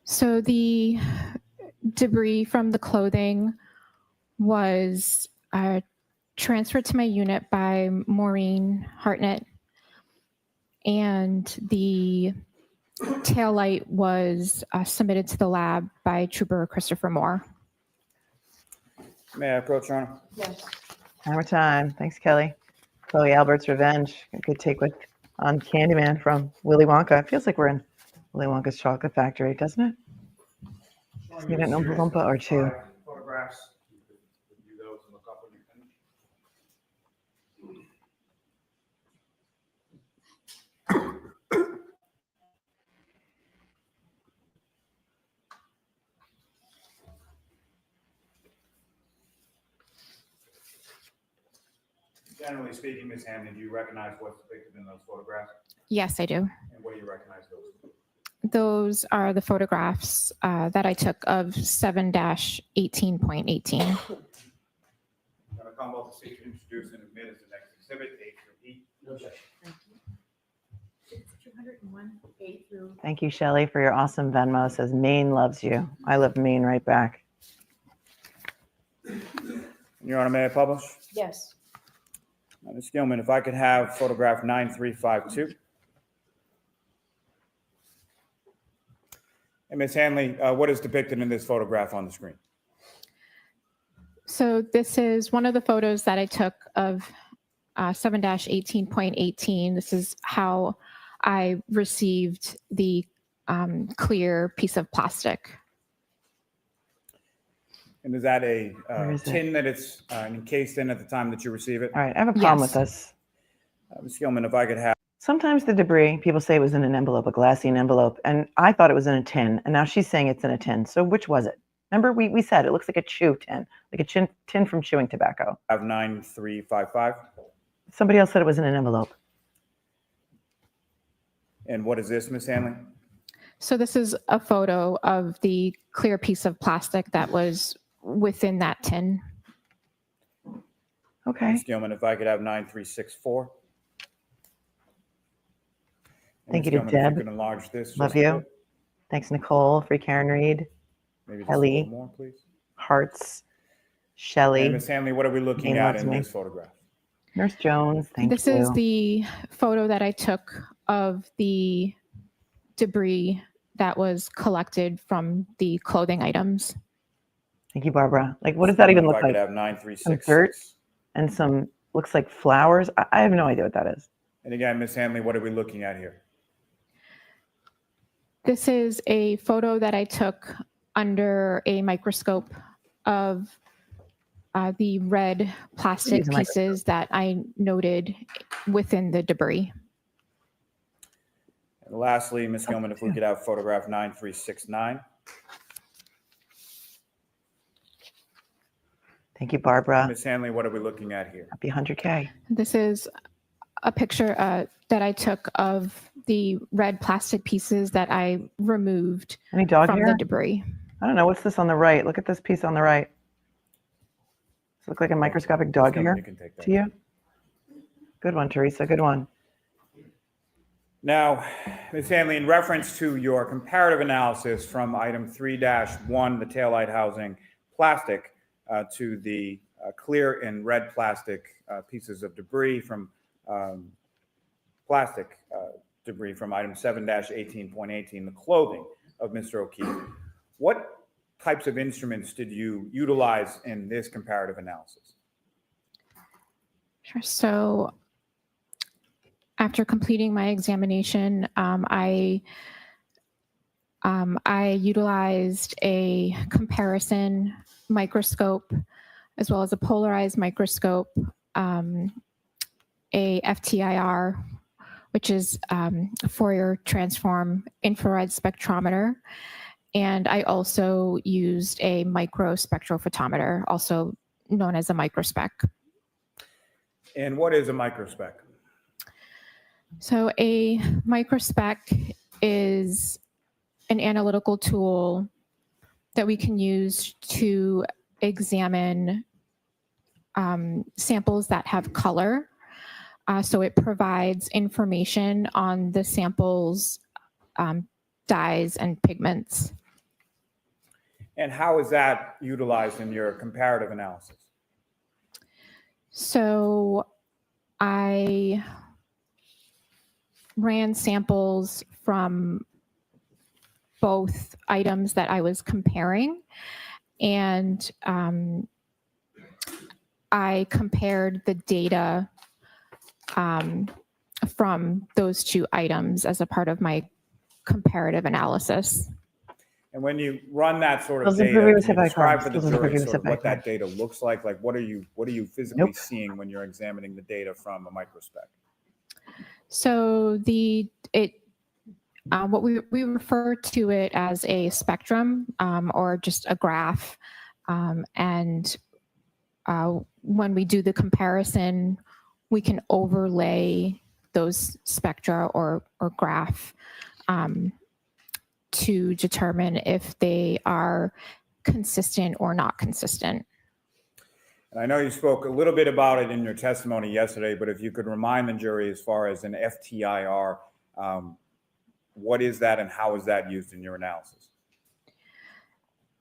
So the debris from the clothing was transferred to my unit by Maureen Hartnett, and the taillight was submitted to the lab by Trooper Christopher Moore. May I approach, Your Honor? Yes. Hammer time. Thanks, Kelly. Chloe Albert's Revenge. A good take on Candyman from Willy Wonka. It feels like we're in Willy Wonka's chocolate factory, doesn't it? Just need an Oompa Loompa or two. Photographs. Review those and look up when you finish. Generally speaking, Ms. Hammond, do you recognize what's depicted in those photographs? Yes, I do. And what do you recognize those? Those are the photographs that I took of 7-18.18. I'm going to come up to seek to introduce and admit as the next exhibit, A through E. No objection. Thank you. It's 201 A through. Thank you, Shelley, for your awesome Venmo. It says Maine loves you. I love Maine right back. Your Honor, may I publish? Yes. Ms. Gilman, if I could have photograph 9352. And Ms. Hanley, what is depicted in this photograph on the screen? So this is one of the photos that I took of 7-18.18. This is how I received the clear piece of plastic. And is that a Where is it? tin that it's encased in at the time that you receive it? All right, I have a problem Yes. with this. Ms. Gilman, if I could have Sometimes the debris, people say it was in an envelope, a glassine envelope, and I thought it was in a tin, and now she's saying it's in a tin. So which was it? Remember, we said it looks like a chew tin, like a tin from chewing tobacco. Have 9355. Somebody else said it was in an envelope. And what is this, Ms. Hanley? So this is a photo of the clear piece of plastic that was within that tin. Okay. Ms. Gilman, if I could have 9364. And Thank Ms. you to Gilman, if Deb. you could enlarge this. Love just a you. bit. Thanks, Nicole, for Karen Reed, Maybe just Ellie. a little more, please. Hearts, And Shelley, Ms. Hanley, what are we looking Jane at loves in me. this photograph? Nurse Jones. Thank This you. is the photo that I took of the debris that was collected from the clothing items. Thank you, Barbara. Like, what does Ms. that Gilman, even if look I could like? have Some 9366. dirt and some, looks like flowers. I have no idea what that is. And again, Ms. Hanley, what are we looking at here? This is a photo that I took under a microscope of the red plastic Use a microscope. pieces that I noted within the debris. And lastly, Ms. Gilman, if we could have photograph 9369. Thank you, Barbara. Ms. Hanley, what are we looking at here? Happy 100K. This is a picture that I took of the red plastic pieces that I removed Any dog from hair? the debris. I don't know. What's this on the right? Look at this piece on the right. Does it look like a microscopic dog Ms. Gilman, hair you can take that. to you? Good one, Teresa. Good one. Now, Ms. Hanley, in reference to your comparative analysis from item 3-1, the taillight housing plastic, to the clear and red plastic pieces of debris from plastic debris from item 7-18.18, the clothing of Mr. O'Keefe, what types of instruments did you utilize in this comparative analysis? Sure. So after completing my examination, I utilized a comparison microscope as well as a polarized microscope, a FTIR, which is Fourier transform infrared spectrometer. And I also used a microspectrophotometer, also known as a microspec. And what is a microspec? So a microspec is an analytical tool that we can use to examine samples that have color. So it provides information on the sample's dyes and pigments. And how is that utilized in your comparative analysis? So I ran samples from both items that I was comparing, and I compared the data from those two items as a part of my comparative analysis. And when you run that sort of Skills data, improving with can you HIPAA describe cards. for the Skills jury improving with sort of what HIPAA that data looks like? Like, what are you physically Nope. seeing when you're examining the data from a microspec? So what we refer to it as a spectrum or just a graph. And when we do the comparison, we can overlay those spectra or graph to determine if they are consistent or not consistent. And I know you spoke a little bit about it in your testimony yesterday, but if you could remind the jury as far as an FTIR, what is that and how is that used in your analysis?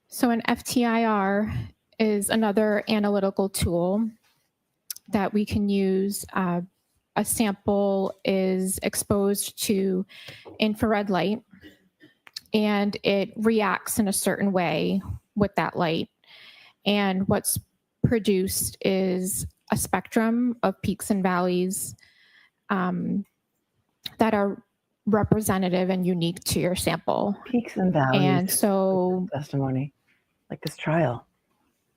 So an FTIR is another analytical tool that we can use. A sample is exposed to infrared light and it reacts in a certain way with that light. And what's produced is a spectrum of peaks and valleys that are representative and unique to your sample. Peaks and valleys. And so testimony, like this trial.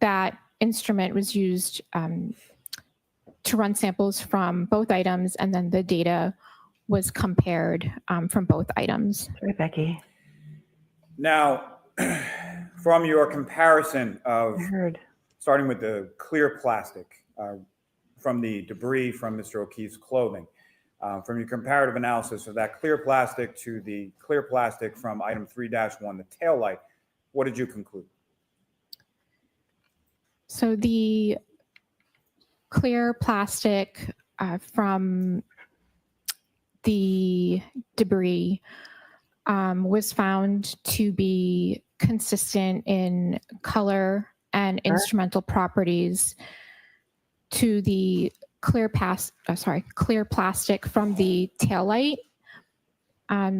that instrument was used to run samples from both items, and then the data was compared from both items. Sorry, Becky. Now, from your comparison of I heard. starting with the clear plastic from the debris from Mr. O'Keefe's clothing, from your comparative analysis of that clear plastic to the clear plastic from item 3-1, the tail light, what did you conclude? So the clear plastic from the debris was found to be consistent in color and instrumental properties to the clear plastic from the taillight.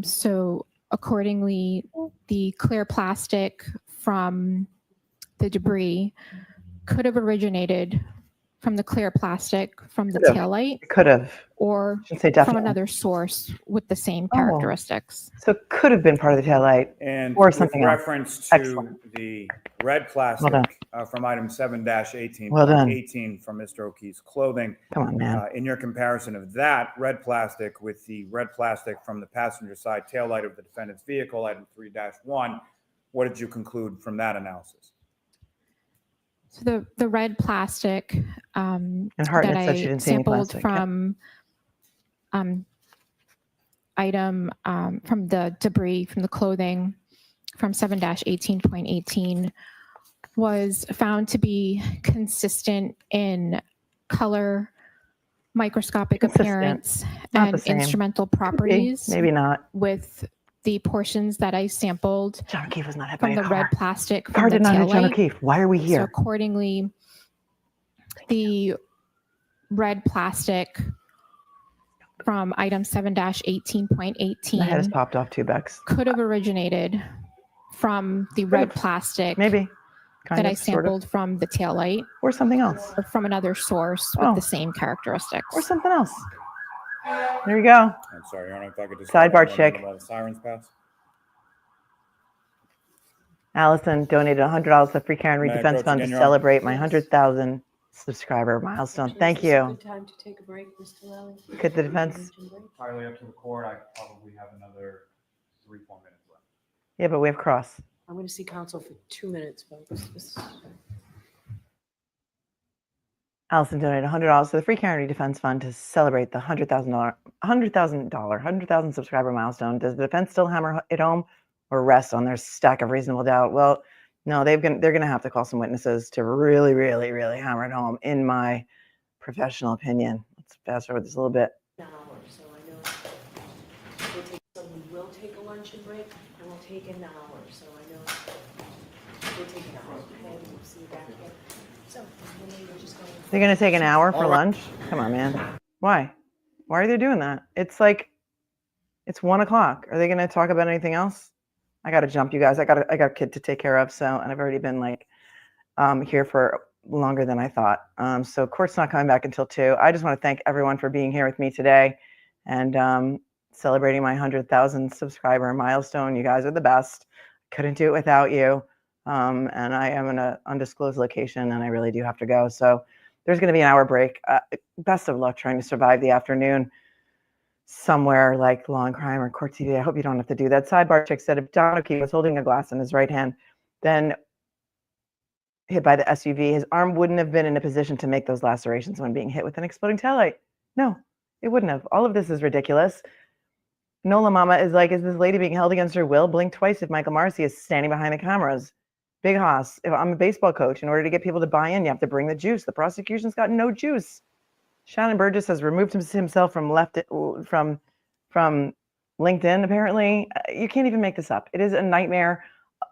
So accordingly, the clear plastic from the debris could have originated from the clear plastic from the taillight, It could have. or Shouldn't say from definitely. another source with the same Oh. characteristics. So it could have been part of the taillight. And Or with something else. reference to Excellent. the red plastic from item 7-18, Well done. 18 from Mr. O'Keefe's clothing, Come on, man. in your comparison of that red plastic with the red plastic from the passenger side taillight of the defendant's vehicle, item 3-1, what did you conclude from that analysis? So the red plastic And that Hartnett said she I didn't see any sampled plastic. Yeah. from item from the debris from the clothing from 7-18.18 was found to be consistent in color, microscopic Consistent. appearance, Not the and same. instrumental Could be, properties maybe not. with the portions that I sampled John O'Keefe was not hit by from a the car. red plastic from Car the did not hit John taillight. O'Keefe. Why are we So here? accordingly, the red plastic from item My head has 7-18.18 popped off too, Bex. could have originated from the red plastic Maybe. Kind that of, I sort of. sampled from the taillight, Or something else. or from another source with Oh. the same characteristics. Or something else. There you go. I'm sorry, Your Honor, if I could just Sidebar chick. while the sirens pass. Allison donated $100 to the Free Karen Reed May I Defense approach Fund to again, Your Honor? celebrate my 100,000 subscriber milestone. Actually, Thank is this a you. good time to take a break, Mr. Lally? Could the defense? Entirely up to the court. I probably have another 3-4 minutes left. Yeah, but we have cross. I'm going to see counsel for 2 minutes, folks. Allison donated $100 to the Free Karen Reed Defense Fund to celebrate the $100,000 subscriber milestone. Does the defense still hammer it home or rest on their stack of reasonable doubt? Well, no, they're going to have to call some witnesses to really, really, really hammer it home, in my professional opinion. Let's fast forward this a little bit. An hour, so I know so we will take a luncheon break, and we'll take an hour, so I know we'll take an hour, okay, we'll see you back here. So, we're just going. They're going to take an hour for lunch? Come on, man. Why? Why are they doing that? It's 1 o'clock. Are they going to talk about anything else? I got to jump, you guys. I got a kid to take care of. So, and I've already been here for longer than I thought. So court's not coming back until 2. I just want to thank everyone for being here with me today and celebrating my 100,000 subscriber milestone. You guys are the best. Couldn't do it without you. And I am in an undisclosed location and I really do have to go. So there's going to be an hour break. Best of luck trying to survive the afternoon somewhere like Law and Crime or Court TV. I hope you don't have to do that. Sidebar chick said if John O'Keefe was holding a glass in his right hand, then hit by the SUV, his arm wouldn't have been in a position to make those lacerations when being hit with an exploding taillight. No, it wouldn't have. All of this is ridiculous. Nola Mama is like, is this lady being held against her will? Blink twice if Michael Marcy is standing behind the cameras. Big Hoss, if I'm a baseball coach, in order to get people to buy in, you have to bring the juice. The prosecution's got no juice. Shannon Burgess has removed himself from LinkedIn, apparently. You can't even make this up. It is a nightmare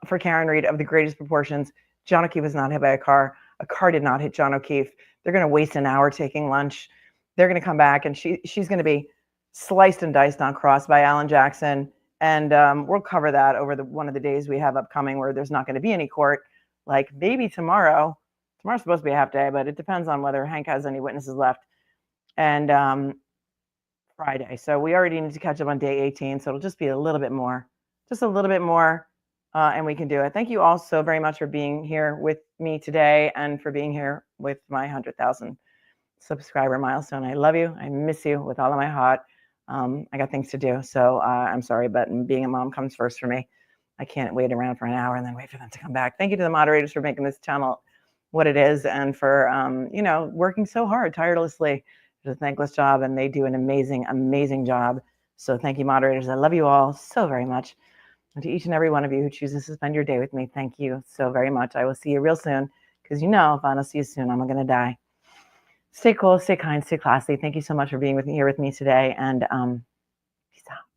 for Karen Reed of the greatest proportions. John O'Keefe was not hit by a car. A car did not hit John O'Keefe. They're going to waste an hour taking lunch. They're going to come back, and she's going to be sliced and diced on cross by Alan Jackson. And we'll cover that over one of the days we have upcoming where there's not going to be any court, like maybe tomorrow. Tomorrow's supposed to be a half day, but it depends on whether Hank has any witnesses left. And Friday. So we already need to catch up on day 18. So it'll just be a little bit more, and we can do it. Thank you all so very much for being here with me today and for being here with my 100,000 subscriber milestone. I love you. I miss you with all of my heart. I got things to do. So I'm sorry, but being a mom comes first for me. I can't wait around for an hour and then wait for them to come back. Thank you to the moderators for making this channel what it is and for, you know, working so hard, tirelessly. It's a thankless job and they do an amazing, amazing job. So thank you, moderators. I love you all so very much. And to each and every one of you who chooses to spend your day with me, thank you so very much. I will see you real soon because you know if I don't see you soon, I'm going to die. Stay cool, stay kind, stay classy. Thank you so much for being here with me today. And peace out.